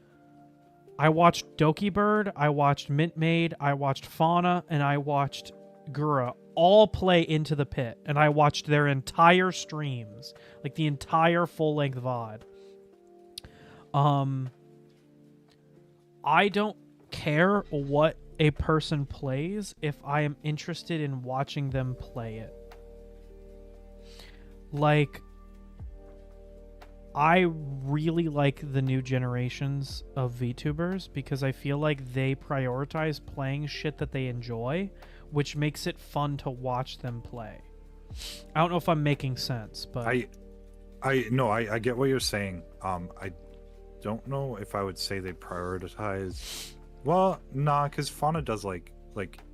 I watched Doki Bird, I watched Mint Maid, I watched Fauna, and I watched Gura all play Into the Pit, and I watched their entire streams, like the entire full-length VOD. I don't care what a person plays if I am interested in watching them play it. Like, I really like the new generations of VTubers because I feel like they prioritize playing shit that they enjoy, which makes it fun to watch them play. I don't know if I'm making sense, but I get what you're saying. I don't know if I would say they prioritize. Well, nah, because Fauna does like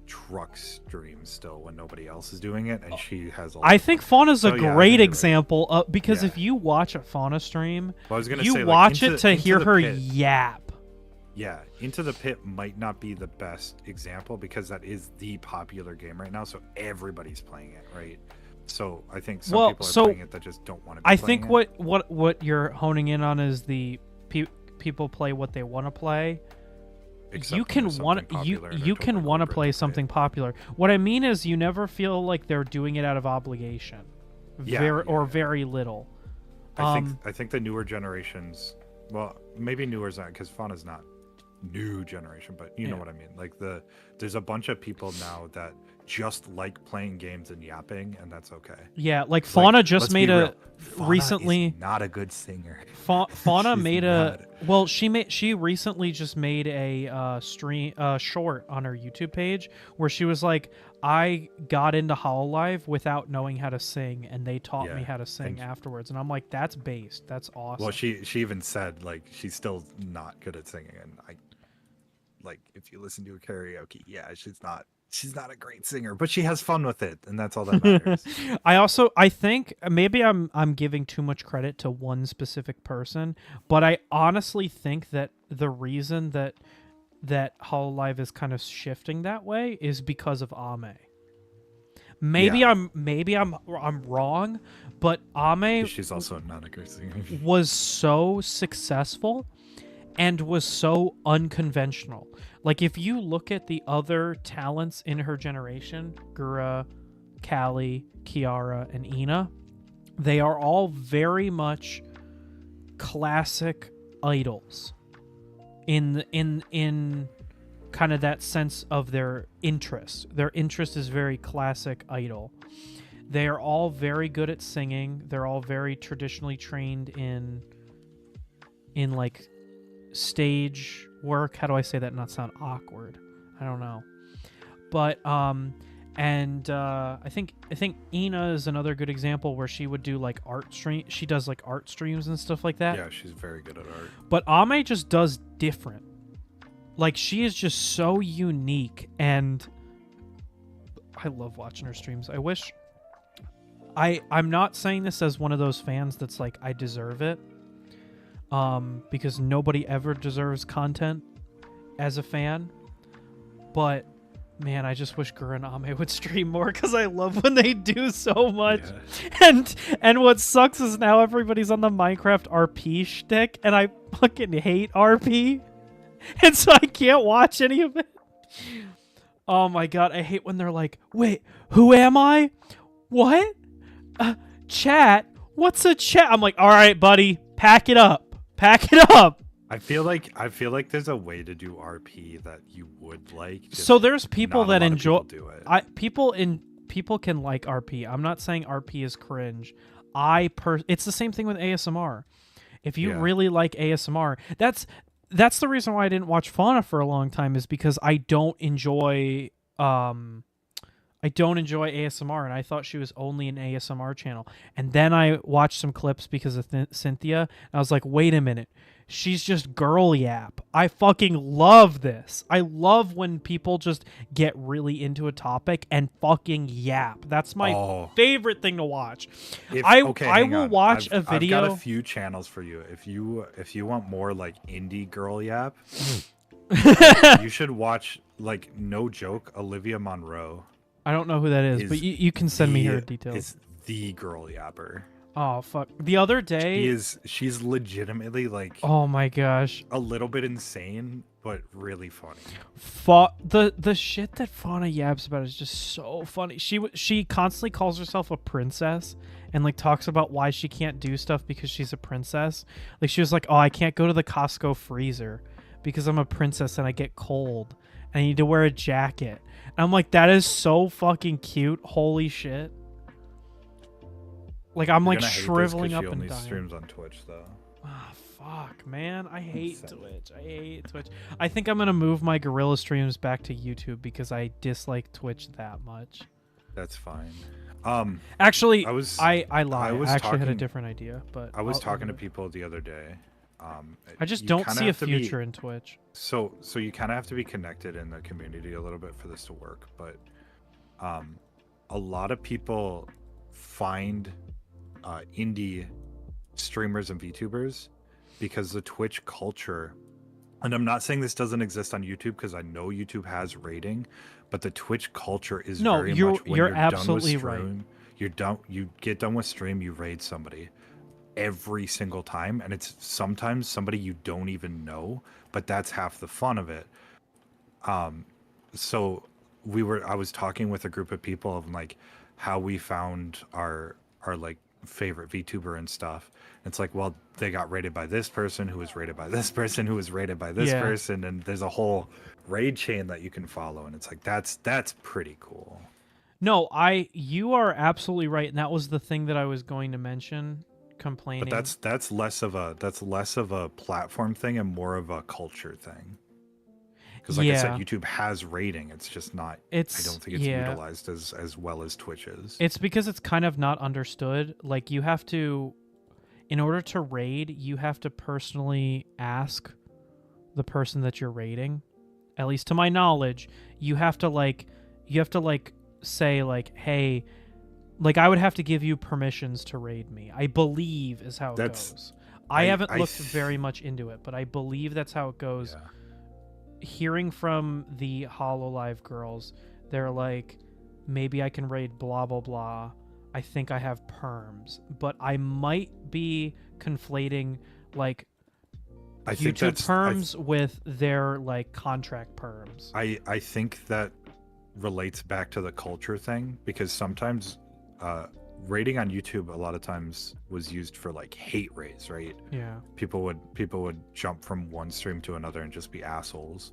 truck streams still when nobody else is doing it, and she has. I think Fauna's a great right. example because if you watch a Fauna stream, Well, I was gonna you say, watch like, it to hear her Pit. yap. Yeah, Into the Pit might not be the best example because that is the popular game right now, so everybody's playing it, right? So I think some people are playing it that just don't want to. I think what you're honing in on is the people play what they want to play. You can want to play something popular. What I mean is, you never feel like they're doing it out of obligation, very little. I think the newer generations, well, maybe newer is not, because Fauna's not new generation, but you know what I mean. Like there's a bunch of people now that just like playing games and yapping, and that's okay. Yeah, like Fauna just made Fauna recently. Is not a good singer. Fauna made she recently just made a short on her YouTube page where she was like, I got into Hololive without knowing how to sing, and they taught me how to sing afterwards. And I'm like, that's based. That's awesome. Well, she even said, like, she's still not good at singing, and if you listen to a karaoke, she's not a great singer, but she has fun with it, and that's all that matters. I think maybe I'm giving too much credit to one specific person, but I honestly think that the reason that Hololive is kind of shifting that way is because of Ame. Maybe I'm wrong, but Ame, she's also not a great singer, was so successful and was so unconventional. Like, if you look at the other talents in her generation, Gura, Callie, Kiara, and Ina, they are all very much classic idols in kind of that sense of their interest. Their interest is very classic idol. They are all very good at singing. They're all very traditionally trained in like stage work. How do I say that and not sound awkward? I don't know. But I think Ina is another good example where she would do like art stream. She does like art streams and stuff like that. Yeah, she's very good at art. But Ame just does different. Like, she is just so unique, and I love watching her streams. I wish I'm not saying this as one of those fans that's like, I deserve it. Because nobody ever deserves content as a fan. But man, I just wish Gurren Ame would stream more because I love when they do so much. Yeah. And what sucks is now everybody's on the Minecraft RP shtick, and I fucking hate RP. And so I can't watch any of it. Oh my god, I hate when they're like, wait, who am I? What? Chat? What's a chat? I'm like, all right, buddy, pack it up. Pack it up. I feel like there's a way to do RP that you would like. So there's people that enjoy do it. People can like RP. I'm not saying RP is cringe. It's the same thing with ASMR. If you really like ASMR, that's the reason why I didn't watch Fauna for a long time, is because I don't enjoy ASMR, and I thought she was only an ASMR channel. And then I watched some clips because of Cynthia, and I was like, wait a minute. She's just girl yap. I fucking love this. I love when people just get really into a topic and fucking yap. That's my favorite thing to watch. I will watch a video. I've got a few channels for you. If you want more like indie girl yap, you should watch, like, no joke, Olivia Monroe. I don't know who that is, but you can send me her details. It's the girl yapper. Oh fuck! The other day, she's legitimately like, oh my gosh, a little bit insane, but really funny. The shit that Fauna yaps about is just so funny. She constantly calls herself a princess and like talks about why she can't do stuff because she's a princess. Like, she was like, oh, I can't go to the Costco freezer because I'm a princess and I get cold and I need to wear a jacket. And I'm like, that is so fucking cute. Holy shit. Like, I'm like shriveling up and dying. She only streams on Twitch though. Ah, fuck, man. I hate Twitch. I think I'm gonna move my Gorilla streams back to YouTube because I dislike Twitch that much. That's fine. Actually, I lied. I actually had a different idea, but I was talking to people the other day. I just don't see a future in Twitch. So you kind of have to be connected in the community a little bit for this to work. But a lot of people find indie streamers and VTubers because the Twitch culture, and I'm not saying this doesn't exist on YouTube because I know YouTube has rating, but the Twitch culture is very much when you're absolutely done with stream, you get done with stream, you raid somebody every single time, and it's sometimes somebody you don't even know, but that's half the fun of it. So I was talking with a group of people of like how we found our like favorite VTuber and stuff. It's like, well, they got rated by this person who was rated by this person who was rated by this person, and there's a whole raid chain that you can follow, and it's like that's pretty cool. No, you are absolutely right, and that was the thing that I was going to mention. Complaining, but that's less of a platform thing and more of a culture thing. Because like I said, YouTube has rating. It's just not. I don't think it's utilized as well as Twitch is. It's because it's kind of not understood. Like, you have to, in order to raid, you have to personally ask the person that you're raiding. At least to my knowledge, you have to say like, hey, like, I would have to give you permissions to raid me. I believe is how it goes. I haven't looked very much into it, but I believe that's how it goes. Yeah. Hearing from the HoloLive girls, they're like, maybe I can raid blah blah blah. I think I have perms, but I might be conflating like YouTube perms with their like contract perms. I think that relates back to the culture thing, because sometimes raiding on YouTube a lot of times was used for like hate raids, right? Yeah. People would jump from one stream to another and just be assholes.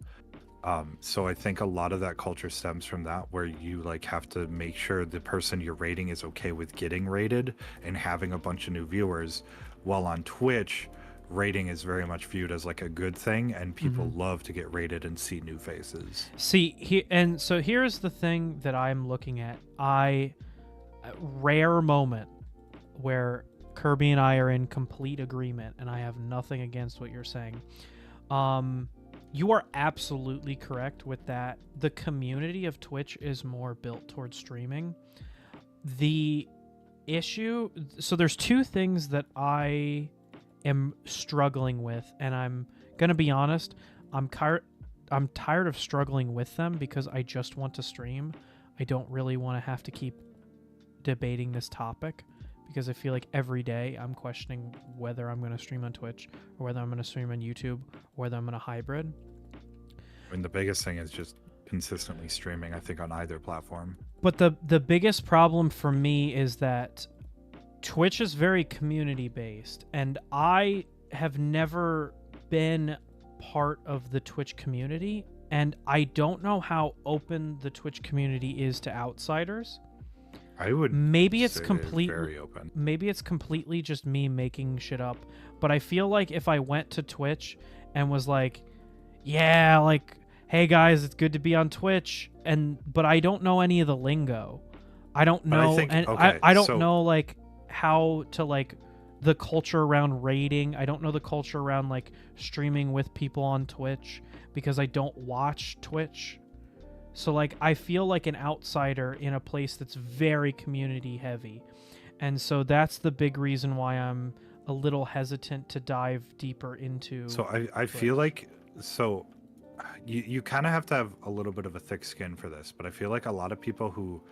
So I think a lot of that culture stems from that, where you like have to make sure the person you're rating is okay with getting rated and having a bunch of new viewers. While on Twitch, rating is very much viewed as like a good thing, and people love to get rated and see new faces. See, and so here's the thing that I'm looking at. A rare moment where Kirby and I are in complete agreement, and I have nothing against what you're saying. You are absolutely correct with that. The community of Twitch is more built towards streaming. The issue, so there's two things that I am struggling with, and I'm gonna be honest, I'm tired of struggling with them because I just want to stream. I don't really want to have to keep debating this topic, because I feel like every day I'm questioning whether I'm going to stream on Twitch or whether I'm going to stream on YouTube or whether I'm going to hybrid. I mean, the biggest thing is just consistently streaming, I think, on either platform. But the biggest problem for me is that Twitch is very community based, and I have never been part of the Twitch community, and I don't know how open the Twitch community is to outsiders. I would maybe it's say completely very open. Maybe it's completely just me making shit up, but I feel like if I went to Twitch and was like, yeah, like, hey guys, it's good to be on Twitch, but I don't know any of the lingo. I don't know, I don't know like how to like the culture around raiding. I don't know the culture around like streaming with people on Twitch because I don't watch Twitch. So like I feel like an outsider in a place that's very community heavy. And so that's the big reason why I'm a little hesitant to dive deeper into. So I feel like, so you kind of have to have a little bit of a thick skin for this, but I feel like a lot of people who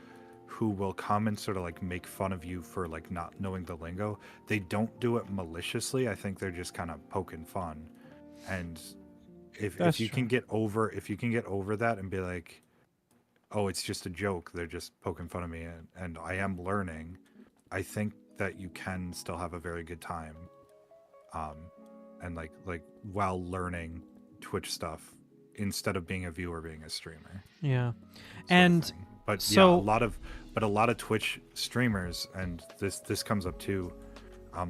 will come and sort of like make fun of you for like not knowing the lingo, they don't do it maliciously. I think they're just kind of poking fun. And if you can get over that and be like, oh, it's just a joke, they're just poking fun of me, and I am learning, I think that you can still have a very good time, and like while learning Twitch stuff instead of being a viewer, being a streamer. Yeah. And but so yeah, a lot of Twitch streamers, and this comes up too,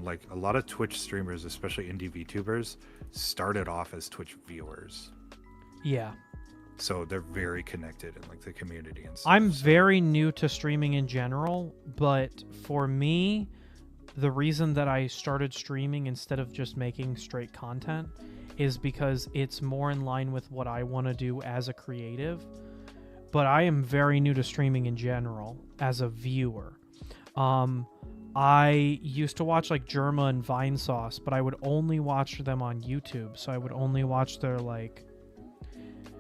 like a lot of Twitch streamers, especially indie VTubers, started off as Twitch viewers. Yeah. So they're very connected in like the community and stuff. I'm very new to streaming in general, but for me, the reason that I started streaming instead of just making straight content is because it's more in line with what I want to do as a creative. But I am very new to streaming in general as a viewer. I used to watch like Germa and Vinesauce, but I would only watch them on YouTube. So I would only watch their like...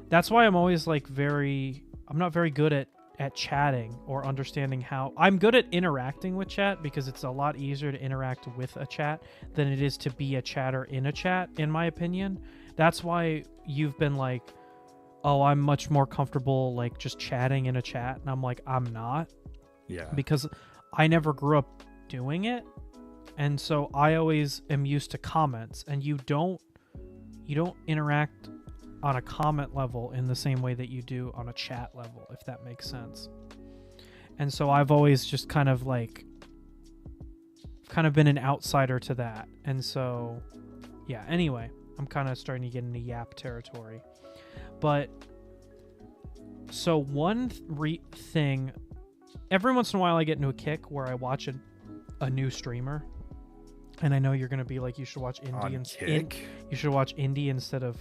That's why I'm always like I'm not very good at chatting or understanding how... I'm good at interacting with chat because it's a lot easier to interact with a chat than it is to be a chatter in a chat, in my opinion. That's why you've been like, oh, I'm much more comfortable like just chatting in a chat. And I'm like, I'm not. Yeah. Because I never grew up doing it. And so I always am used to comments, and you don't interact on a comment level in the same way that you do on a chat level, if that makes sense. And so I've always just kind of been an outsider to that. And so, yeah, anyway, I'm kind of starting to get into yap territory. But, so one thing, every once in a while I get into a kick where I watch a new streamer. And I know you're going to be like, you should watch indie. You should watch indie instead of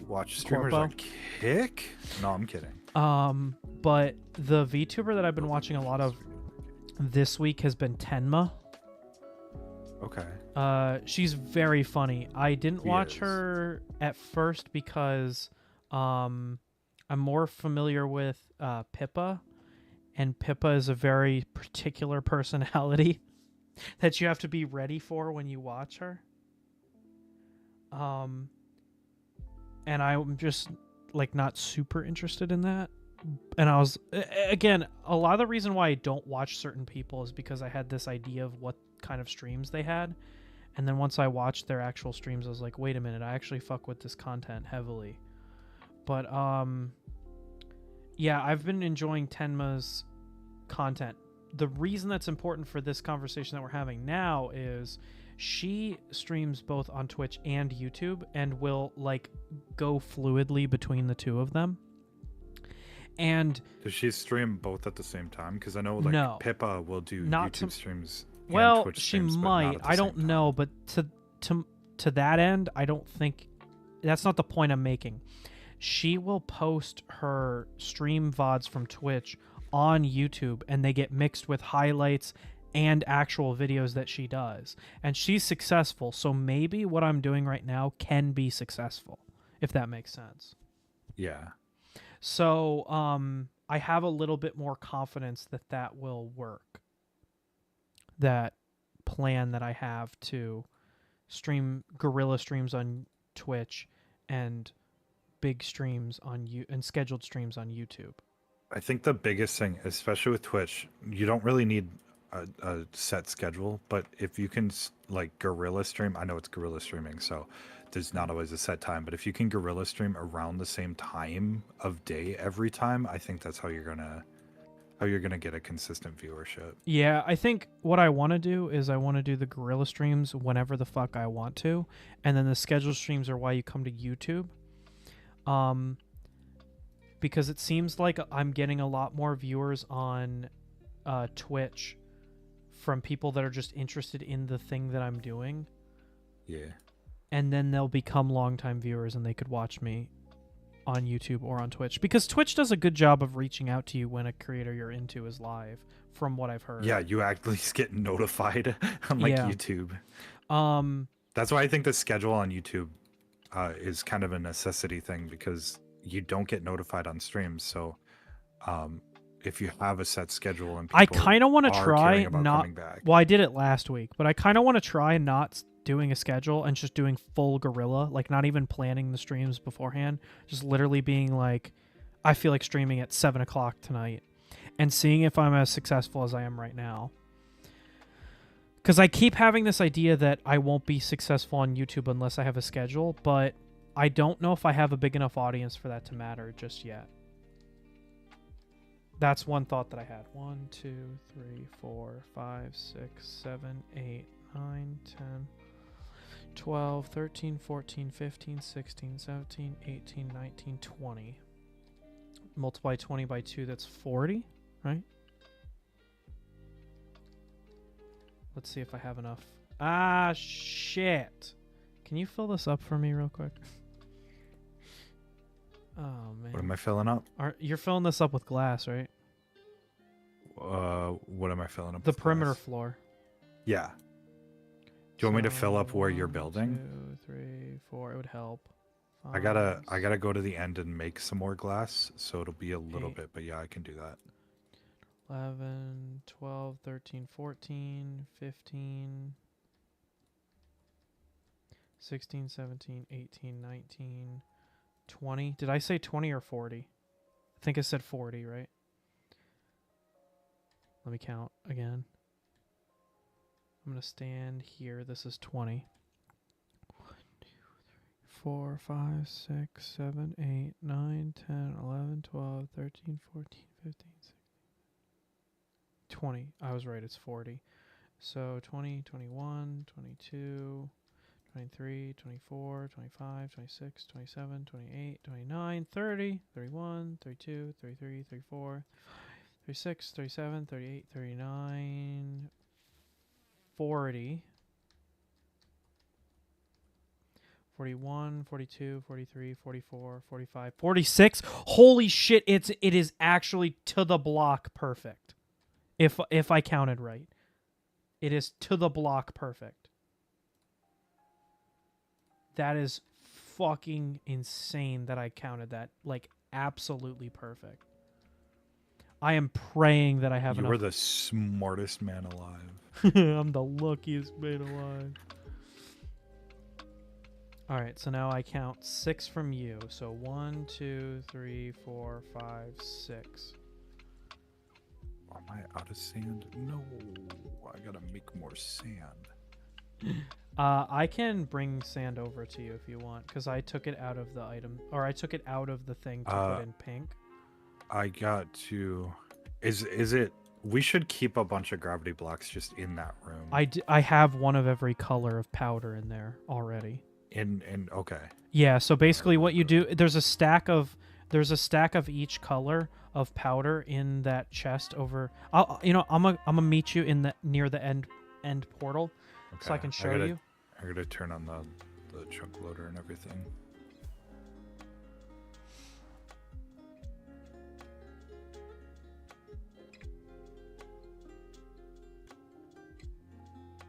watch streamers on Kick? No, I'm kidding. But the VTuber that I've been watching a lot of this week has been Tenma. Okay. She's very funny. I didn't watch her at first because I'm more familiar with Pippa, and Pippa is a very particular personality that you have to be ready for when you watch her. And I'm just like not super interested in that. And I was, again, a lot of the reason why I don't watch certain people is because I had this idea of what kind of streams they had. And then once I watched their actual streams, I was like, wait a minute, I actually fuck with this content heavily. But yeah, I've been enjoying Tenma's content. The reason that's important for this conversation that we're having now is she streams both on Twitch and YouTube and will like go fluidly between the two of them. And does she stream both at the same time? Because I know like no, Pippa will do not YouTube to, streams. well, and Twitch she streams, but not might. at the I same don't time. know, but to that end, I don't think that's not the point I'm making. She will post her stream VODs from Twitch on YouTube, and they get mixed with highlights and actual videos that she does. And she's successful, so maybe what I'm doing right now can be successful, if that makes sense. Yeah. So I have a little bit more confidence that that will work. That plan that I have to stream guerrilla streams on Twitch and big streams on and scheduled streams on YouTube. I think the biggest thing, especially with Twitch, you don't really need a set schedule, but if you can like guerrilla stream, I know it's guerrilla streaming, so there's not always a set time, but if you can guerrilla stream around the same time of day every time, I think that's how you're gonna get a consistent viewership. Yeah, I think what I want to do is I want to do the guerrilla streams whenever the fuck I want to, and then the scheduled streams are why you come to YouTube. Because it seems like I'm getting a lot more viewers on Twitch from people that are just interested in the thing that I'm doing. Yeah. And then they'll become longtime viewers and they could watch me on YouTube or on Twitch. Because Twitch does a good job of reaching out to you when a creator you're into is live, from what I've heard. Yeah, you at least get notified unlike YouTube. That's why I think the schedule on YouTube is kind of a necessity thing, because you don't get notified on streams. So if you have a set schedule and people I kind of want to try not. Well, I did it last week, but I kind of want to try not doing a schedule and just doing full guerrilla, like not even planning the streams beforehand, just literally being like, I feel like streaming at 7 o'clock tonight, and seeing if I'm as successful as I am right now. Because I keep having this idea that I won't be successful on YouTube unless I have a schedule, but I don't know if I have a big enough audience for that to matter just yet. That's one thought that I had. 1, 2, 3, 4, 5, 6, 7, 8, 9, 10, 12, 13, 14, 15, 16, 17, 18, 19, 20. Multiply 20 by 2, that's 40, right? Let's see if I have enough. Ah, shit. Can you fill this up for me real quick? Oh, man. What am I filling up? You're filling this up with glass, right? What am I filling up The with perimeter glass? floor. Yeah. Do you want me to fill up where you're 1, building? 2, 3, 4. It would help. I gotta go to the end and make some more glass, so it'll be a little 8, bit, but yeah, I can do that. 11, 12, 13, 14, 15, 16, 17, 18, 19, 20. Did I say 20 or 40? I think I said 40, right? Let me count again. I'm going to stand here. This is 20. 1, 2, 3, 4, 5, 6, 7, 8, 9, 10, 11, 12, 13, 14, 15, 16. 20. I was right. It's 40. So 20, 21, 22, 23, 24, 25, 26, 27, 28, 29, 30, 31, 32, 33, 34, 36, 37, 38, 39, 40, 41, 42, 43, 44, 45, 46. Holy shit, it is actually to the block perfect. If I counted right. It is to the block perfect. That is fucking insane that I counted that. Like, absolutely perfect. I am praying that I have enough. You were the smartest man alive. I'm the luckiest man alive. Alright, so now I count 6 from you. So 1, 2, 3, 4, 5, 6. Am I out of sand? No, I gotta make more sand. I can bring sand over to you if you want, because I took it out of the item, or I took it out of the thing to put in pink. I got to. Is it? We should keep a bunch of gravity blocks just in that room. I have one of every color of powder in there already. Okay. Yeah, so basically what you do, there's a stack of each color of powder in that chest over. I'm gonna meet you in the near the end portal, Okay. so I can show you. I gotta turn on the chunk loader and everything.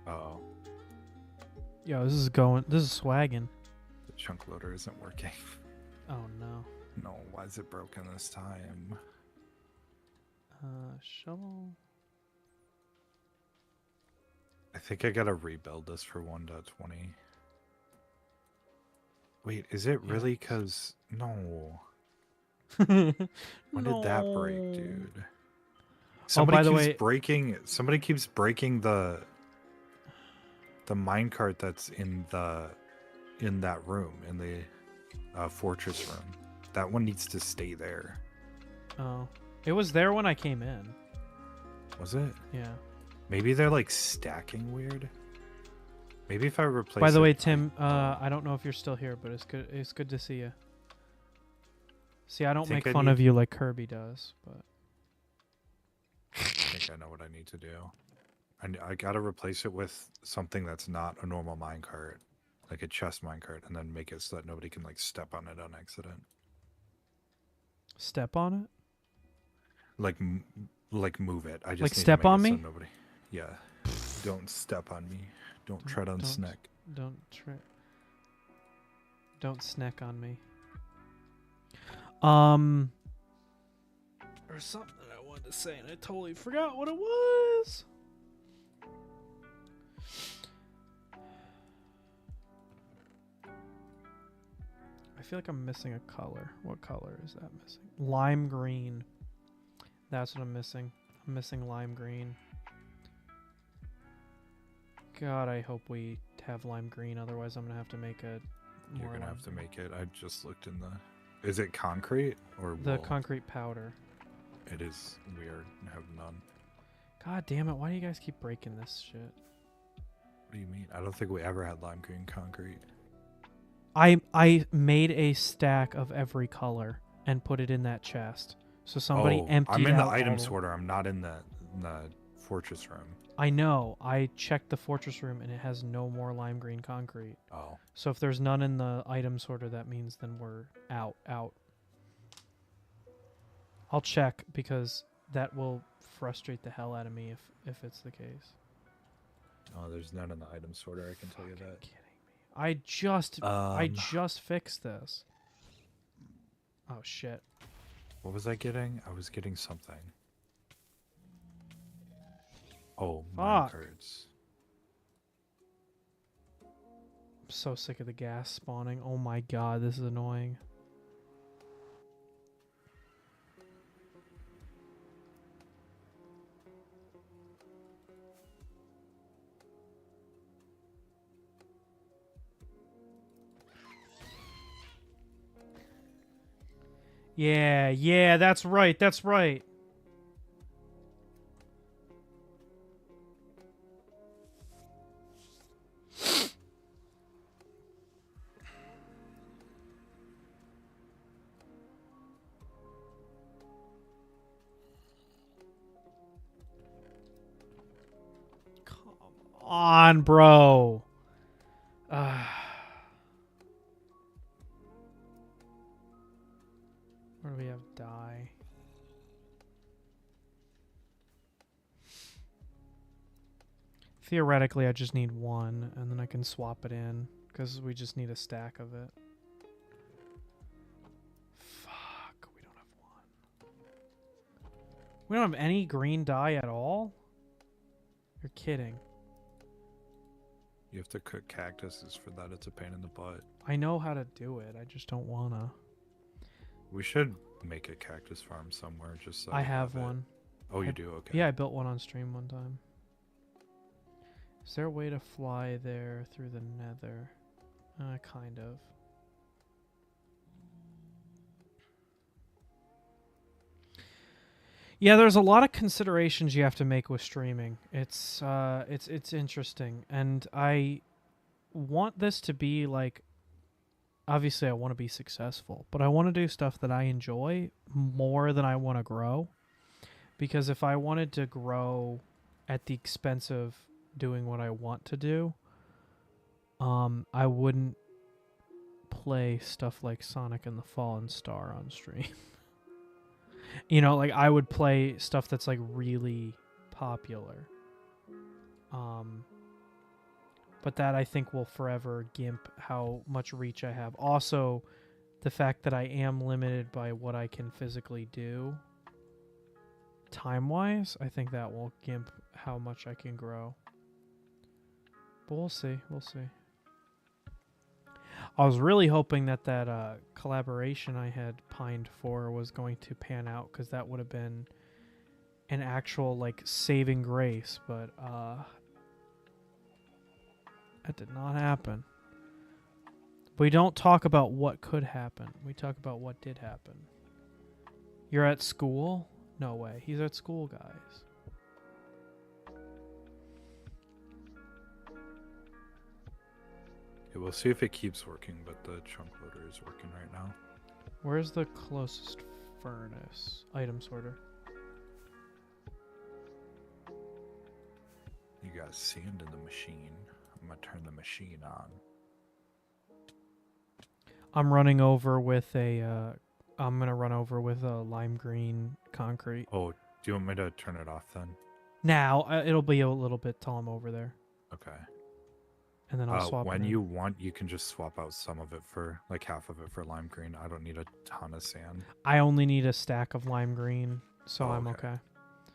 Uh-oh. Yo, this is swagging. The chunk loader isn't working. Oh no. No, why is it broken this time? Shovel. I think I gotta rebuild this for 1.20. Wait, is it really? Cause no. When did that break, dude? Somebody by the keeps way, breaking. Somebody keeps breaking the minecart that's in that room, in the fortress room. That one needs to stay there. Oh, it was there when I came in. Was it? Yeah. Maybe they're like stacking weird. Maybe if I replace. By the way, Tim, I don't know if you're still here, but it's good to see you. See, I don't make fun of you like Kirby does, but I think I know what I need to do. I gotta replace it with something that's not a normal minecart, like a chest minecart, and then make it so that nobody can like step on it on accident. Step on it? Like move it. I just like need to step make on it me? So nobody. Yeah. Don't step on me. Don't tread on snack. Don't snack on me. There's something that I wanted to say and I totally forgot what it was. I feel like I'm missing a color. What color is that missing? Lime green. That's what I'm missing. I'm missing lime green. God, I hope we have lime green. Otherwise, I'm gonna have to make a. You're gonna have to make it. I just looked in the. Is it concrete or the wool? concrete powder? It is weird. I have none. God damn it! Why do you guys keep breaking this shit? What do you mean? I don't think we ever had lime green concrete. I made a stack of every color and put it in that chest. So somebody emptied I'm in the out item all sorter. I'm not in the fortress room. I know. I checked the fortress room and it has no more lime green concrete. Oh. So if there's none in the item sorter, that means then we're out. I'll check because that will frustrate the hell out of me if it's the case. Oh, there's none in the item sorter. I can tell you that. Kidding me. I just fixed this. Oh shit. What was I getting? I was getting something. Oh, minecarts. I'm so sick of the gas spawning. Oh my god, this is annoying. Yeah, that's right. Come on, bro. Where do we have dye? Theoretically, I just need one, and then I can swap it in, because we just need a stack of it. Fuck, we don't have one. We don't have any green dye at all? You're kidding. You have to cook cactuses for that. It's a pain in the butt. I know how to do it. I just don't wanna. We should make a cactus farm somewhere just so I have one. Oh, you do? Okay. Yeah, I built one on stream one time. Is there a way to fly there through the nether? Kind of. Yeah, there's a lot of considerations you have to make with streaming. It's interesting, and I want this to be like, obviously I want to be successful, but I want to do stuff that I enjoy more than I want to grow. Because if I wanted to grow at the expense of doing what I want to do, I wouldn't play stuff like Sonic and the Fallen Star on stream. You know, like I would play stuff that's like really popular. But that I think will forever gimp how much reach I have. Also, the fact that I am limited by what I can physically do time-wise, I think that will gimp how much I can grow. But we'll see. We'll see. I was really hoping that that collaboration I had pined for was going to pan out, because that would have been an actual like saving grace, but that did not happen. We don't talk about what could happen. We talk about what did happen. You're at school? No way. He's at school, guys. Yeah, we'll see if it keeps working, but the chunk loader is working right now. Where's the closest furnace? Item sorter. You got sand in the machine. I'm gonna turn the machine on. I'm running over with a I'm gonna run over with a lime green concrete. Oh, do you want me to turn it off then? Now it'll be a little bit till I'm over there, Okay. and then I'll swap. When it in. you want, you can just swap out some of it for, like, half of it for lime green. I don't need a ton of sand. I only need a stack of lime green, so Oh, I'm okay.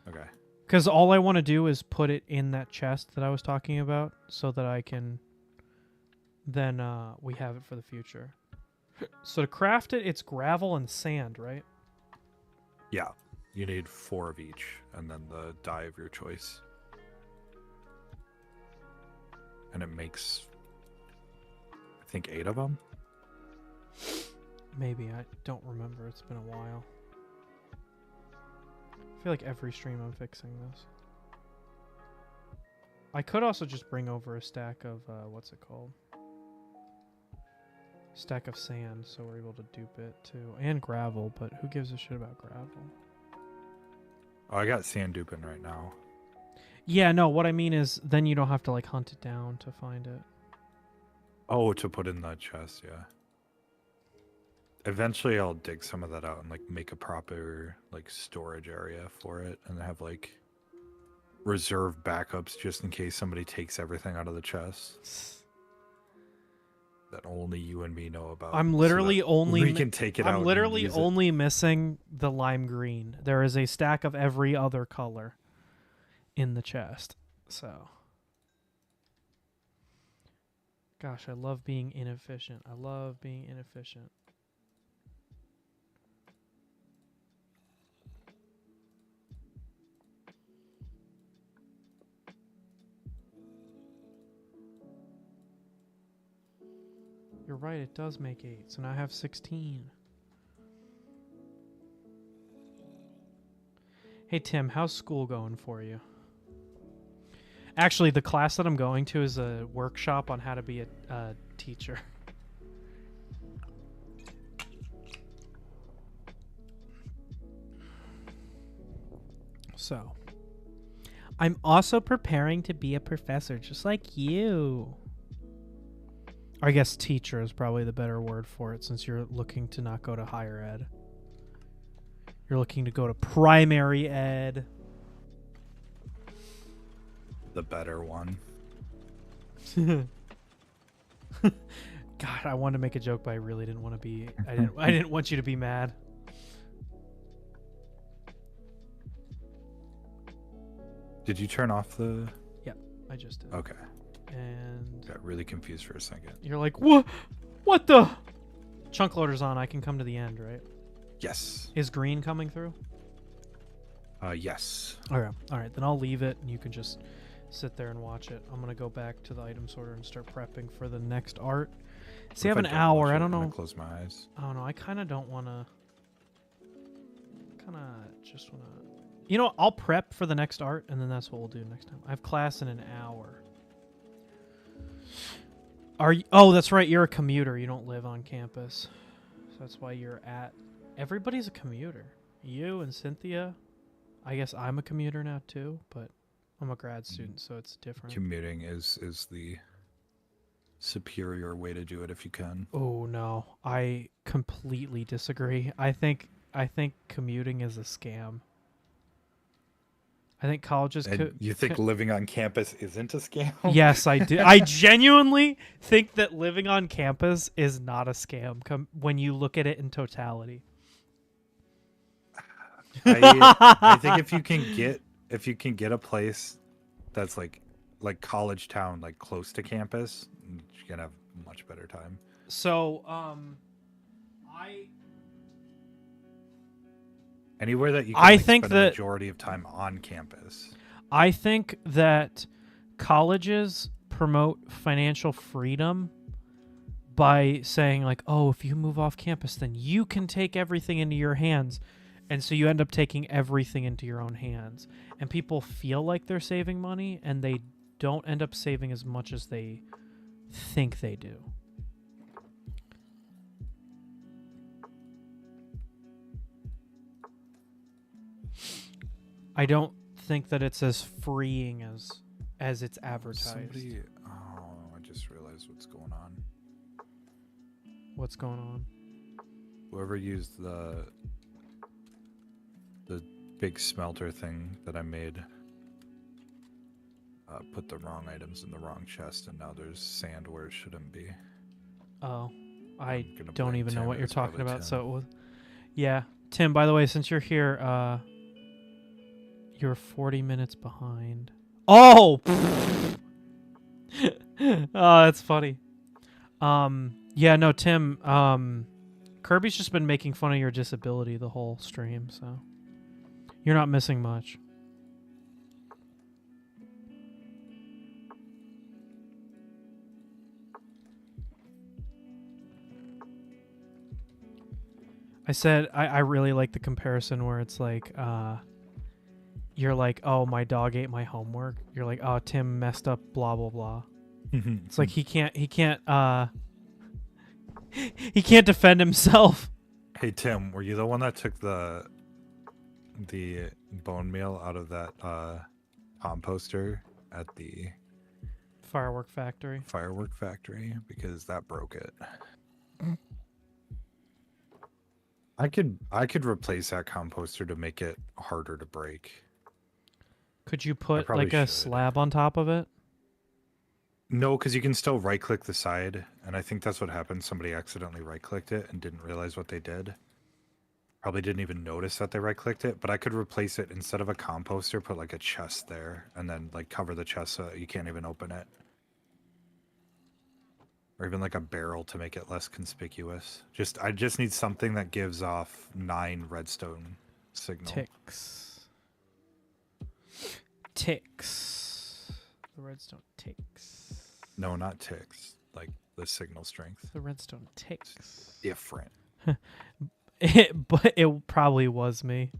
okay. Okay. Because all I want to do is put it in that chest that I was talking about, so that I can. Then we have it for the future. So to craft it, it's gravel and sand, right? Yeah. You need 4 of each, and then the dye of your choice. And it makes, I think, 8 of them. Maybe. I don't remember. It's been a while. I feel like every stream I'm fixing this. I could also just bring over a stack of, what's it called? Stack of sand, so we're able to dupe it too. And gravel, but who gives a shit about gravel? Oh, I got sand duping right now. Yeah, no, what I mean is then you don't have to like hunt it down to find it. Oh, to put in the chest, yeah. Eventually I'll dig some of that out and like make a proper like storage area for it, and have like reserve backups just in case somebody takes everything out of the chest that only you and me know about. I'm literally only we can take it out. I'm and literally use it. only missing the lime green. There is a stack of every other color in the chest. So gosh, I love being inefficient. I love being inefficient. You're right, it does make 8, so now I have 16. Hey Tim, how's school going for you? Actually, the class that I'm going to is a workshop on how to be a teacher. So, I'm also preparing to be a professor, just like you. I guess teacher is probably the better word for it, since you're looking to not go to higher ed. You're looking to go to primary ed. The better one. God, I wanted to make a joke, but I really didn't want to be. I didn't want you to be mad. Did you turn off the... Yep, I just did. Okay. And Got really confused for a second. you're like, what? What the? Chunk loader's on. I can come to the end, right? Yes. Is green coming through? Yes. Okay. All right. Then I'll leave it, and you can just sit there and watch it. I'm gonna go back to the item sorter and start prepping for the next art. What See, I if have an don't hour. watch I it? don't I'm gonna know. close my eyes. I don't know. I kind of don't want to. Kind of just want to. You know, I'll prep for the next art, and then that's what we'll do next time. I have class in an hour. Are you? Oh, that's right. You're a commuter. You don't live on campus, so that's why you're at. Everybody's a commuter. You and Cynthia. I guess I'm a commuter now too, but I'm a grad student, so it's different. Commuting is the superior way to do it if you can. Oh no, I completely disagree. I think commuting is a scam. I think colleges And you think living on campus isn't a scam? Yes, I do. I genuinely think that living on campus is not a scam when you look at it in totality. I think if you can get a place that's like college town, like close to campus, you're gonna have a much better time. So, Anywhere that you can I like, think spend that a majority of time on campus. I think that colleges promote financial freedom by saying like, "Oh, if you move off campus, then you can take everything into your hands." And so you end up taking everything into your own hands. And people feel like they're saving money, and they don't end up saving as much as they think they do. I don't think that it's as freeing as it's advertised. Oh, I just realized what's going on. What's going on? Whoever used the big smelter thing that I made put the wrong items in the wrong chest, and now there's sand where it shouldn't be. Oh, I gonna don't blame even know Tim. what It you're was talking probably about. Tim. So it was, yeah, Tim. By the way, since you're here, you're 40 minutes behind. Oh, oh, that's funny. Yeah, no, Tim. Kirby's just been making fun of your disability the whole stream, so you're not missing much. I said I really like the comparison where it's like you're like, oh, my dog ate my homework. You're like, oh, Tim messed up blah blah blah. It's like he can't he can't defend himself. Hey Tim, were you the one that took the bone meal out of that composter at the Firework factory. because that broke it. I could replace that composter to make it harder to break. Could you put probably like a should. slab on top of it? No, because you can still right-click the side, and I think that's what happened. Somebody accidentally right-clicked it and didn't realize what they did. Probably didn't even notice that they right-clicked it, but I could replace it instead of a composter, put like a chest there, and then like cover the chest so you can't even open it. Or even like a barrel to make it less conspicuous. I just need something that gives off 9 redstone signal. Ticks. The redstone ticks. No, not ticks. Like the signal strength. The redstone ticks. Different. But it probably was me.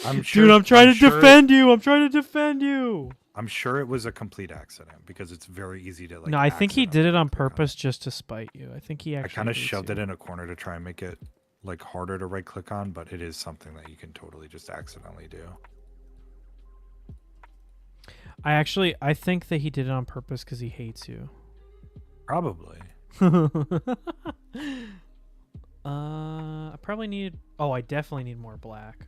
I'm sure. Dude, I'm trying to sure defend you. I'm trying to defend you. I'm sure it was a complete accident because it's very easy to like. No, I think he did it on accidentally right-click purpose just to spite you. I think he I actually. kind of hates shoved you. it in a corner to try and make it like harder to right click on, but it is something that you can totally just accidentally do. I think that he did it on purpose because he hates you. Probably. I probably need. Oh, I definitely need more black.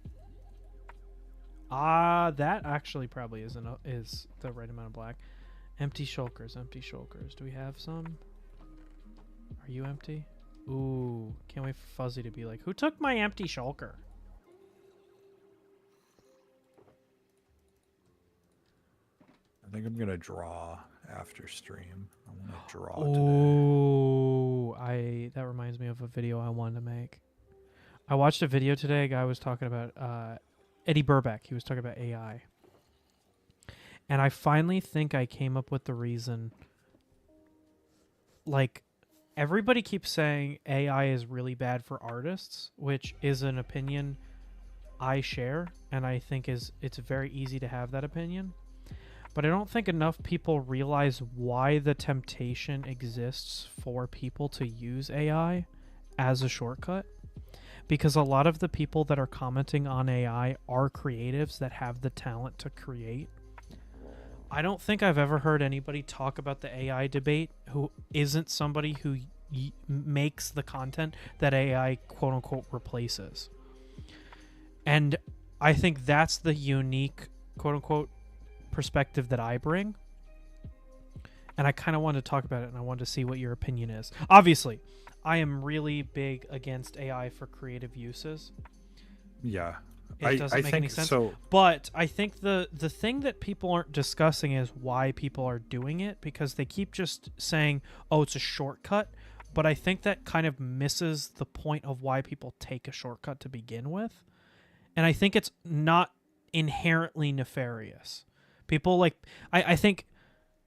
That actually probably is the right amount of black. Empty shulkers. Do we have some? Are you empty? Ooh, can't wait for Fuzzy to be like, who took my empty shulker? I think I'm gonna draw after stream. I want to draw today. Ooh, that reminds me of a video I wanted to make. I watched a video today. A guy was talking about Eddie Burback. He was talking about AI. And I finally think I came up with the reason. Like, everybody keeps saying AI is really bad for artists, which is an opinion I share, and I think it's very easy to have that opinion. But I don't think enough people realize why the temptation exists for people to use AI as a shortcut. Because a lot of the people that are commenting on AI are creatives that have the talent to create. I don't think I've ever heard anybody talk about the AI debate who isn't somebody who makes the content that AI quote unquote replaces. And I think that's the unique quote unquote perspective that I bring. And I kind of wanted to talk about it, and I wanted to see what your opinion is. Obviously, I am really big against AI for creative uses. Yeah. It doesn't make any sense. So. But I think the thing that people aren't discussing is why people are doing it, because they keep just saying, oh, it's a shortcut. But I think that kind of misses the point of why people take a shortcut to begin with. And I think it's not inherently nefarious. People like, I think,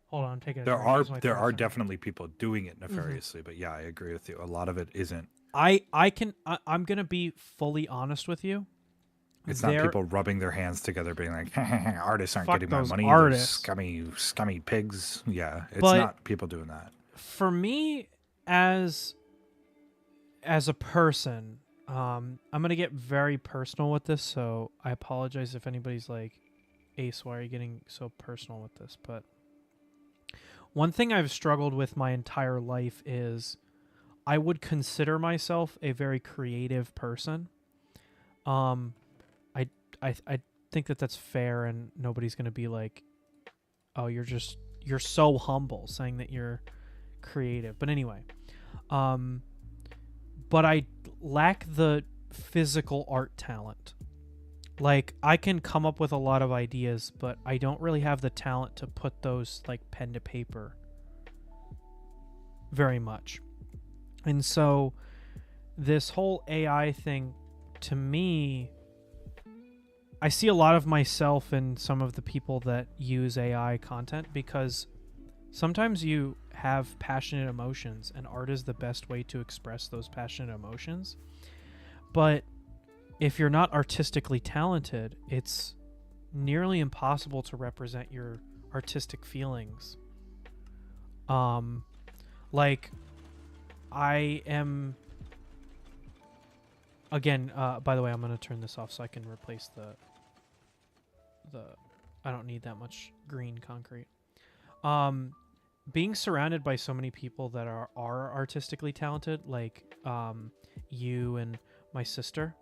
hold on, I'm taking a There drink. are definitely people doing it nefariously, but yeah, I agree with you. A lot of it isn't. I'm gonna be fully honest with you. It's not people rubbing their hands together, being like, artists aren't Fuck getting my those money. artists. Scummy pigs. Yeah, it's But not people doing that. For me, as a person, I'm gonna get very personal with this, so I apologize if anybody's like, Ace, why are you getting so personal with this? But one thing I've struggled with my entire life is I would consider myself a very creative person. I think that that's fair, and nobody's gonna be like, oh, you're so humble saying that you're creative. But anyway, but I lack the physical art talent. Like, I can come up with a lot of ideas, but I don't really have the talent to put those like pen to paper very much. And so this whole AI thing, to me, I see a lot of myself in some of the people that use AI content, because sometimes you have passionate emotions, and art is the best way to express those passionate emotions. But if you're not artistically talented, it's nearly impossible to represent your artistic feelings. Like, I am... Again, by the way, I'm going to turn this off so I can replace the... I don't need that much green concrete. Being surrounded by so many people that are artistically talented, like you and my sister,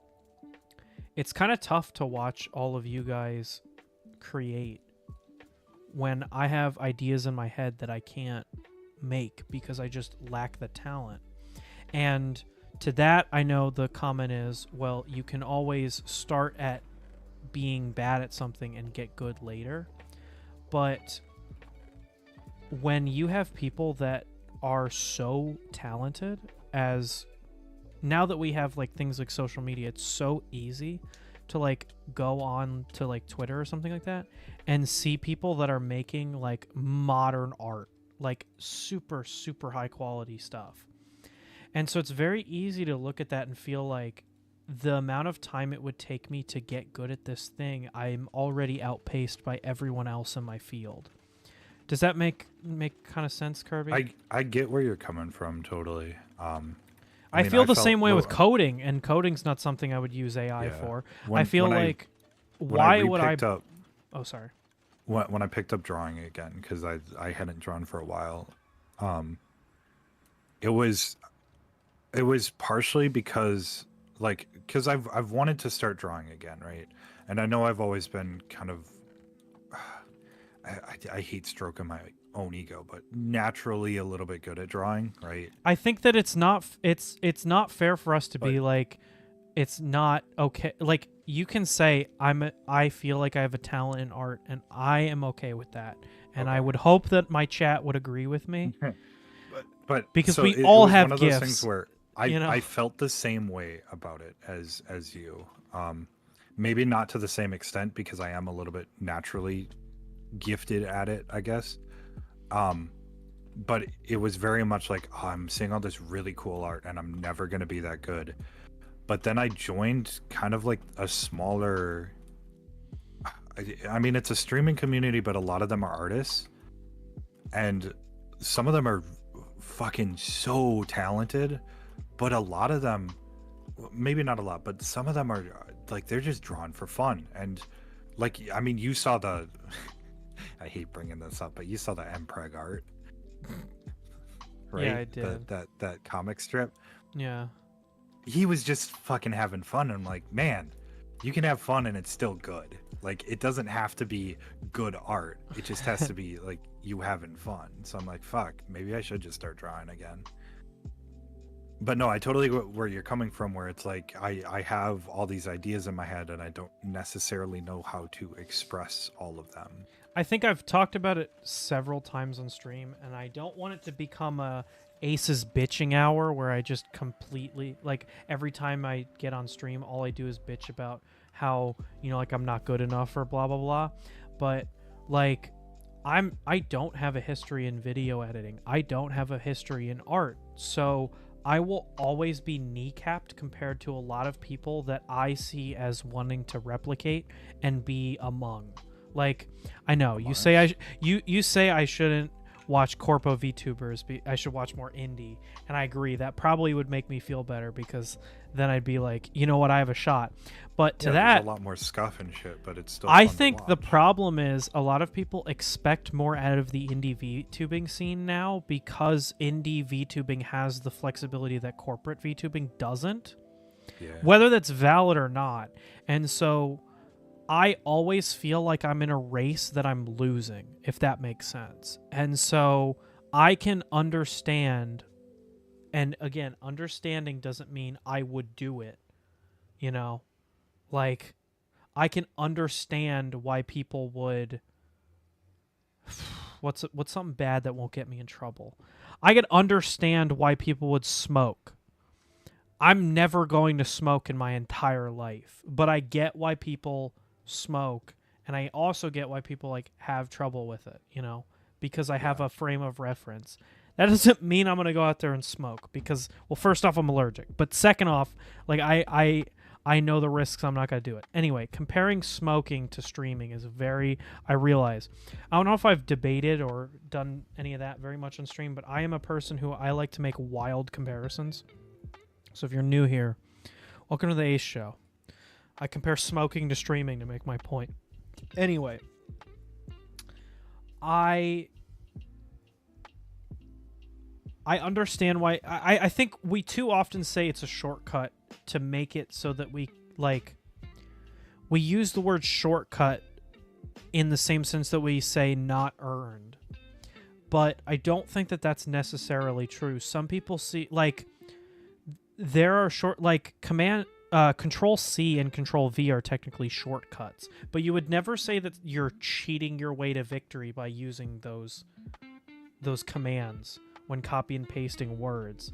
it's kind of tough to watch all of you guys create when I have ideas in my head that I can't make because I just lack the talent. And to that, I know the comment is, well, you can always start at being bad at something and get good later. But when you have people that are so talented, as now that we have like things like social media, it's so easy to like go on to like Twitter or something like that and see people that are making like modern art, like super, super high quality stuff. And so it's very easy to look at that and feel like the amount of time it would take me to get good at this thing, I'm already outpaced by everyone else in my field. Does that make kind of sense, Kirby? I get where you're coming from, totally. I feel the same way with coding, and coding's not something I would use AI for. I feel like, why would I... Oh, sorry. When I picked up drawing again, because I hadn't drawn for a while, it was partially because I've wanted to start drawing again, right? And I know I've always been kind of... I hate stroking my own ego, but naturally a little bit good at drawing, right? I think that it's not fair for us to be like, it's not okay. Like, you can say I feel like I have a talent in art, and I am okay with that. And I would hope that my chat would agree with me. but because so we all have one of gifts. Those things where I felt the same way about it as you. Maybe not to the same extent, because I am a little bit naturally gifted at it, I guess. Um, but it was very much like, oh, I'm seeing all this really cool art and I'm never going to be that good. But then I joined kind of like a smaller, I mean, it's a streaming community, but a lot of them are artists. And some of them are fucking so talented, but a lot of them, maybe not a lot, but some of them are like, they're just drawn for fun. And like, I mean, you saw the, I hate bringing this up, but you saw the Mpreg art. Right? Yeah, I did. That comic strip. Yeah. He was just fucking having fun. I'm like, man, you can have fun and it's still good. Like, it doesn't have to be good art. It just has to be like you having fun. So I'm like, fuck, maybe I should just start drawing again. But no, I totally get where you're coming from, where it's like I have all these ideas in my head and I don't necessarily know how to express all of them. I think I've talked about it several times on stream, and I don't want it to become a Ace's bitching hour where I just completely, like, every time I get on stream, all I do is bitch about how, you know, like, I'm not good enough or blah blah blah. But like, I don't have a history in video editing. I don't have a history in art. So I will always be kneecapped compared to a lot of people that I see as wanting to replicate and be among. Like, I know you say you say I shouldn't watch corpo VTubers. I should watch more indie, and I agree. That probably would make me feel better, because then I'd be like, you know what, I have a shot. But to that, there's a lot more scuff and shit, but it's still. I fun think to the watch. problem is a lot of people expect more out of the indie VTubing scene now, because indie VTubing has the flexibility that corporate VTubing doesn't. Yeah. Whether that's valid or not, and so I always feel like I'm in a race that I'm losing, if that makes sense. And so I can understand, and again, understanding doesn't mean I would do it, you know? Like, I can understand why people would what's something bad that won't get me in trouble? I can understand why people would smoke. I'm never going to smoke in my entire life, but I get why people smoke, and I also get why people like have trouble with it, you know, because I have a frame of reference. That doesn't mean I'm going to go out there and smoke, because, well, first off, I'm allergic, but second off, like, I know the risks. I'm not going to do it. Anyway, comparing smoking to streaming is I realize, I don't know if I've debated or done any of that very much on stream, but I am a person who I like to make wild comparisons. So if you're new here, welcome to the Ace Show. I compare smoking to streaming to make my point. Anyway, I understand why. I think we too often say it's a shortcut to make it so that we use the word shortcut in the same sense that we say not earned. But I don't think that that's necessarily true. Some people see, like, there are Control C and Control V are technically shortcuts, but you would never say that you're cheating your way to victory by using those commands when copy and pasting words.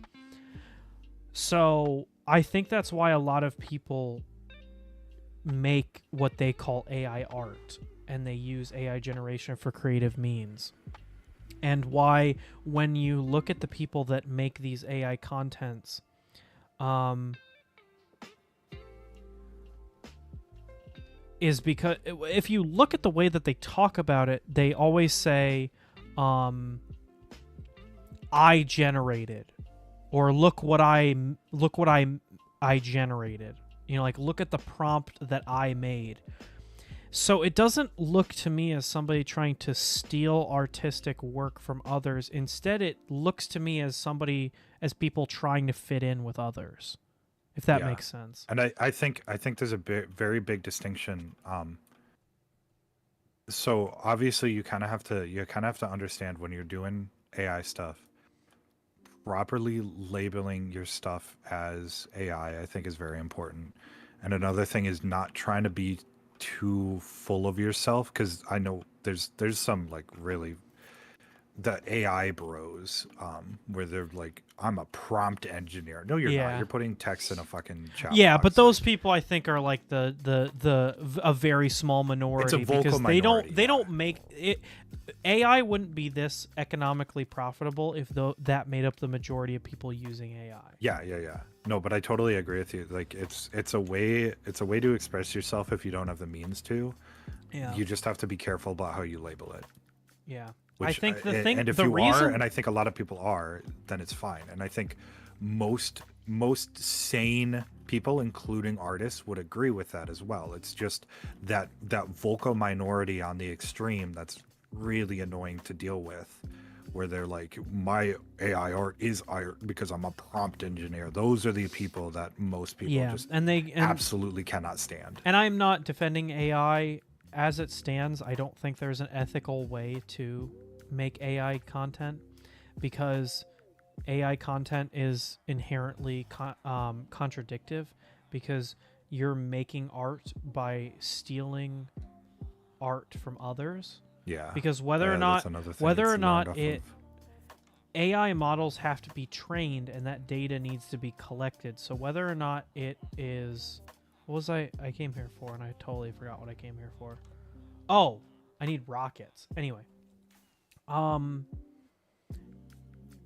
So I think that's why a lot of people make what they call AI art, and they use AI generation for creative means. And why, when you look at the people that make these AI contents, is because if you look at the way that they talk about it, they always say, I generated, or look what I generated. You know, like, look at the prompt that I made. So it doesn't look to me as somebody trying to steal artistic work from others. Instead, it looks to me as as people trying to fit in with others, if that makes sense. And I think there's a very big distinction. So obviously you kind of have to understand, when you're doing AI stuff, properly labeling your stuff as AI, I think, is very important. And another thing is not trying to be too full of yourself, because I know there's some, like, really the AI bros, where they're like, I'm a prompt engineer. No, you're Yeah. not. You're putting text in a fucking chat Yeah, box. but those like, people I think are like a very small minority vocal because minority, they yeah. don't make it. AI wouldn't be this economically profitable if that made up the majority of people using AI. Yeah. No, but I totally agree with you. Like, it's a way to express yourself if you don't have the means to. Yeah. You just have to be careful about how you label it. Yeah. Which, I think and if the you reason, are, and I think a lot of people are, then it's fine. And I think most sane people, including artists, would agree with that as well. It's just that vocal minority on the extreme that's really annoying to deal with, where they're like, my AI art is art because I'm a prompt engineer. Those are the people that most people just absolutely cannot stand. And I'm not defending AI as it stands. I don't think there's an ethical way to make AI content because AI content is inherently contradictive because you're making art by stealing art from others. Yeah. Because whether or not it AI models have to be trained and that data needs to be collected. So whether or not it is, what was I came here for and I totally forgot what I came here for. Oh, I need rockets. Anyway,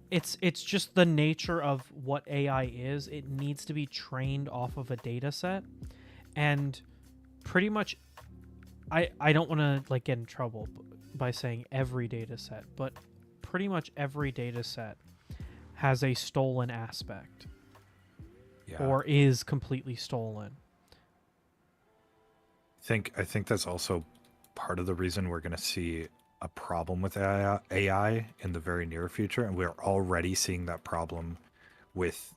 it's just the nature of what AI is. It needs to be trained off of a data set, and pretty much, I don't want to like get in trouble by saying every data set, but pretty much every data set has a stolen aspect, or is completely stolen. I think that's also part of the reason we're going to see a problem with AI in the very near future, and we're already seeing that problem with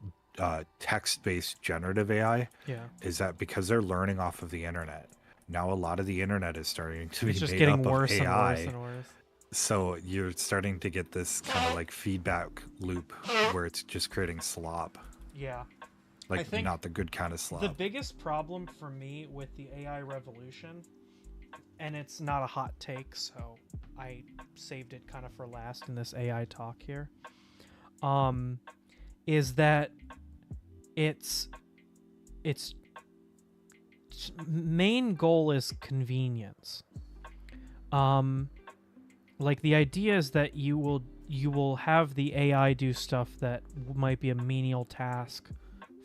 text-based generative AI. Yeah, is that because they're learning off of the internet. Now a lot of the internet is starting to it's be just made getting up worse of AI. and worse and worse. So you're starting to get this kind of like feedback loop where it's just creating slop. Yeah. Like, not the good kind of slop. The biggest problem for me with the AI revolution, and it's not a hot take, so I saved it kind of for last in this AI talk here, is that its main goal is convenience. Like the idea is that you will have the AI do stuff that might be a menial task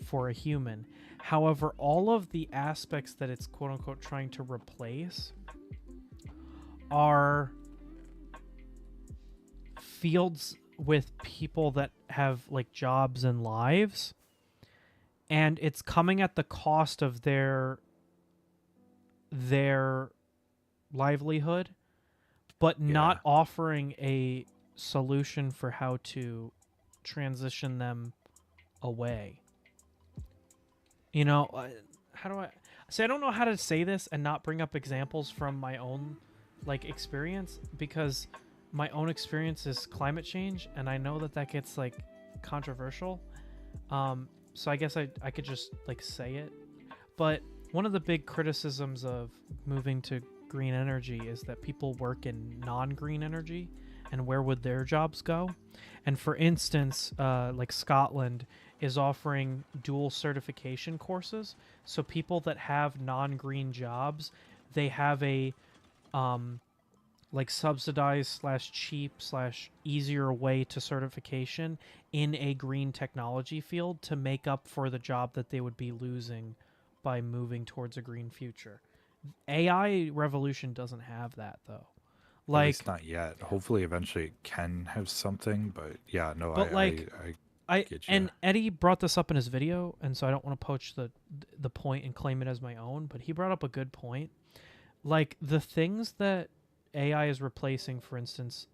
for a human. However, all of the aspects that it's quote unquote trying to replace are fields with people that have like jobs and lives, and it's coming at the cost of their livelihood, but not offering a solution for how to transition them away. You know, how do I say? I don't know how to say this and not bring up examples from my own like experience, because my own experience is climate change, and I know that gets like controversial. So I guess I could just like say it. But one of the big criticisms of moving to green energy is that people work in non-green energy, and where would their jobs go? And for instance, like Scotland is offering dual certification courses. So people that have non-green jobs, they have a like subsidized / cheap / easier way to certification in a green technology field to make up for the job that they would be losing by moving towards a green future. AI revolution doesn't have that though. Like, at least not yet. Hopefully eventually it can have something, but yeah, no, but I get you. And Eddie brought this up in his video, and so I don't want to poach the point and claim it as my own, but he brought up a good point. Like the things that AI is replacing, for instance,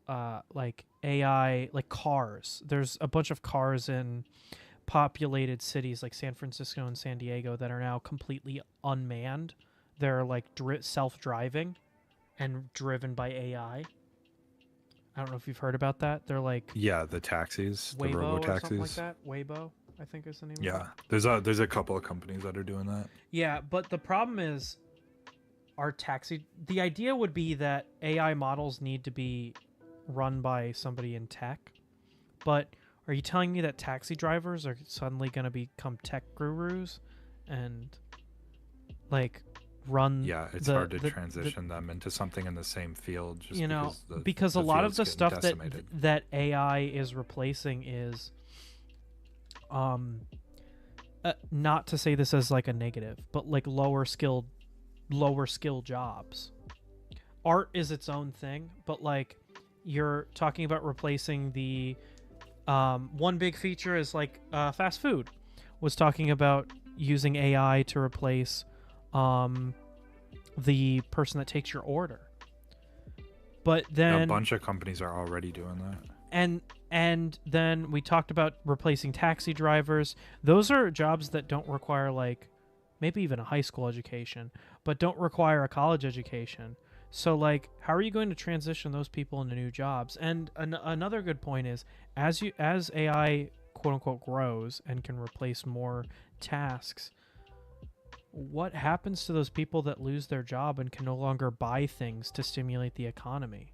like AI, like cars. There's a bunch of cars in populated cities like San Francisco and San Diego that are now completely unmanned. They're like self-driving and driven by AI. I don't know if you've heard about that. They're like the taxis, Waymo the robo or taxis, something like that. Waymo, I think is the name. Yeah, of it. there's a couple of companies that are doing that. Yeah, but the problem is the idea would be that AI models need to be run by somebody in tech. But are you telling me that taxi drivers are suddenly going to become tech gurus and like run? Yeah, it's hard to transition them into something in the same field. Just because a the lot of field's the getting stuff decimated. that AI is replacing is, not to say this as like a negative, but like lower skill jobs. Art is its own thing, but like you're talking about replacing the one big feature is like fast food was talking about using AI to replace the person that takes your order. But then a bunch of companies are already doing that. And then we talked about replacing taxi drivers. Those are jobs that don't require like maybe even a high school education, but don't require a college education. So like how are you going to transition those people into new jobs? And another good point is as AI quote unquote grows and can replace more tasks, what happens to those people that lose their job and can no longer buy things to stimulate the economy?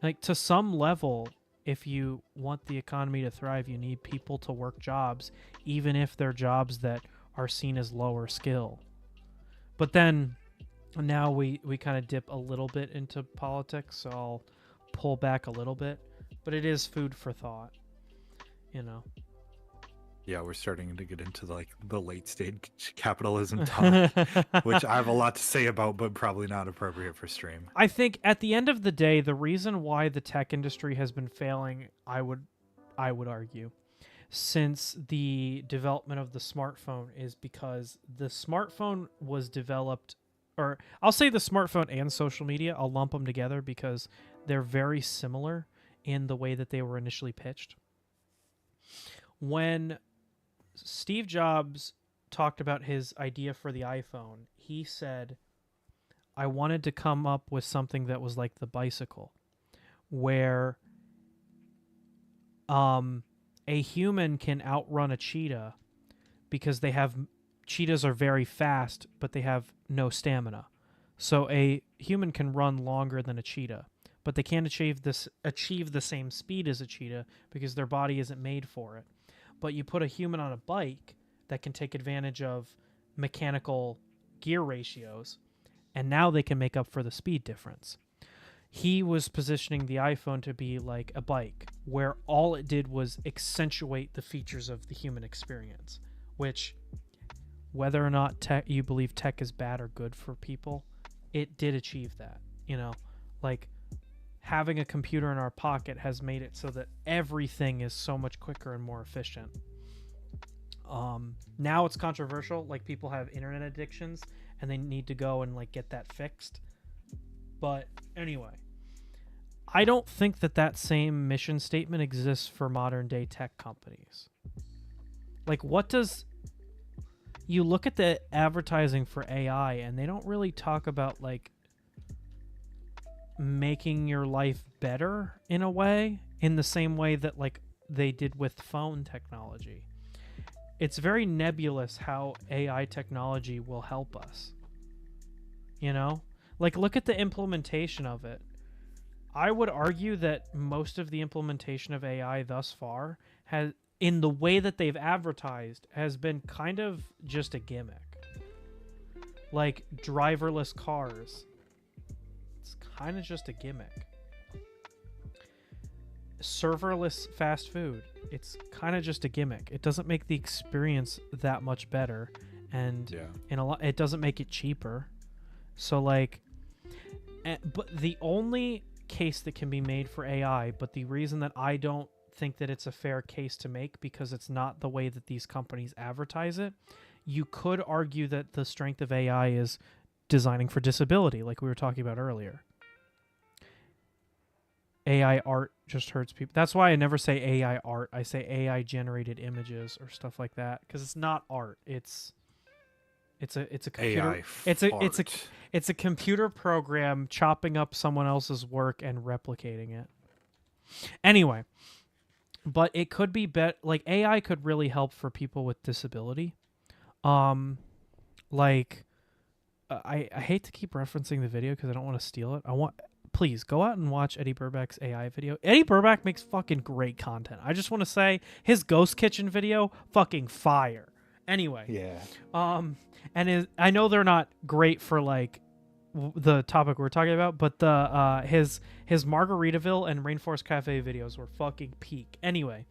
Like to some level, if you want the economy to thrive, you need people to work jobs, even if they're jobs that are seen as lower skill. But then now we kind of dip a little bit into politics, so I'll pull back a little bit. But it is food for thought, you know. Yeah, we're starting to get into like the late stage capitalism talk, which I have a lot to say about, but probably not appropriate for stream. I think at the end of the day, the reason why the tech industry has been failing, I would argue, since the development of the smartphone is because the smartphone was developed, or I'll say the smartphone and social media, I'll lump them together because they're very similar in the way that they were initially pitched. When Steve Jobs talked about his idea for the iPhone, he said, I wanted to come up with something that was like the bicycle, where a human can outrun a cheetah because cheetahs are very fast, but they have no stamina. So a human can run longer than a cheetah, but they can't achieve the same speed as a cheetah because their body isn't made for it. But you put a human on a bike that can take advantage of mechanical gear ratios, and now they can make up for the speed difference. He was positioning the iPhone to be like a bike, where all it did was accentuate the features of the human experience, which, whether or not you believe tech is bad or good for people, it did achieve that. You know, like having a computer in our pocket has made it so that everything is so much quicker and more efficient. Now it's controversial, like people have internet addictions and they need to go and like get that fixed. But anyway, I don't think that same mission statement exists for modern day tech companies. Like you look at the advertising for AI and they don't really talk about like making your life better in a way, in the same way that like they did with phone technology. It's very nebulous how AI technology will help us. You know? Like look at the implementation of it. I would argue that most of the implementation of AI thus far has, in the way that they've advertised, has been kind of just a gimmick. Like driverless cars. It's kind of just a gimmick. Serverless fast food. It's kind of just a gimmick. It doesn't make the experience that much better, and it doesn't make it cheaper. So like, but the only case that can be made for AI, but the reason that I don't think that it's a fair case to make because it's not the way that these companies advertise it, you could argue that the strength of AI is designing for disability, like we were talking about earlier. AI art just hurts people. That's why I never say AI art. I say AI generated images or stuff like that because it's not art. It's a computer. AI It's a computer program chopping up someone else's work and replicating it. Anyway, but it could be like AI could really help for people with disability. I hate to keep referencing the video because I don't want to steal it. please go out and watch Eddie Burback's AI video. Eddie Burback makes fucking great content. I just want to say his Ghost Kitchen video, fucking fire. Anyway, Yeah. and I know they're not great for like the topic we're talking about, but the his Margaritaville and Rainforest Cafe videos were fucking peak. Anyway,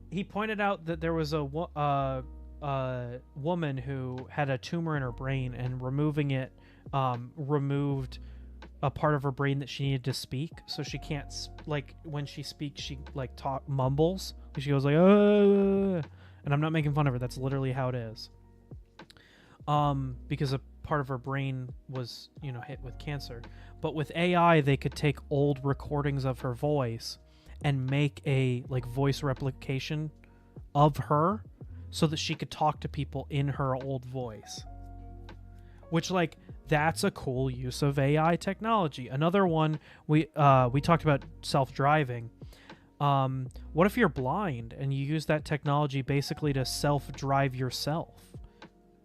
he pointed out that there was a woman who had a tumor in her brain, and removing it removed a part of her brain that she needed to speak, so she can't like when she speaks she like mumbles. She goes like and I'm not making fun of her, that's literally how it is. Because a part of her brain was, you know, hit with cancer. But with AI, they could take old recordings of her voice and make a like voice replication of her so that she could talk to people in her old voice. Which, like, that's a cool use of AI technology. Another one, we talked about self-driving. What if you're blind and you use that technology basically to self-drive yourself?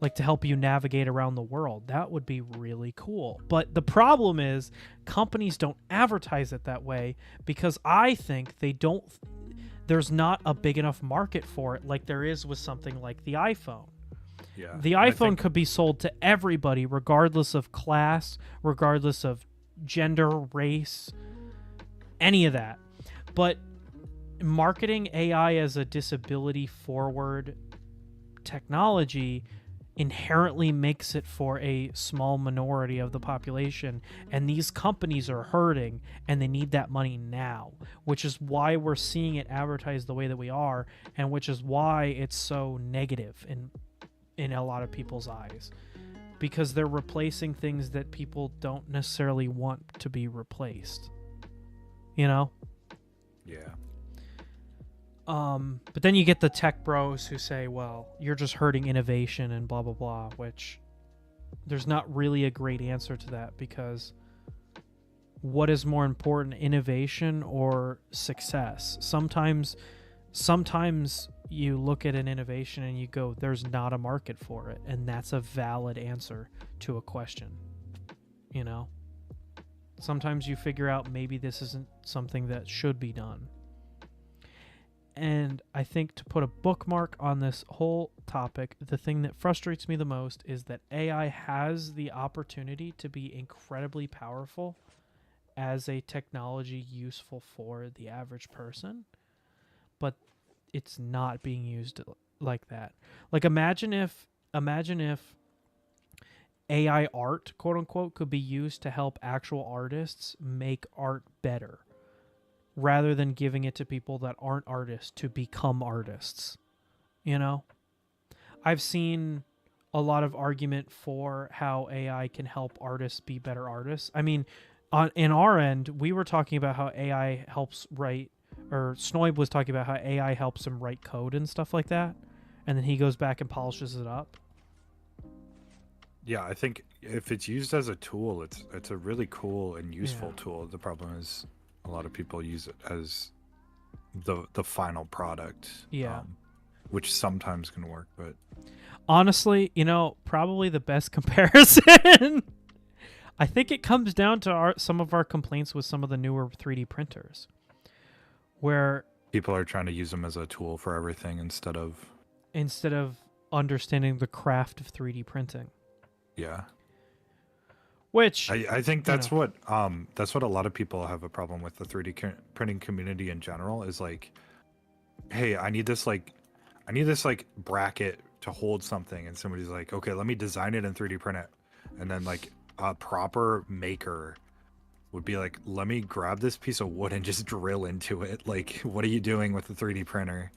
Like to help you navigate around the world. That would be really cool. But the problem is companies don't advertise it that way because I think there's not a big enough market for it like there is with something like the iPhone. Yeah. The iPhone could be sold to everybody regardless of class, regardless of gender, race, any of that. But marketing AI as a disability forward technology inherently makes it for a small minority of the population, and these companies are hurting and they need that money now, which is why we're seeing it advertised the way that we are, and which is why it's so negative in a lot of people's eyes, because they're replacing things that people don't necessarily want to be replaced, you know? Yeah. But then you get the tech bros who say, well, you're just hurting innovation and blah, blah, blah, which there's not really a great answer to that, because what is more important, innovation or success? Sometimes you look at an innovation and you go, there's not a market for it. And that's a valid answer to a question, you know? Sometimes you figure out maybe this isn't something that should be done. And I think to put a bookmark on this whole topic, the thing that frustrates me the most is that AI has the opportunity to be incredibly powerful as a technology useful for the average person, but it's not being used like that. Like imagine if AI art, quote unquote, could be used to help actual artists make art better, rather than giving it to people that aren't artists to become artists. You know? I've seen a lot of argument for how AI can help artists be better artists. I mean, in our end, we were talking about how AI helps write, or Snoib was talking about how AI helps him write code and stuff like that, and then he goes back and polishes it up. Yeah, I think if it's used as a tool, it's a really cool and useful tool. The problem is a lot of people use it as the final product. Yeah. Which sometimes can work, but honestly, you know, probably the best comparison, I think it comes down to some of our complaints with some of the newer 3D printers, where people are trying to use them as a tool for everything instead of understanding the craft of 3D printing. Yeah. Which I think that's what a lot of people have a problem with the 3D printing community in general is like, hey, I need this bracket to hold something, and somebody's like, okay, let me design it and 3D print it, and then like a proper maker would be like, let me grab this piece of wood and just drill into it. Like, what are you doing with the 3D printer?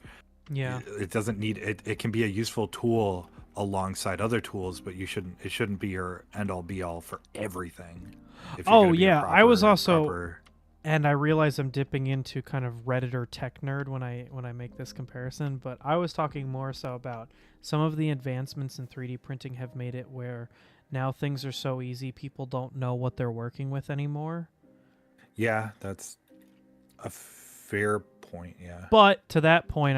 Yeah, it doesn't need it. It can be a useful tool alongside other tools, but it shouldn't be your end all be all for everything. Oh yeah, I was also, and I realize I'm dipping into kind of Redditor tech nerd when I make this comparison, but I was talking more so about some of the advancements in 3D printing have made it where now things are so easy people don't know what they're working with anymore. Yeah, that's a fair point. Yeah, but to that point,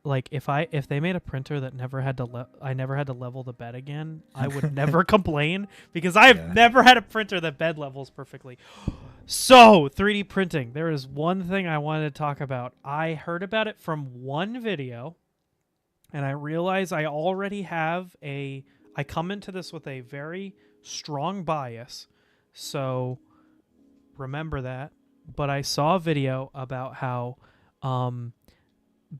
like if they made a printer that never had to I never had to level the bed again, I would never complain because I've never had a printer that bed levels perfectly. So 3D printing, there is one thing I wanted to talk about. I heard about it from one video, and I realize I already have I come into this with a very strong bias, so remember that. But I saw a video about how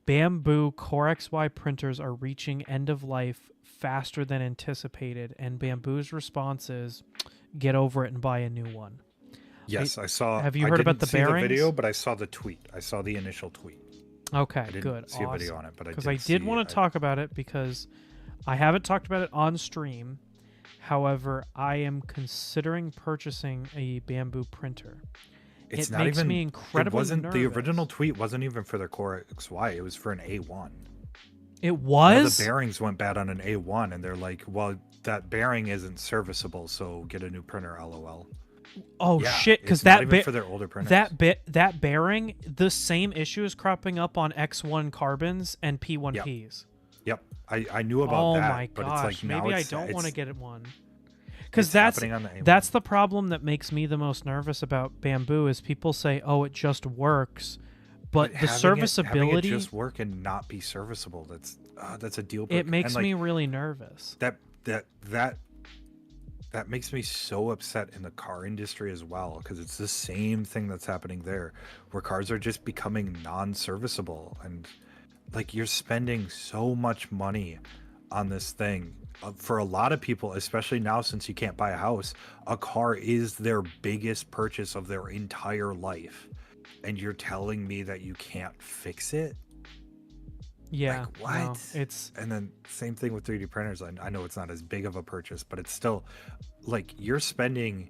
Bamboo Core XY printers are reaching end of life faster than anticipated, and Bamboo's response is, get over it and buy a new one. Yes, I saw. Have you heard about the bearings? The video, but I saw the tweet. I saw the initial tweet. Okay, I didn't good. see a video on it, but I did want to talk about it because I haven't talked about it on stream. However, I am considering purchasing a Bamboo printer. It makes even, me incredibly nervous. The original tweet wasn't even for the Core XY. It was for an A1. It was? The bearings went bad on an A1, and they're like, well, that bearing isn't serviceable, so get a new printer, LOL. Oh, yeah, shit, because for their older printers. That bearing, the same issue is cropping up on X1 carbons and P1Ps. Yep. I knew about that. Oh my but gosh, it's like maybe I don't want to get it one. Because that's the problem that makes me the most nervous about Bamboo is people say, oh, it just works. But the serviceability... Having it just work and not be serviceable, that's a deal breaker. It makes me really nervous. That makes me so upset in the car industry as well, because it's the same thing that's happening there, where cars are just becoming non-serviceable, and like you're spending so much money on this thing. For a lot of people, especially now since you can't buy a house, a car is their biggest purchase of their entire life, and you're telling me that you can't fix it? Yeah, like, what? No, it's and then same thing with 3D printers. I know it's not as big of a purchase, but it's still like you're spending,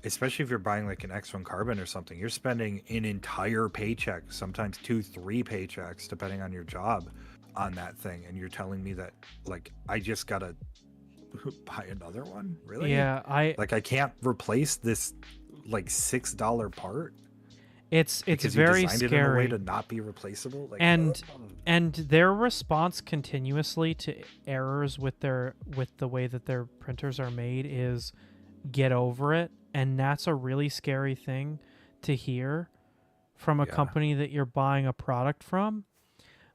especially if you're buying like an X1 carbon or something, you're spending an entire paycheck, sometimes 2-3 paychecks depending on your job, on that thing, and you're telling me that like I just gotta buy another one? Really? Yeah, I can't replace this like $6 part. It's because very you designed scary. it in a way to not be replaceable. Like, and their response continuously to errors with the way that their printers are made is get over it, and that's a really scary thing to hear from a company that you're buying a product from.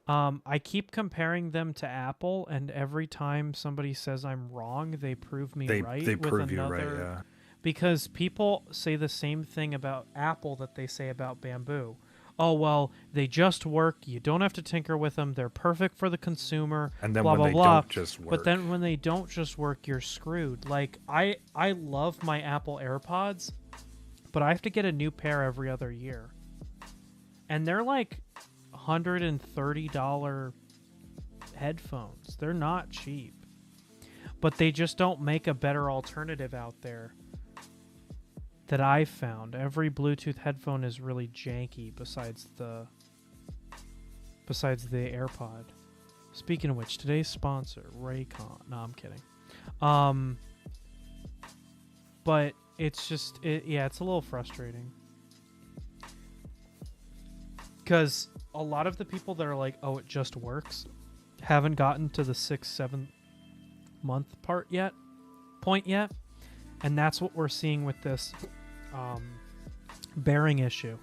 I keep comparing them to Apple, and every time somebody says I'm wrong, they prove me right. They prove you right, yeah. Because people say the same thing about Apple that they say about Bamboo. Oh, well, they just work. You don't have to tinker with them. They're perfect for the consumer. And then blah, when blah, they blah. don't just work. But then when they don't just work, you're screwed. Like, I love my Apple AirPods, but I have to get a new pair every other year. And they're like $130 headphones. They're not cheap. But they just don't make a better alternative out there that I've found. Every Bluetooth headphone is really janky besides the AirPod. Speaking of which, today's sponsor, Raycon. No, I'm kidding. But it's just it's a little frustrating. Because a lot of the people that are like, oh, it just works, haven't gotten to the 6-7 month point yet. And that's what we're seeing with this bearing issue,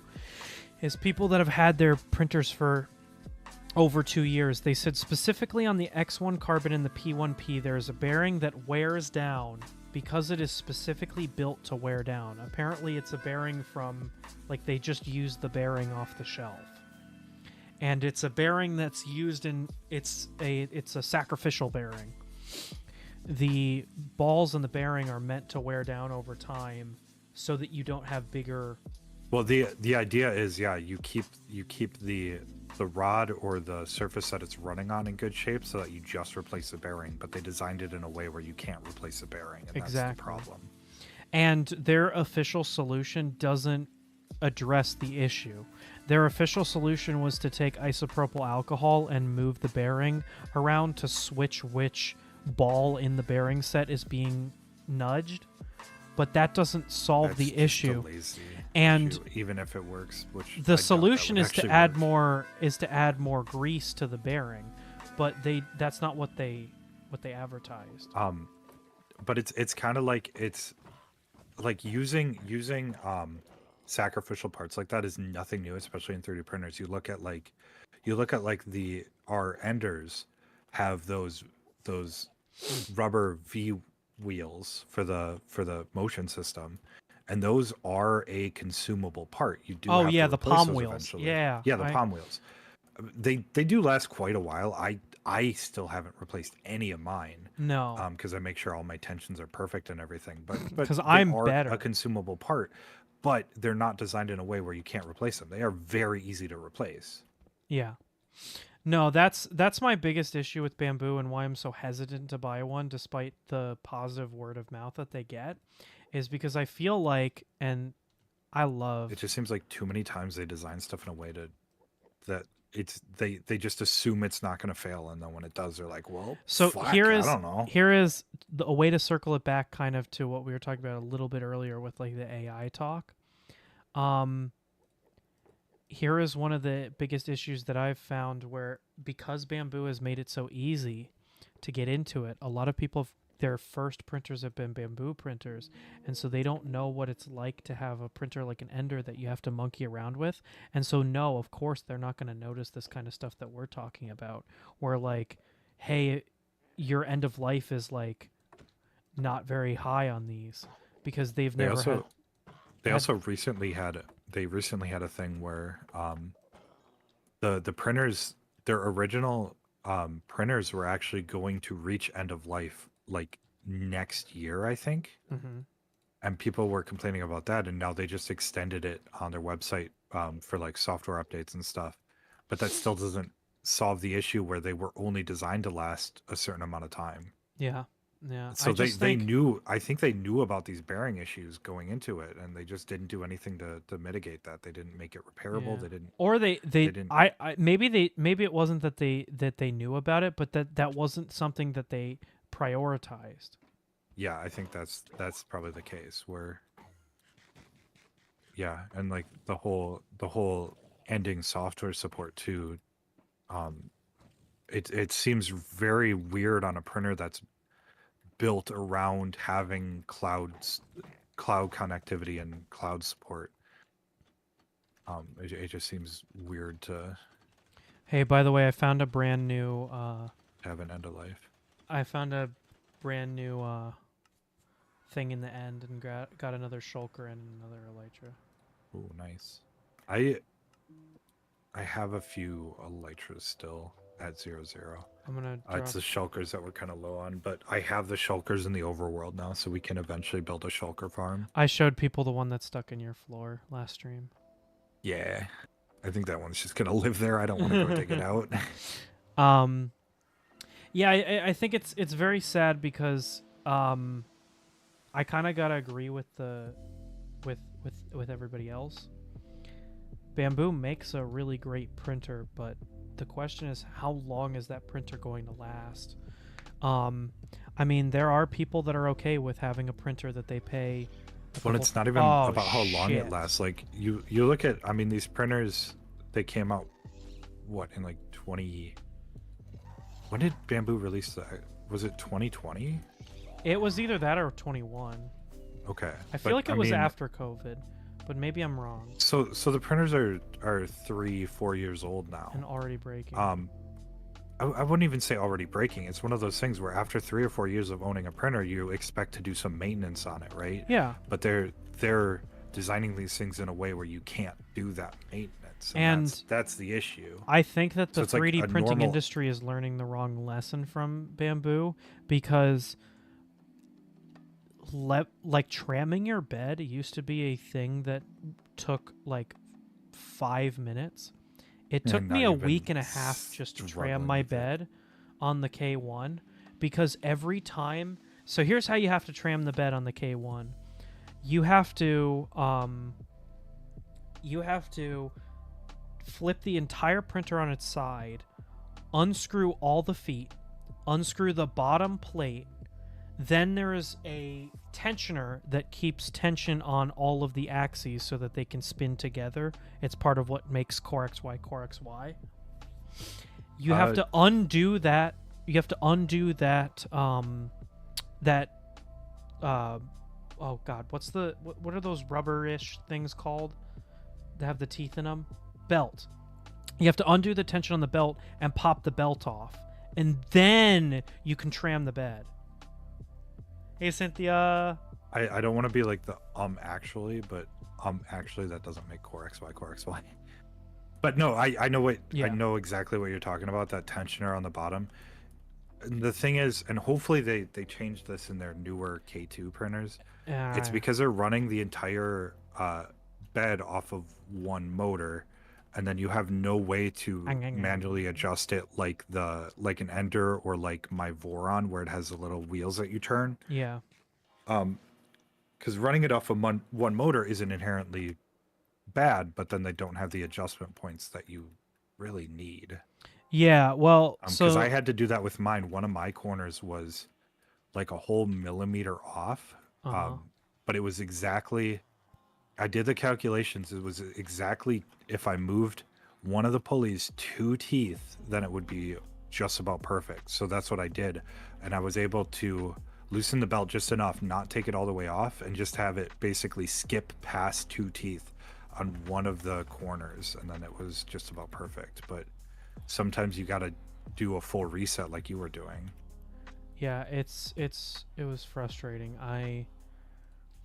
is people that have had their printers for over 2 years. They said specifically on the X1 carbon and the P1P, there's a bearing that wears down because it is specifically built to wear down. Apparently it's a bearing from, like, they just used the bearing off the shelf. And it's a bearing that's used in, it's a sacrificial bearing. The balls in the bearing are meant to wear down over time so that you don't have bigger... Well, the idea is, you keep the rod or the surface that it's running on in good shape so that you just replace the bearing, but they designed it in a way where you can't replace the bearing, and exactly. That's the problem. And their official solution doesn't address the issue. Their official solution was to take isopropyl alcohol and move the bearing around to switch which ball in the bearing set is being nudged, but that doesn't solve the issue. And even if it works, which the solution is to add more grease to the bearing. but that's not what they advertised. But it's kind of like using sacrificial parts like that is nothing new, especially in 3D printers. You look at like our enders have those rubber V wheels for the motion system, and those are a consumable part. You do have to the replace palm those wheels. eventually. Yeah, the palm wheels. They do last quite a while. I still haven't replaced any of mine. No, Because I make sure all my tensions are perfect and everything. But 'Cause they I'm are better. a consumable part, but they're not designed in a way where you can't replace them. They are very easy to replace. yeah. No, that's my biggest issue with Bamboo and why I'm so hesitant to buy one despite the positive word of mouth that they get, is because I feel like, and I love It just seems like too many times they design stuff in a way that they just assume it's not going to fail, and then when it does, they're like, well, So fuck, here is I don't know. a way to circle it back kind of to what we were talking about a little bit earlier with like the AI talk. Here is one of the biggest issues that I've found where, because Bamboo has made it so easy to get into it, a lot of people, their first printers have been Bamboo printers, and so they don't know what it's like to have a printer like an Ender that you have to monkey around with. And so no, of course they're not going to notice this kind of stuff that we're talking about, where like, hey, your end of life is like not very high on these, because they've never had. They also recently had a thing where the printers, their original printers were actually going to reach end of life like next year, I think. Mm-hmm. And people were complaining about that, and now they just extended it on their website for like software updates and stuff. But that still doesn't solve the issue where they were only designed to last a certain amount of time. Yeah. Yeah. So they knew, I think they knew about these bearing issues going into it, and they just didn't do anything to mitigate that. They didn't make it repairable. Yeah. They didn't. Or they didn't. maybe it wasn't that they knew about it, but that wasn't something that they prioritized. Yeah, I think that's probably the case where. Yeah, and like the whole ending software support too. It seems very weird on a printer that's built around having cloud connectivity and cloud support. It just seems weird to Hey, by the way, I found a brand new have an end of life. I found a brand new thing in the end and got another shulker and another elytra. Oh, nice. I have a few elytras still at 0-0. I'm gonna It's the shulkers that we're kind of low on, but I have the shulkers in the overworld now, so we can eventually build a shulker farm. I showed people the one that's stuck in your floor last stream. Yeah, I think that one's just gonna live there. I don't want to go dig it out. Yeah, I think it's very sad because I kind of gotta agree with with everybody else. Bamboo makes a really great printer, but the question is, how long is that printer going to last? I mean, there are people that are okay with having a printer that they pay. Well, it's not even about how long it lasts. Like you look at, I mean, these printers, they came out in like 20. When did Bamboo release that? Was it 2020? It was either that or 21. Okay. I feel like it was after COVID, but maybe I'm wrong. So the printers are 3-4 years old now and already breaking. I wouldn't even say already breaking. It's one of those things where after 3 or 4 years of owning a printer, you expect to do some maintenance on it, right? Yeah. But they're designing these things in a way where you can't do that maintenance, and that's the issue. I think that the So 3D like printing industry is learning the wrong lesson from Bamboo, because like tramming your bed used to be a thing that took like 5 minutes. It took me a week and a half just to tram my bed on the K1, because every time. So here's how you have to tram the bed on the K1. You have to flip the entire printer on its side, unscrew all the feet, unscrew the bottom plate. Then there is a tensioner that keeps tension on all of the axes so that they can spin together. It's part of what makes Core XY Core XY. You have to undo that. You have to undo that. That. Oh God, what are those rubberish things called? That have the teeth in them? Belt. You have to undo the tension on the belt and pop the belt off, and then you can tram the bed. Hey Cynthia. I don't want to be like the actually, but actually that doesn't make core XY. But no, I know what I know exactly what you're talking about. That tensioner on the bottom. And the thing is, and hopefully they changed this in their newer K2 printers. It's because they're running the entire bed off of one motor, and then you have no way to manually adjust it like an Ender or like my Voron, where it has the little wheels that you turn. Yeah. Because running it off of one motor isn't inherently bad, but then they don't have the adjustment points that you really need. Yeah, well, because I had to do that with mine. One of my corners was like a whole millimeter off, but it was exactly. I did the calculations. It was exactly if I moved one of the pulleys 2 teeth, then it would be just about perfect. So that's what I did, and I was able to loosen the belt just enough, not take it all the way off, and just have it basically skip past 2 teeth on one of the corners, and then it was just about perfect. But sometimes you got to do a full reset like you were doing. Yeah, it was frustrating. I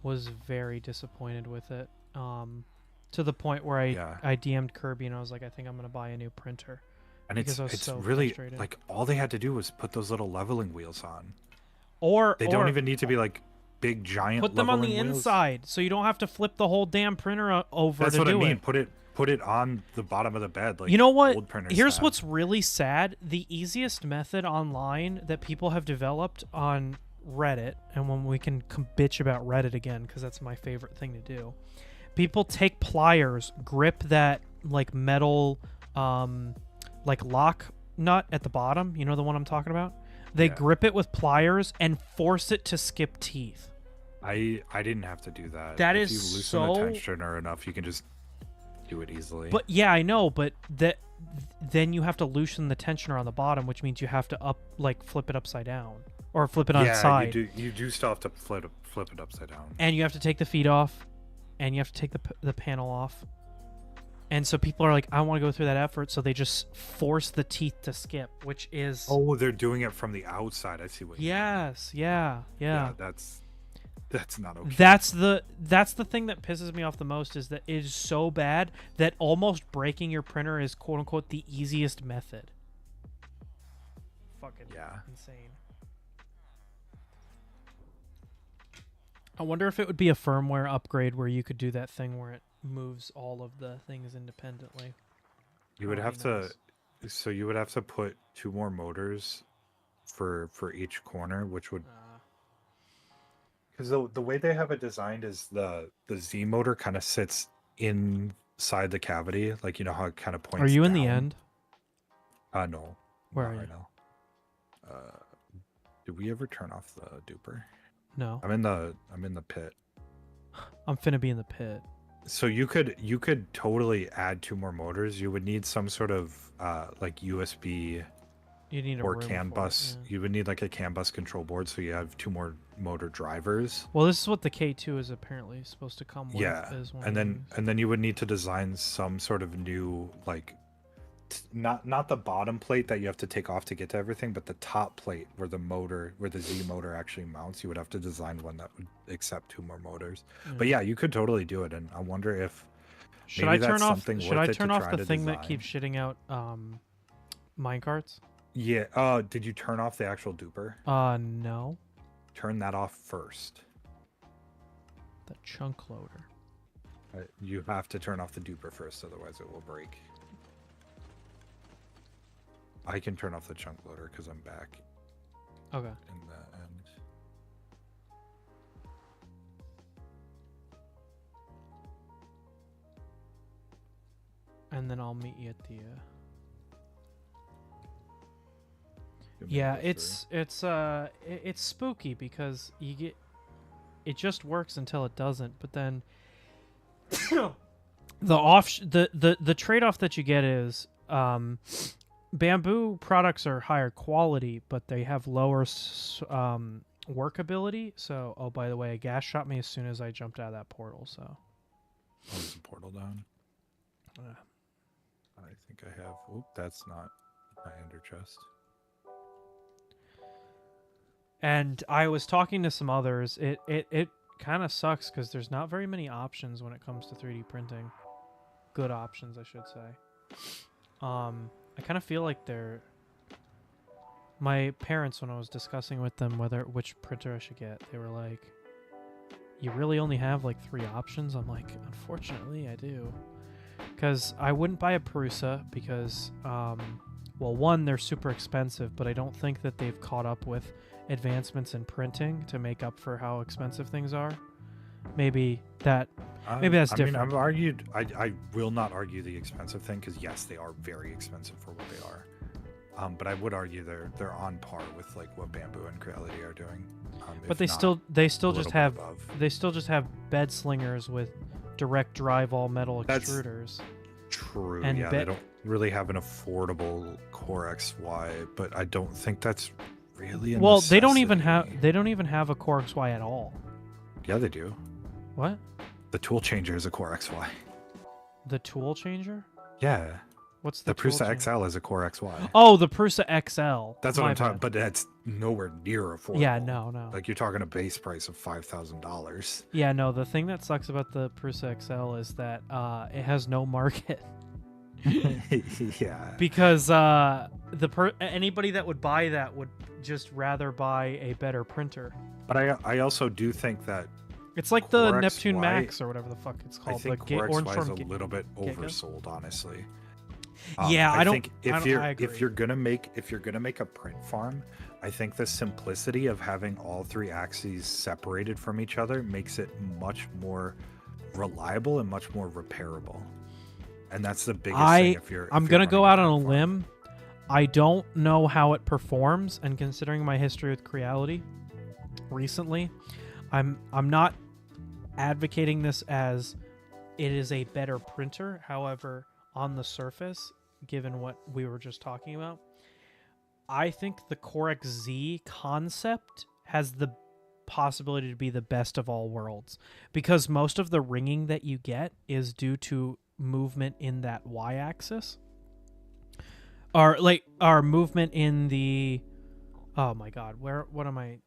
was very disappointed with it, to the point where I DM'd Kirby and I was like, I think I'm gonna buy a new printer. And it's so really frustrated. Like all they had to do was put those little leveling wheels on. Or they don't even need to be like big giant. Put them on the wheels. inside, so you don't have to flip the whole damn printer over. That's to what do I mean. It. Put it on the bottom of the bed. Like, you know what? Old printers Here's have. what's really sad. The easiest method online that people have developed on Reddit, and when we can bitch about Reddit again, because that's my favorite thing to do. People take pliers, grip that like metal, like lock nut at the bottom. You know the one I'm talking about? They grip it with pliers and force it to skip teeth. I didn't have to do that. That if is you loosen so... the tensioner enough, you can just do it easily. But yeah, I know, but then you have to loosen the tensioner on the bottom, which means you have to flip it upside down or flip it on its side. You do still have to flip it upside down. And you have to take the feet off, and you have to take the panel off. And so people are like, I want to go through that effort, so they just force the teeth to skip, which is... Oh, they're doing it from the outside. I see what you mean. Yeah, that's not okay. That's the thing that pisses me off the most, is that it is so bad that almost breaking your printer is quote unquote the easiest method. Fucking insane. I wonder if it would be a firmware upgrade where you could do that thing where it moves all of the things independently. You would have to, so you would have to put 2 more motors for each corner, which would, because the way they have it designed is the Z motor kind of sits inside the cavity, like you know how it kind of points. Are you in down. the end? No. Where are you? Right now. Did we ever turn off the duper? No. I'm in the pit. I'm finna be in the pit. So you could totally add 2 more motors. You would need some sort of like USB you need or CAN bus. You would need like a CAN bus control board, so you have 2 more motor drivers. Well, this is what the K2 is apparently supposed to come with. Yeah, and then you would need to design some sort of new like not the bottom plate that you have to take off to get to everything, but the top plate where the Z motor actually mounts. You would have to design one that would accept 2 more motors. But yeah, you could totally do it, and I wonder if should I turn off the thing that keeps shitting out minecarts? Yeah. Did you turn off the actual duper? No. Turn that off first. The chunk loader. You have to turn off the duper first, otherwise it will break. I can turn off the chunk loader because I'm back. Okay. In the end. And then I'll meet you at the. Yeah, it's spooky because you get. It just works until it doesn't, but then. the trade-off that you get is bamboo products are higher quality, but they have lower workability. So, oh, by the way, a gas shot me as soon as I jumped out of that portal. So, Oh, there's a portal down. uh, I think I have. Oop, that's not my ender chest. and I was talking to some others. It kind of sucks because there's not very many options when it comes to 3D printing. Good options, I should say. I kind of feel like they're my parents, when I was discussing with them which printer I should get, they were like, "You really only have like 3 options?" I'm like, "Unfortunately, I do." Because I wouldn't buy a Prusa because, well, one, they're super expensive, but I don't think that they've caught up with advancements in printing to make up for how expensive things are. Maybe that's I different. mean, I will not argue the expensive thing because yes, they are very expensive for what they are. But I would argue they're on par with like what Bamboo and Creality are doing. But they if still not they a still just little bit have above. bed slingers with direct drive all metal That's extruders. True. And Yeah, they don't really have an affordable Core XY, but I don't think that's really a Well, they don't even necessity. have a Core XY at all. Yeah, they do. What? The tool changer is a Core XY. The tool changer? Yeah. What's The tool Prusa changer? XL is a Core XY. Oh, the Prusa XL. That's what My I'm talking. bad. But that's nowhere near affordable. Yeah, no. Like you're talking a base price of $5,000. Yeah, no. The thing that sucks about the Prusa XL is that it has no market. Yeah. Because anybody that would buy that would just rather buy a better printer. But I also do think that It's like the Core Neptune XY Max or whatever the fuck it's I called. think the Core Orange XY is a Storm little bit Giga? oversold, honestly. Yeah, I don't- think if I don't- you're I agree. if you're gonna make a print farm, I think the simplicity of having all 3 axes separated from each other makes it much more reliable and much more repairable. And that's the biggest thing I'm gonna go out on a limb. I don't know how it performs, and considering my history with Creality recently, I'm not advocating this as it is a better printer. However, on the surface, given what we were just talking about, I think the Core XZ concept has the possibility to be the best of all worlds, because most of the ringing that you get is due to movement in that y-axis, or like our movement in the, oh my god, what am I'm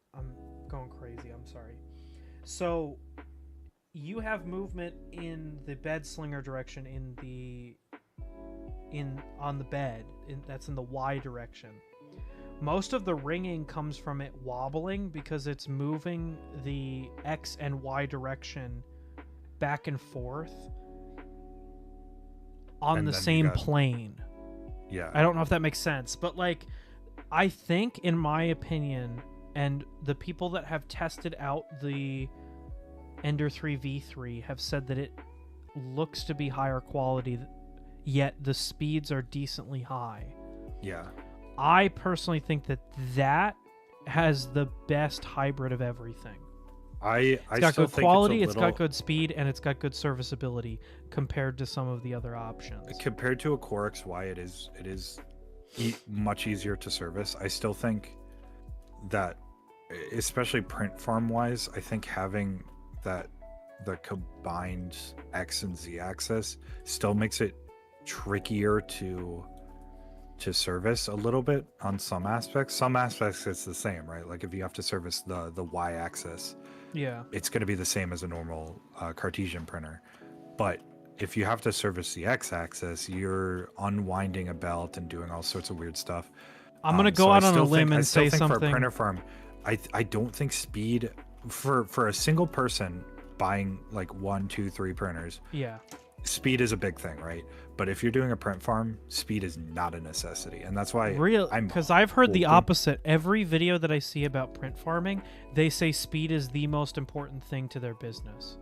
going crazy, I'm sorry. So you have movement in the bed slinger direction on the bed, that's in the y direction. Most of the ringing comes from it wobbling because it's moving the X and Y direction back and forth on And the then you same got- plane. Yeah. I don't know if that makes sense, but like, I think, in my opinion, and the people that have tested out the Ender 3 V3 have said that it looks to be higher quality, yet the speeds are decently high. Yeah. I personally think that has the best hybrid of everything. I It's got still good think quality, it's it's got good speed, and it's got good serviceability compared to some of the other options. compared to a Core XY, it is much easier to service. I still think that, especially print farm wise, I think having the combined X and Z axis still makes it trickier to service a little bit on some aspects. Some aspects it's the same, right? Like if you have to service the Y axis, Yeah. it's going to be the same as a normal Cartesian printer. But if you have to service the x-axis, you're unwinding a belt and doing all sorts of weird stuff. I'm gonna So go I out on a still limb think- I and still say think for a something. printer farm, I don't think speed for a single person buying like 1, 2, 3 printers, Yeah. speed is a big thing, right? But if you're doing a print farm, speed is not a necessity, and that's why Because I've heard the hoping- opposite. Every video that I see about print farming, they say speed is the most important thing to their business.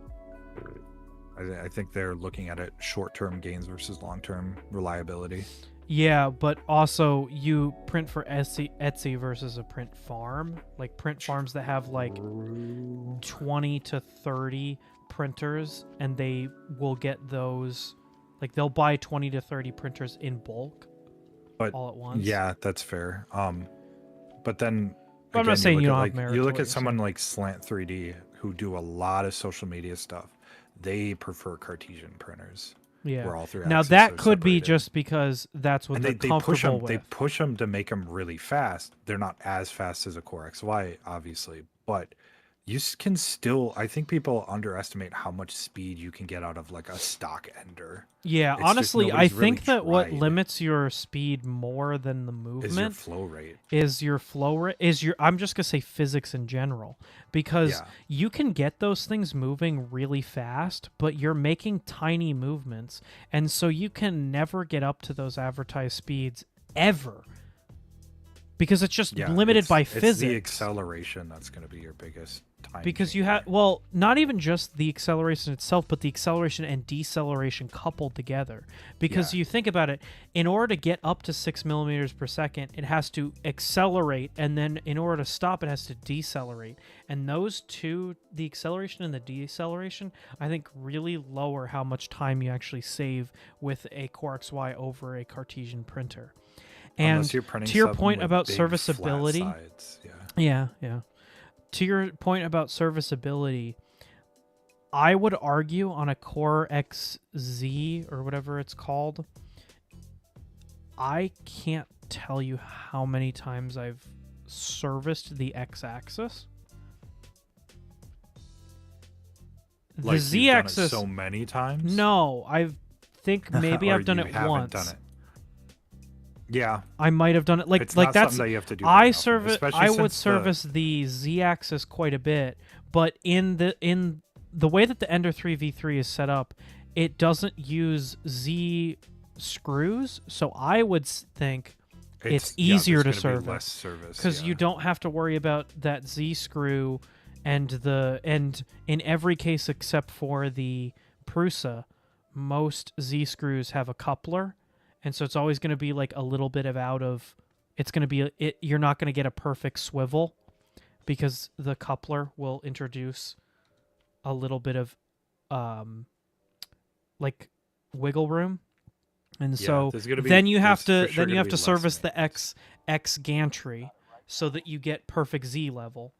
I think they're looking at it short-term gains versus long-term reliability. Yeah, but also you print for Etsy versus a print farm. Like print farms that have like 20 to 30 printers, and they will get those, like they'll buy 20 to 30 printers in bulk. but all at once. yeah, that's fair. But then But I'm not again, saying you don't have like merit you to look what at you're someone saying. like Slant 3D who do a lot of social media stuff. They prefer Cartesian printers. Yeah. Where all three Now axes that are could be separated. just because that's what And they're they push comfortable them. They with. push them to make them really fast. They're not as fast as a Core XY, obviously, but you can still. I think people underestimate how much speed you can get out of like a stock ender. Yeah, It's just honestly, I nobody's really think that what tried limits your speed more than the is your movement flow rate. is your flow rate, is your, I'm just going to say physics in general, because Yeah. you can get those things moving really fast, but you're making tiny movements, and so you can never get up to those advertised speeds ever, because it's just Yeah, limited by it's physics. the acceleration that's going to be your biggest time. Because you changer. have, well, not even just the acceleration itself, but the acceleration and deceleration coupled together. Because Yeah. you think about it, in order to get up to 6 millimeters per second, it has to accelerate, and then in order to stop, it has to decelerate. And those two, the acceleration and the deceleration, I think really lower how much time you actually save with a Core XY over a Cartesian printer. And Unless you're printing to your something point with about big, serviceability, flat sides. Yeah. yeah. To your point about serviceability, I would argue on a Core XZ or whatever it's called, I can't tell you how many times I've serviced the X-axis. The Like you've done it Z-axis, so many times. no, I think maybe Or I've done you it haven't once. Done it. Yeah, I might have done it it's like not that's something that you have to do. I very often, service. especially I would since service the Z-axis quite a bit, but in the way that the Ender 3 V3 is set up, it doesn't use Z screws. So I would think it's easier to there's gonna be service less service because you don't have to worry about that Z screw and in every case except for the Prusa, most Z screws have a coupler. And so it's always going to be like a little bit of it's going to be, you're not going to get a perfect swivel because the coupler will introduce a little bit of like wiggle room. And so then you have to service the X gantry so that you get perfect Z level,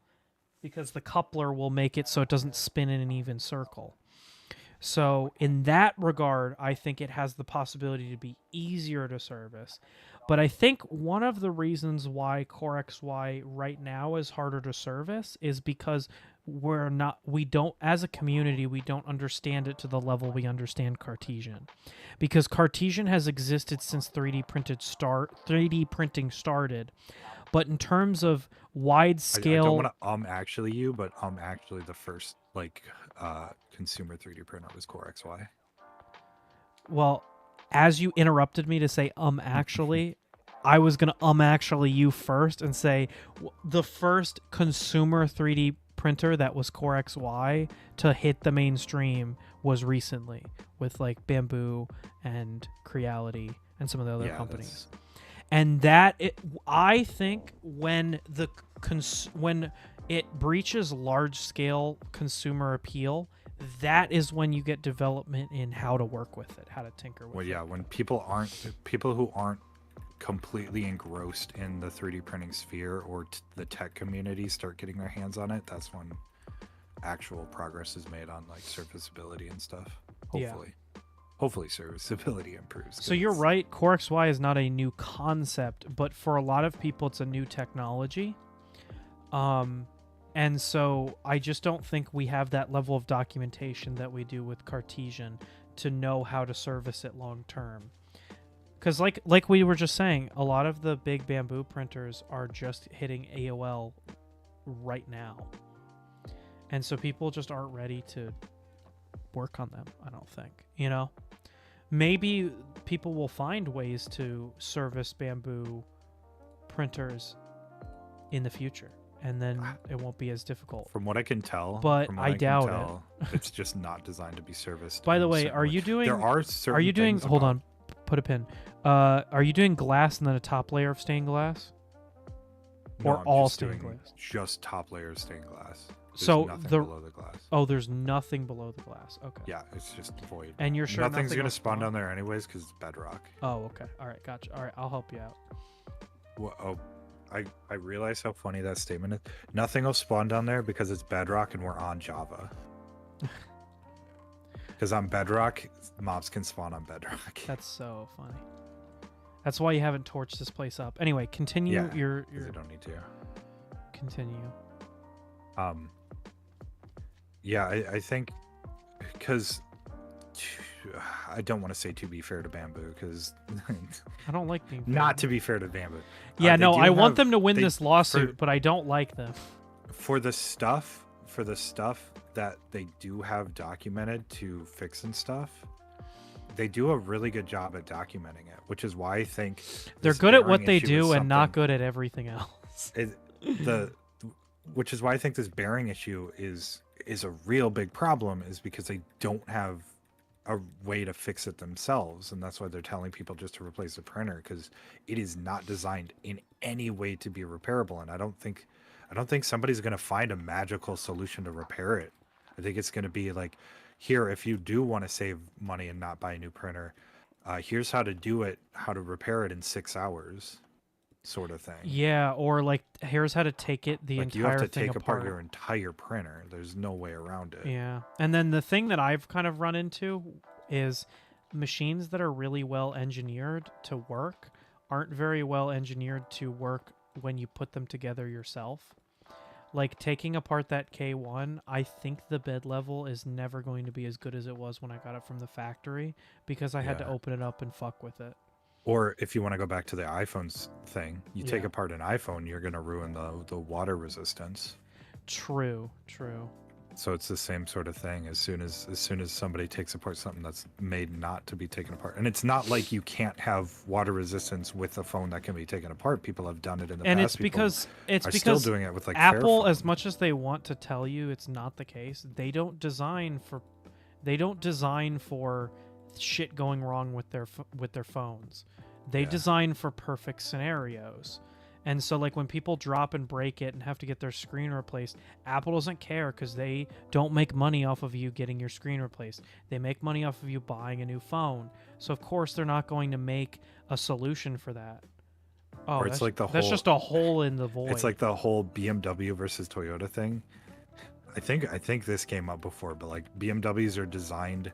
because the coupler will make it so it doesn't spin in an even circle. So in that regard, I think it has the possibility to be easier to service. But I think one of the reasons why Core XY right now is harder to service is because we don't, as a community, we don't understand it to the level we understand Cartesian. Because Cartesian has existed since 3D printing started. But in terms of wide scale, I don't want to actually you, but actually the first consumer 3D printer was Core XY. well, as you interrupted me to say actually, I was going to actually you first and say the first consumer 3D printer that was Core XY to hit the mainstream was recently with like Bamboo and Creality and some of the other companies. And that I think when when it breaches large scale consumer appeal, that is when you get development in how to work with it, how to tinker with it. Well, yeah, when people who aren't completely engrossed in the 3D printing sphere or the tech community start getting their hands on it, that's when actual progress is made on like serviceability and stuff. Hopefully. Yeah. Hopefully serviceability improves. So you're right, Core XY is not a new concept, but for a lot of people it's a new technology. And so I just don't think we have that level of documentation that we do with Cartesian to know how to service it long term. Because like we were just saying, a lot of the big Bamboo printers are just hitting AOL right now. And so people just aren't ready to work on them, I don't think. You know? Maybe people will find ways to service Bamboo printers in the future, and then it won't be as difficult. From what I can tell, but I doubt it. It's just not designed to be serviced. By the way, are you doing? There are certain. Are you doing? Hold on, put a pin. Are you doing glass and then a top layer of stained glass, no, or all stained glass? Just top layer of stained glass. There's So nothing the below the glass. oh, there's nothing below the glass. Okay. Yeah, it's just void. And you're sure Nothing's nothing gonna will spawn down there anyways because it's bedrock. Oh, okay. All right, gotcha. All right, I'll help you out. Well, oh, I realize how funny that statement is. Nothing will spawn down there because it's bedrock and we're on Java. Because on bedrock, mobs can spawn on bedrock. That's so funny. That's why you haven't torched this place up. Anyway, continue Yeah, your 'cause I don't need to. continue. Yeah, I think because I don't want to say to be fair to Bamboo because I don't like being not to be fair to Bamboo. Yeah, They no, do I want have- them to win they- this lawsuit, for- but I don't like them. for the stuff that they do have documented to fix and stuff. They do a really good job at documenting it, which is why I think They're this good at what bearing they issue do is and not something- good at everything else. Which is why I think this bearing issue is a real big problem, is because they don't have a way to fix it themselves, and that's why they're telling people just to replace the printer, because it is not designed in any way to be repairable. And I don't think somebody's going to find a magical solution to repair it. I think it's going to be like, here, if you do want to save money and not buy a new printer, here's how to do it, how to repair it in 6 hours, sort of thing. Yeah, or like here's how to take it the Like, entire you have to thing take apart. apart your entire printer. There's no way around it. Yeah. And then the thing that I've kind of run into is machines that are really well engineered to work aren't very well engineered to work when you put them together yourself. Like taking apart that K1, I think the bed level is never going to be as good as it was when I got it from the factory because I had to Yeah. open it up and fuck with it. Or if you want to go back to the iPhones thing, you take Yeah. apart an iPhone, you're going to ruin the water resistance. True. So it's the same sort of thing. As soon as somebody takes apart something that's made not to be taken apart, and it's not like you can't have water resistance with a phone that can be taken apart. People have done it in the And past. it's because People are still doing it with like Apple, Fairphone. as much as they want to tell you it's not the case, they don't design for shit going wrong with their phones. They Yeah. design for perfect scenarios. And so like when people drop and break it and have to get their screen replaced, Apple doesn't care because they don't make money off of you getting your screen replaced. They make money off of you buying a new phone. So of course they're not going to make a solution for that. Oh, Or it's like the that's whole- just a hole in the void. It's like the whole BMW versus Toyota thing. I think this came up before, but like BMWs are designed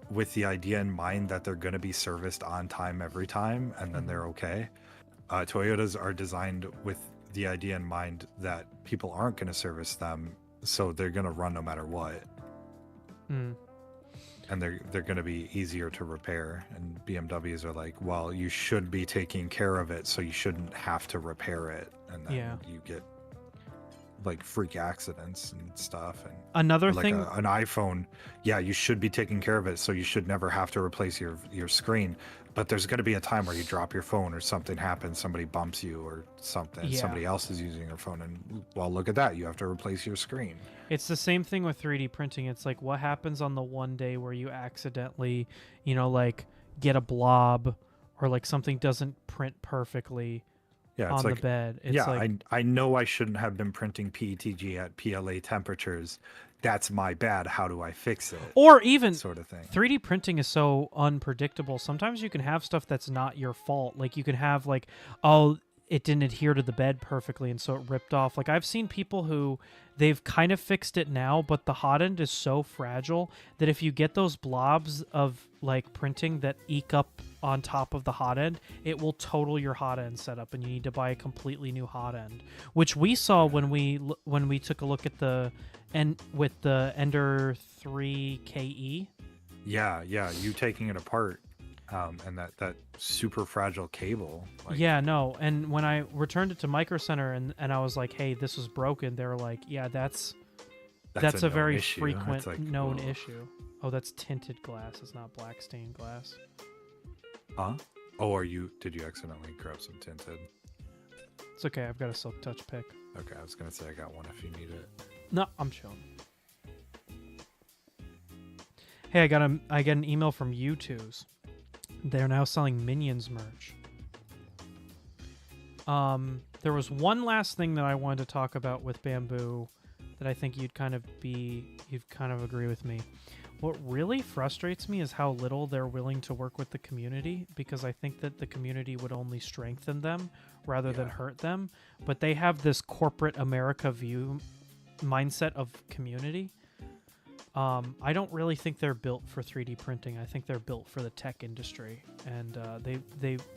with the idea in mind that they're going to be serviced on time every time, and then they're okay. Toyotas are designed with the idea in mind that people aren't going to service them, so they're going to run no matter what, Mm. and they're going to be easier to repair. And BMWs are like, well, you should be taking care of it, so you shouldn't have to repair it, and then Yeah. you get like freak accidents and stuff. And Another like thing, an iPhone, yeah, you should be taking care of it, so you should never have to replace your screen. But there's going to be a time where you drop your phone or something happens, somebody bumps you or something, Yeah. somebody else is using your phone, and well, look at that, you have to replace your screen. it's the same thing with 3D printing. It's like what happens on the one day where you accidentally, like get a blob or like something doesn't print perfectly Yeah, it's on like, the bed. It's yeah, like, I know I shouldn't have been printing PETG at PLA temperatures. That's my bad. How do I fix it? or even Sort of thing. 3D printing is so unpredictable. Sometimes you can have stuff that's not your fault. Like you can have like, oh, it didn't adhere to the bed perfectly and so it ripped off. Like I've seen people who they've kind of fixed it now, but the hot end is so fragile that if you get those blobs of like printing that eke up on top of the hot end, it will total your hot end setup and you need to buy a completely new hot end, which we saw when we took a look at the with the Ender 3 KE. Yeah, you taking it apart, and that super fragile cable. Like, Yeah, no. And when I returned it to Micro Center and I was like, hey, this was broken, they were like, yeah, that's a known very issue. frequent It's like, known ugh. issue. Oh, that's tinted glass. It's not black stained glass. Huh? Oh, did you accidentally grab some tinted? It's okay. I've got a Silk Touch pick. Okay, I was gonna say I got one if you need it. No, I'm chilling. Hey, I got an email from U2s. They're now selling Minions merch. There was one last thing that I wanted to talk about with Bamboo that I think you'd kind of agree with me. What really frustrates me is how little they're willing to work with the community, because I think that the community would only strengthen them rather than hurt them. But they have this corporate America view mindset of community. I don't really think they're built for 3D printing. I think they're built for the tech industry, and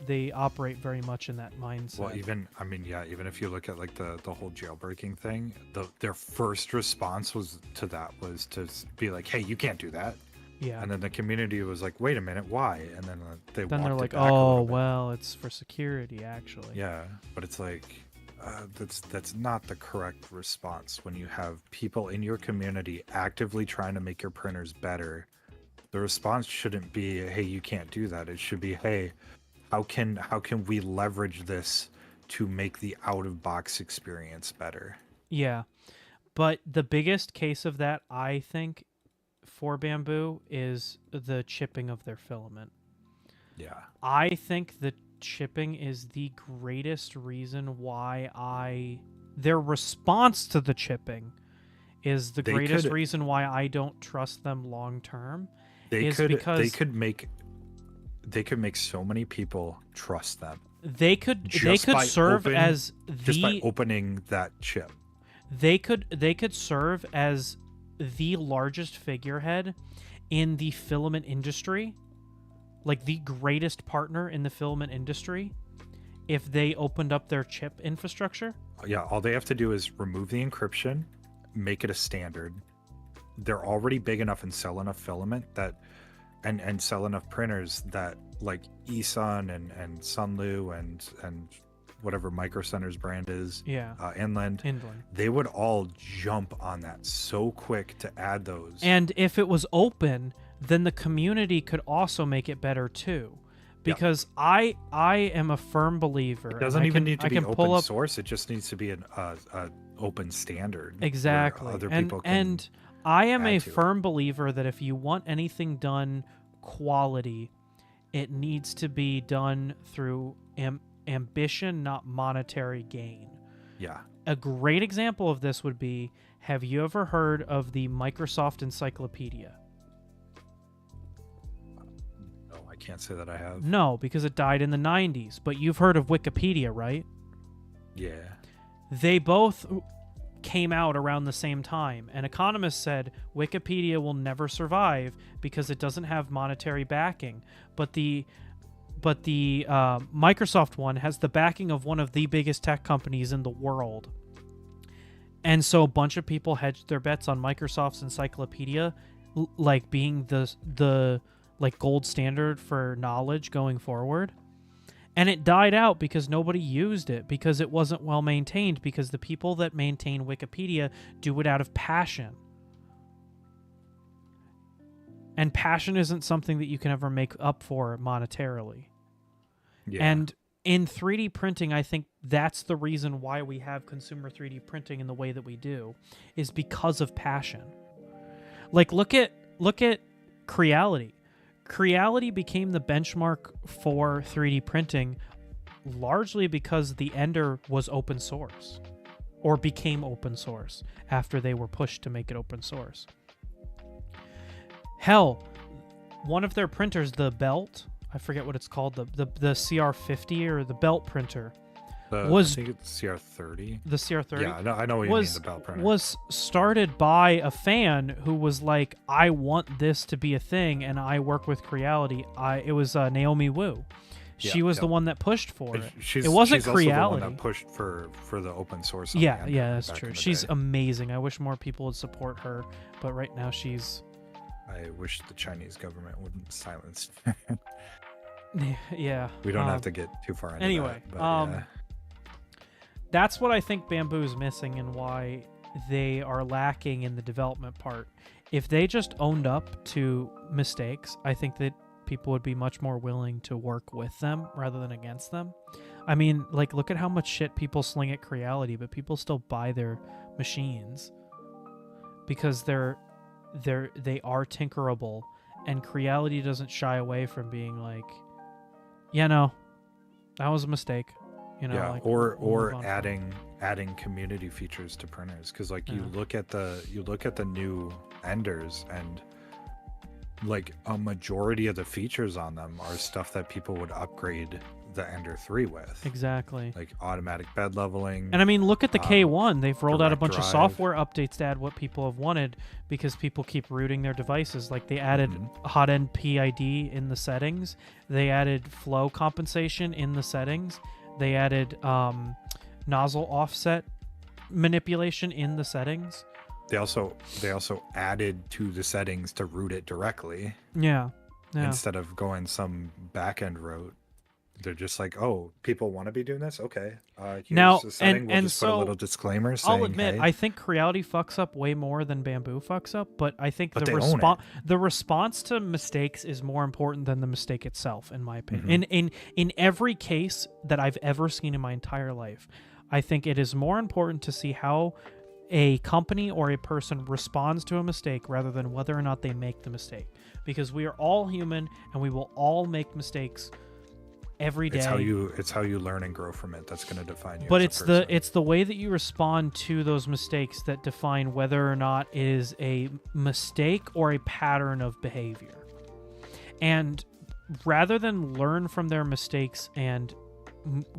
they operate very much in that mindset. Well, even if you look at like the whole jailbreaking thing, their first response was to be like, "Hey, you can't do that." Yeah. And then the community was like, "Wait a minute, why?" And then they're walked it like, back a "Oh, little bit. well, it's for security, actually." Yeah, but it's like that's not the correct response when you have people in your community actively trying to make your printers better. The response shouldn't be, "Hey, you can't do that." It should be, "Hey, how can we leverage this to make the out of box experience better?" Yeah. But the biggest case of that, I think, for Bamboo is the chipping of their filament. Yeah. I think the chipping is the greatest reason why their response to the chipping is the greatest reason why I don't trust them long term. They could make so many people trust them. They could serve as just by opening that chip. They could serve as the largest figurehead in the filament industry, like the greatest partner in the filament industry, if they opened up their chip infrastructure. Yeah, all they have to do is remove the encryption, make it a standard. They're already big enough and sell enough filament that and sell enough printers that like eSun and Sunlu and whatever Micro Center's brand is, Inland, they would all jump on that so quick to add those. And if it was open, then the community could also make it better too. Because I am a firm believer. It doesn't even need to be open source. It just needs to be an open standard. Exactly. Other people can and I am a firm believer that if you want anything done quality, it needs to be done through ambition, not monetary gain. Yeah. A great example of this would be, have you ever heard of the Microsoft Encyclopedia? No, I can't say that I have. No, because it died in the 90s. But you've heard of Wikipedia, right? Yeah. They both came out around the same time, and economists said Wikipedia will never survive because it doesn't have monetary backing. But the Microsoft one has the backing of one of the biggest tech companies in the world. And so a bunch of people hedged their bets on Microsoft's encyclopedia like being the like gold standard for knowledge going forward. And it died out because nobody used it, because it wasn't well maintained, because the people that maintain Wikipedia do it out of passion. And passion isn't something that you can ever make up for monetarily. Yeah. And in 3D printing, I think that's the reason why we have consumer 3D printing in the way that we do, is because of passion. Like, look at Creality. Creality became the benchmark for 3D printing largely because the Ender was open source, or became open source after they were pushed to make it open source. Hell, one of their printers, the Belt, I forget what it's called, the CR50 or the Belt printer, I think it's CR30. The CR30? Yeah, I know what you mean, the Belt printer. Was started by a fan who was like, I want this to be a thing, and I work with Creality. It was Naomi Wu. She was the one that pushed for it. It wasn't she's Creality. Also the one that pushed for the open source. Yeah, that's true. She's amazing. I wish more people would support her, but right now she's... I wish the Chinese government wouldn't silence. Yeah. We don't have to get too far into anyway, that. Anyway, that's what I think Bamboo is missing and why they are lacking in the development part. If they just owned up to mistakes, I think that people would be much more willing to work with them rather than against them. I mean, like, look at how much shit people sling at Creality, but people still buy their machines because they are tinkerable, and Creality doesn't shy away from being like, yeah, no, that was a mistake. You know, Yeah, like or we'll move or on from. adding community features to printers, because like you look at the new Enders, and like a majority of the features on them are stuff that people would upgrade the Ender 3 with, Exactly. like automatic bed leveling. And I mean, look at the K1. They've rolled out a direct bunch of drive. software updates to add what people have wanted because people keep rooting their devices. Like they added hot end PID in the settings. They added flow compensation in the settings. They added nozzle offset manipulation in the settings. They also added to the settings to root it directly Yeah. instead of going some back end route. They're just like, oh, people want to be doing this. Okay, here's Now, a setting. We'll and just put a so little disclaimer saying, I'll admit, hey, I think Creality fucks up way more than Bamboo fucks up, but I think But they own the response to mistakes is more important than the mistake itself, in my Mm-hmm. opinion. In every case that I've ever seen in my entire life, I think it is more important to see how a company or a person responds to a mistake rather than whether or not they make the mistake. Because we are all human and we will all make mistakes every day. it's how you learn and grow from it. That's going to define you. But as a person. it's the way that you respond to those mistakes that define whether or not it is a mistake or a pattern of behavior. And rather than learn from their mistakes and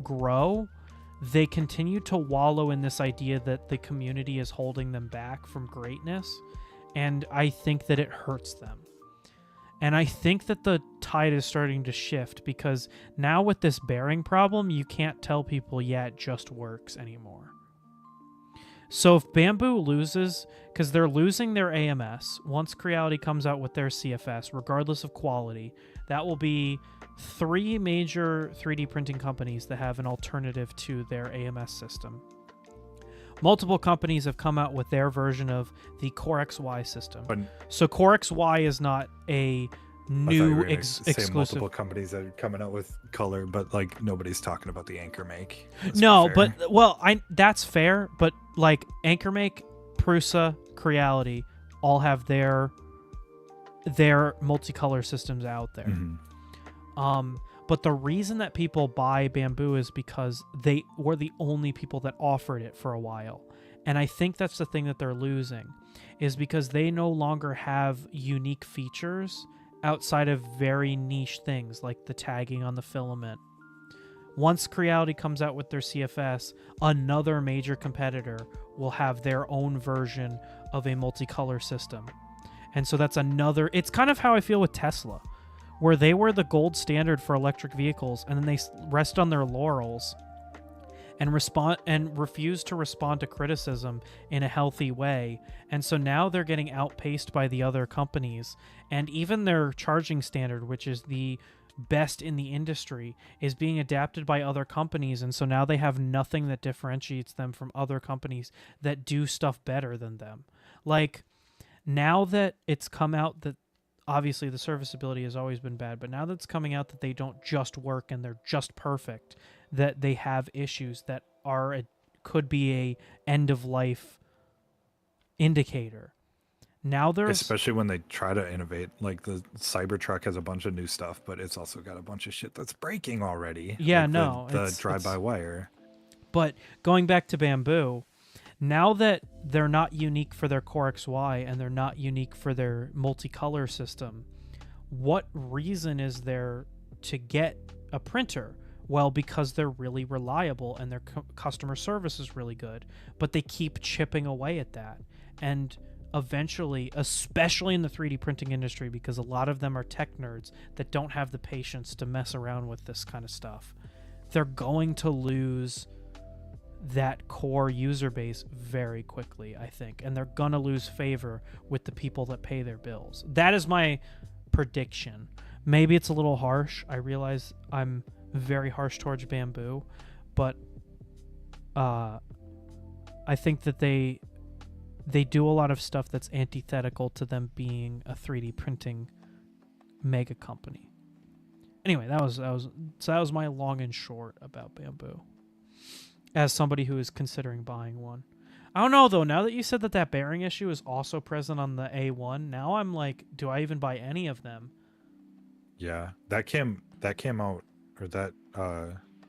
grow, they continue to wallow in this idea that the community is holding them back from greatness. And I think that it hurts them. And I think that the tide is starting to shift because now with this bearing problem, you can't tell people, yeah, it just works anymore. So if Bamboo loses, because they're losing their AMS, once Creality comes out with their CFS, regardless of quality, that will be 3 major 3D printing companies that have an alternative to their AMS system. Multiple companies have come out with their version of the Core XY system. But So Core XY is not a I thought you new were gonna say exclusive. multiple companies that are coming out with color, but like nobody's talking about the Anchor Make. Let's be No, fair. but well, that's fair. But like Anchor Make, Prusa, Creality all have their multicolor systems out there. Mhm. But the reason that people buy Bamboo is because they were the only people that offered it for a while. And I think that's the thing that they're losing, is because they no longer have unique features outside of very niche things like the tagging on the filament. Once Creality comes out with their CFS, another major competitor will have their own version of a multicolor system. And so that's another... It's kind of how I feel with Tesla, where they were the gold standard for electric vehicles, and then they rest on their laurels and refuse to respond to criticism in a healthy way. And so now they're getting outpaced by the other companies, and even their charging standard, which is the best in the industry, is being adapted by other companies. And so now they have nothing that differentiates them from other companies that do stuff better than them. Like, now that it's come out that obviously the serviceability has always been bad, but now that it's coming out that they don't just work and they're just perfect, that they have issues that could be a end of life indicator. Now there's Especially when they try to innovate, like the Cybertruck has a bunch of new stuff, but it's also got a bunch of shit that's breaking already. Yeah, like no, the it's- drive-by-wire. But going back to Bamboo, now that they're not unique for their Core XY and they're not unique for their multicolor system, what reason is there to get a printer? Well, because they're really reliable and their customer service is really good, but they keep chipping away at that. And eventually, especially in the 3D printing industry, because a lot of them are tech nerds that don't have the patience to mess around with this kind of stuff, they're going to lose that core user base very quickly, I think, and they're gonna lose favor with the people that pay their bills. That is my prediction. Maybe it's a little harsh. I realize I'm very harsh towards Bamboo, but I think that they do a lot of stuff that's antithetical to them being a 3D printing mega company. Anyway, that was my long and short about Bamboo, as somebody who is considering buying one. I don't know, though. Now that you said that bearing issue is also present on the A1, now I'm like, do I even buy any of them? Yeah, that came out, or that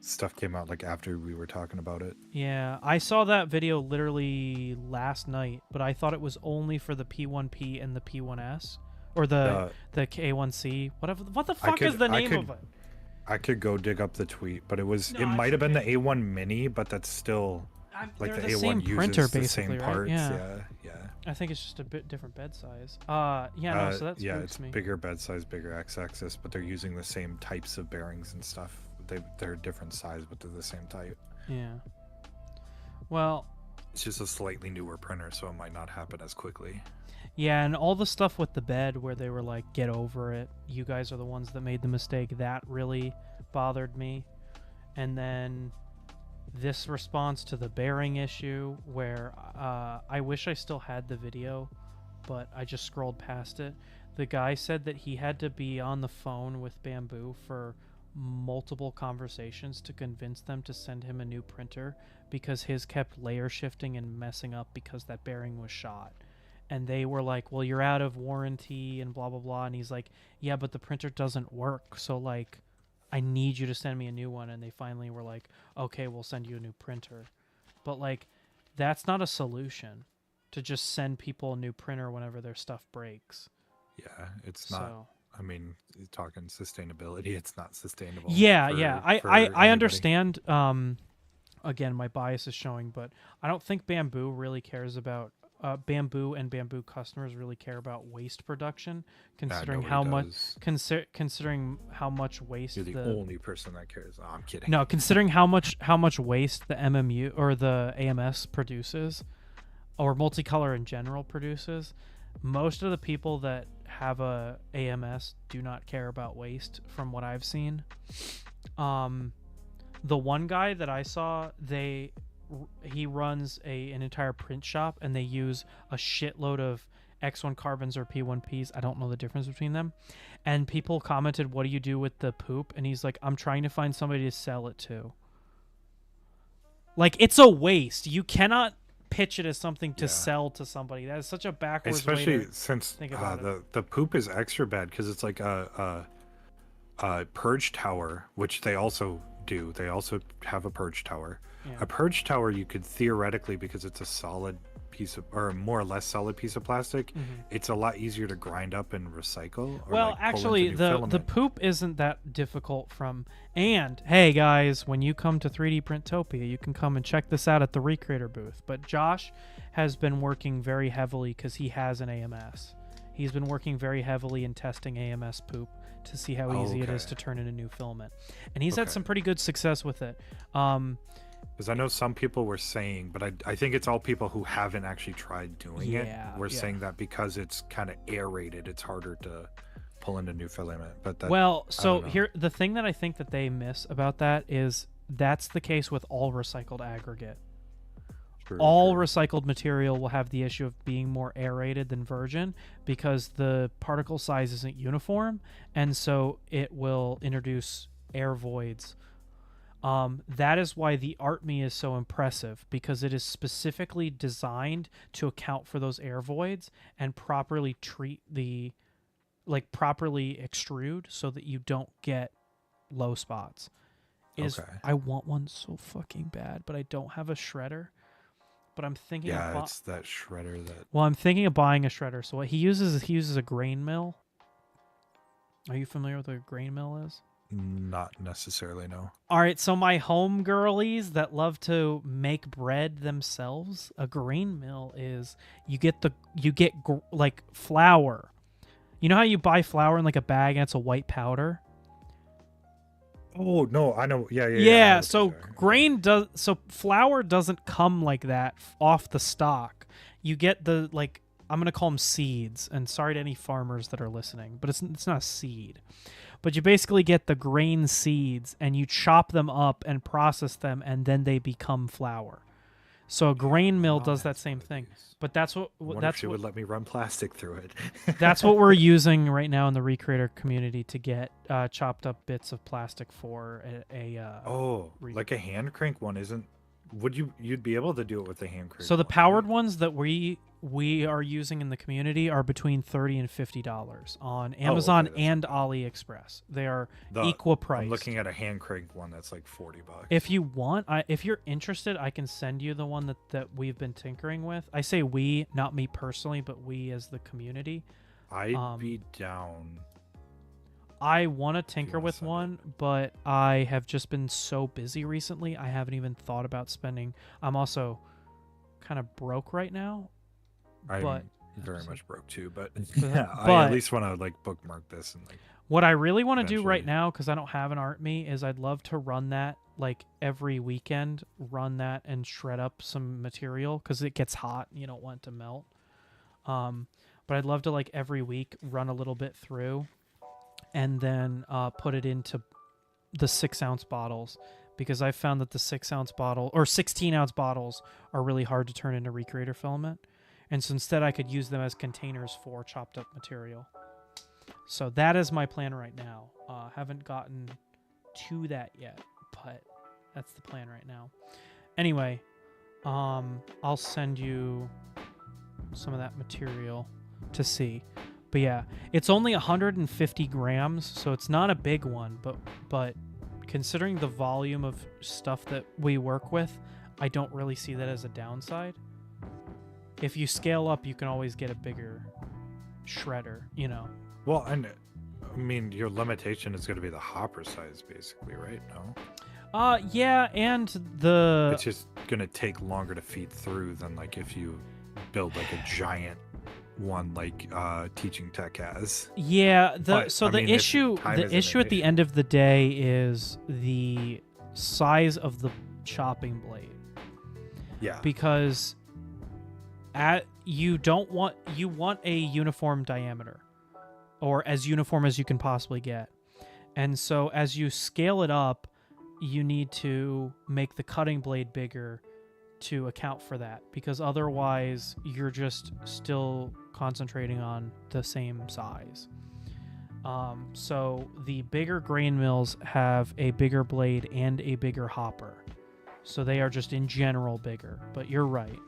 stuff came out like after we were talking about it. Yeah, I saw that video literally last night, but I thought it was only for the P1P and the P1S or the K1C. Whatever. What the fuck is the name of it? I could go dig up the tweet, but it No, might have been the A1 Mini, but that's still like they're the the A1 same uses printer, the basically, same right? parts. Yeah. Yeah. I think it's just a bit different bed size. Yeah, no, so that yeah, spooks it's me. bigger bed size, bigger x-axis, but they're using the same types of bearings and stuff. They're different size, but they're the same type. Yeah. Well, It's just a slightly newer printer, so it might not happen as quickly. yeah, and all the stuff with the bed where they were like, "Get over it. You guys are the ones that made the mistake." That really bothered me. And then this response to the bearing issue, where I wish I still had the video, but I just scrolled past it. The guy said that he had to be on the phone with Bamboo for multiple conversations to convince them to send him a new printer because his kept layer shifting and messing up because that bearing was shot. And they were like, well, you're out of warranty and blah, blah, blah. And he's like, yeah, but the printer doesn't work. So, like, I need you to send me a new one. And they finally were like, okay, we'll send you a new printer. But, like, that's not a solution to just send people a new printer whenever their stuff breaks. Yeah, it's not. So, I mean, talking sustainability, it's not sustainable. yeah, for I anybody. understand. Again, my bias is showing, but I don't think Bamboo really cares about Bamboo and Bamboo customers really care about waste production, considering how much considering how much waste You're the only person that cares. Oh, I'm kidding. no, considering how much waste the MMU or the AMS produces, or multicolor in general produces. Most of the people that have a AMS do not care about waste, from what I've seen. The one guy that I saw, he runs an entire print shop, and they use a shitload of X1 carbons or P1Ps. I don't know the difference between them. And people commented, "What do you do with the poop?" And he's like, "I'm trying to find somebody to sell it to." Like, it's a waste. You cannot pitch it as something to sell to somebody. That is such a backwards way especially to since think about it. the poop is extra bad because it's like a purge tower, which they also do. They also have a purge tower. Yeah. A purge tower, you could theoretically, because it's a solid piece of, or more or less solid piece of plastic, it's a lot easier to grind up and recycle. Or Well, like pull actually, into new the filament. poop isn't that difficult from. And hey, guys, when you come to 3D Printopia, you can come and check this out at the Recreator booth. But Josh has been working very heavily because he has an AMS. He's been working very heavily in testing AMS poop to see how easy it is to turn into new filament, and he's had some pretty good success with it. Because I know some people were saying, but I think it's all people who haven't actually tried doing it. We're saying that because it's kind of aerated, it's harder to pull into new filament. But that, well, so here, the thing that I think that they miss about that is that's the case with all recycled aggregate. All recycled material will have the issue of being more aerated than virgin because the particle size isn't uniform, and so it will introduce air voids. That is why the ArtMe is so impressive, because it is specifically designed to account for those air voids and properly properly extrude so that you don't get low spots. I want one so fucking bad, but I don't have a shredder. But I'm thinking it's that shredder that... Well, I'm thinking of buying a shredder. So what he uses a grain mill. Are you familiar with what a grain mill is? Not necessarily, no. All right, so my home girlies that love to make bread themselves, a grain mill is you get like flour. You know how you buy flour in like a bag and it's a white powder? Oh no, I know. Yeah. So flour doesn't come like that off the stock. You get the, like, I'm gonna call them seeds. And sorry to any farmers that are listening, but it's not a seed. But you basically get the grain seeds and you chop them up and process them, and then they become flour. So a grain mill does that same thing. But that's what would let me run plastic through it. That's what we're using right now in the Recreator community to get chopped up bits of plastic for a like a hand crank one isn't you'd be able to do it with the hand crank? So the one, powered right? ones that we are using in the community are between $30 and $50 on Amazon that's and AliExpress. They are The- equal priced. I'm looking at a hand crank one that's like $40. If you want, if you're interested, I can send you the one that we've been tinkering with. I say we, not me personally, but we as the community. I'd be down. I want to tinker wanna with send it. one, but I have just been so busy recently. I haven't even thought about spending. I'm also kind of broke right now. I'm But- very much broke too, but But- I at least want to like bookmark this and like. What I really want to do right Eventually. now, because I don't have an art me, is I'd love to run that like every weekend, run that and shred up some material because it gets hot. And you don't want it to melt. But I'd love to like every week run a little bit through and then put it into the 6-ounce bottles because I found that the 6-ounce bottle or 16-ounce bottles are really hard to turn into recreator filament. And so instead I could use them as containers for chopped up material. So that is my plan right now. Haven't gotten to that yet, but that's the plan right now. Anyway, I'll send you some of that material to see. But yeah, it's only 150 grams, so it's not a big one, but considering the volume of stuff that we work with, I don't really see that as a downside. If you scale up, you can always get a bigger shredder, you know. Well, and I mean, your limitation is going to be the hopper size, basically, right? No, Yeah, and the it's just going to take longer to feed through than like if you build like a giant one like teaching tech has. yeah, But, I the mean, if issue time the isn't an issue at the issue. end of the day is the size of the chopping blade. Yeah, Because you want a uniform diameter or as uniform as you can possibly get. And so as you scale it up, you need to make the cutting blade bigger to account for that because otherwise you're just still concentrating on the same size. So the bigger grain mills have a bigger blade and a bigger hopper. So they are just in general bigger, but you're right.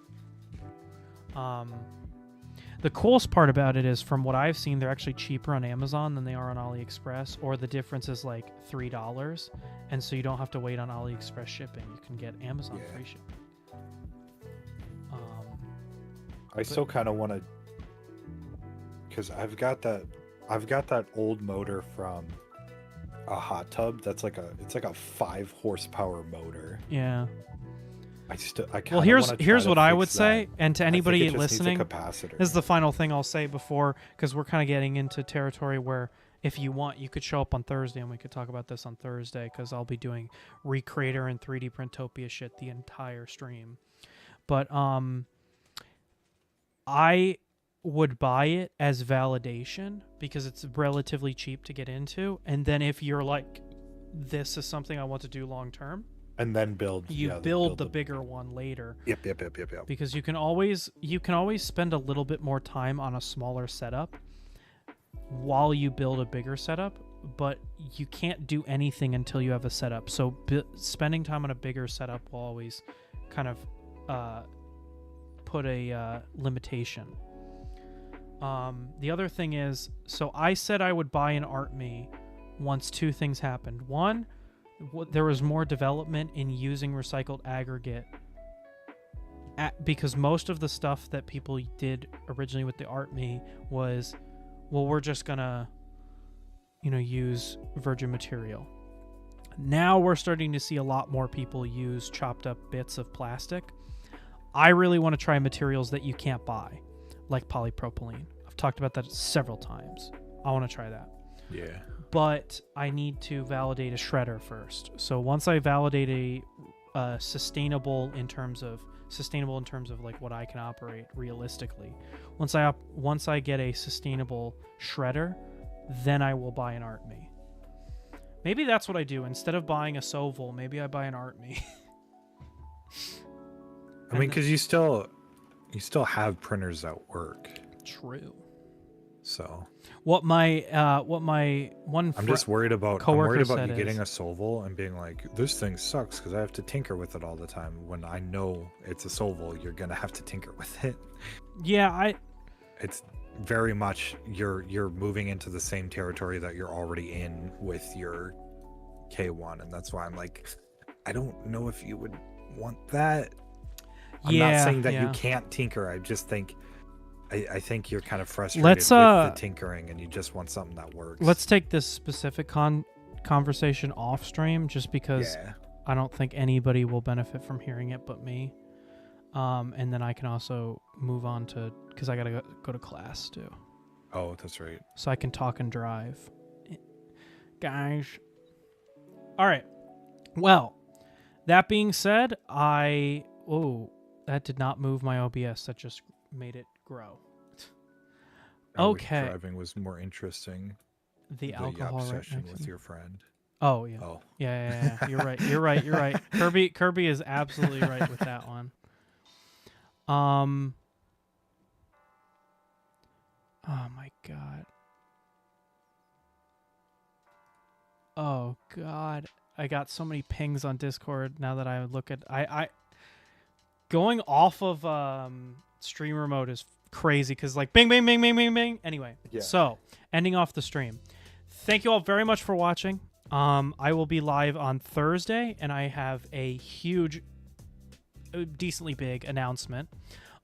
The coolest part about it is from what I've seen, they're actually cheaper on Amazon than they are on AliExpress, or the difference is like $3. And so you don't have to wait on AliExpress shipping. You can get Amazon Yeah. free shipping. I still kind of want to, because I've got that old motor from a hot tub. It's like a 5 horsepower motor. Yeah. I Well, kinda here's wanna try here's to what I fix would say, that. and to I think anybody it just needs a listening, capacitor. this is the final thing I'll say before, because we're kind of getting into territory where if you want, you could show up on Thursday and we could talk about this on Thursday, because I'll be doing Recreator and 3D Printopia shit the entire stream. But I would buy it as validation because it's relatively cheap to get into, and then if you're like, this is something I want to do long term, And then build. you yeah, build the bigger one later. Yep. Because you can always spend a little bit more time on a smaller setup while you build a bigger setup, but you can't do anything until you have a setup. So spending time on a bigger setup will always kind of put a limitation. The other thing is, so I said I would buy an art me once two things happened. One, there was more development in using recycled aggregate because most of the stuff that people did originally with the art me was, well, we're just gonna use virgin material. Now we're starting to see a lot more people use chopped up bits of plastic. I really want to try materials that you can't buy, like polypropylene. I've talked about that several times. I want to try that. Yeah. But I need to validate a shredder first. So once I validate a sustainable in terms of like what I can operate realistically, once I get a sustainable shredder, then I will buy an art me. Maybe that's what I do instead of buying a Sovol. Maybe I buy an art me. I mean, because you still have printers that work. True. So What my one I'm just worried about coworker you said getting is- a Soval and being like, this thing sucks because I have to tinker with it all the time. When I know it's a Soval, you're gonna have to tinker with it. yeah, It's very much you're moving into the same territory that you're already in with your K1, and that's why I'm like, I don't know if you would want that. I'm not saying that you can't tinker. I just think I think you're kind of frustrated Let's, with the tinkering and you just want something that works. Let's take this specific conversation off stream, just because Yeah. I don't think anybody will benefit from hearing it but me. And then I can also move on to, because I gotta go to class too, Oh, that's right. so I can talk and drive, guys. All right. Well, that being said, that did not move my OBS. That just made it grow. I wish Okay. driving was more interesting. The alcohol right obsession next with to me. your friend. Oh yeah. Oh. Yeah. You're right. You're right. Kirby is absolutely right with that one. Oh my god. Oh god. I got so many pings on Discord now that I look at I going off of streamer mode is crazy, because like bing bing bing bing bing bing. Anyway, Yeah. so ending off the stream. Thank you all very much for watching. I will be live on Thursday, and I have a huge, decently big announcement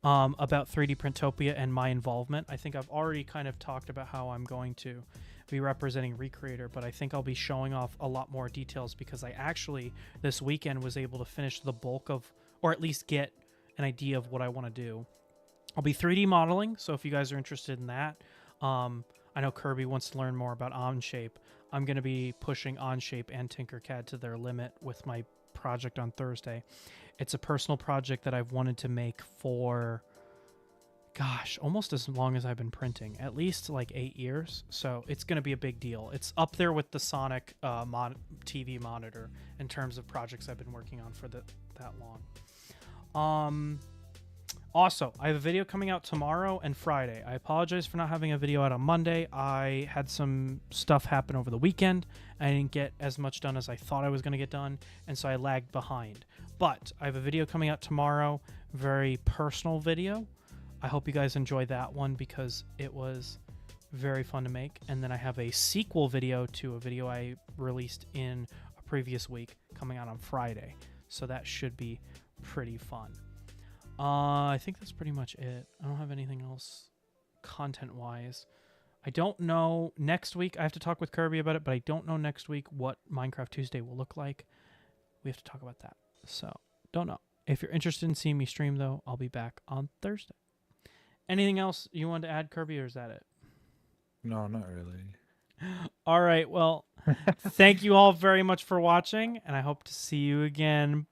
about 3D Printopia and my involvement. I think I've already kind of talked about how I'm going to be representing Recreator, but I think I'll be showing off a lot more details, because I actually this weekend was able to finish the bulk of, or at least get an idea of what I want to do. I'll be 3D modeling, so if you guys are interested in that, I know Kirby wants to learn more about Onshape. I'm going to be pushing Onshape and Tinkercad to their limit with my project on Thursday. It's a personal project that I've wanted to make for, gosh, almost as long as I've been printing, at least like 8 years. So it's going to be a big deal. It's up there with the Sonic TV monitor in terms of projects I've been working on for that long. Also, I have a video coming out tomorrow and Friday. I apologize for not having a video out on Monday. I had some stuff happen over the weekend. I didn't get as much done as I thought I was going to get done, and so I lagged behind. But I have a video coming out tomorrow, very personal video. I hope you guys enjoy that one, because it was very fun to make. And then I have a sequel video to a video I released in a previous week coming out on Friday. So that should be pretty fun. I think that's pretty much it. I don't have anything else content-wise. I don't know next week. I have to talk with Kirby about it, but I don't know next week what Minecraft Tuesday will look like. We have to talk about that. So, don't know. If you're interested in seeing me stream, though, I'll be back on Thursday. Anything else you wanted to add, Kirby, or is that it? No, not really. All right. Well, thank you all very much for watching, and I hope to see you again.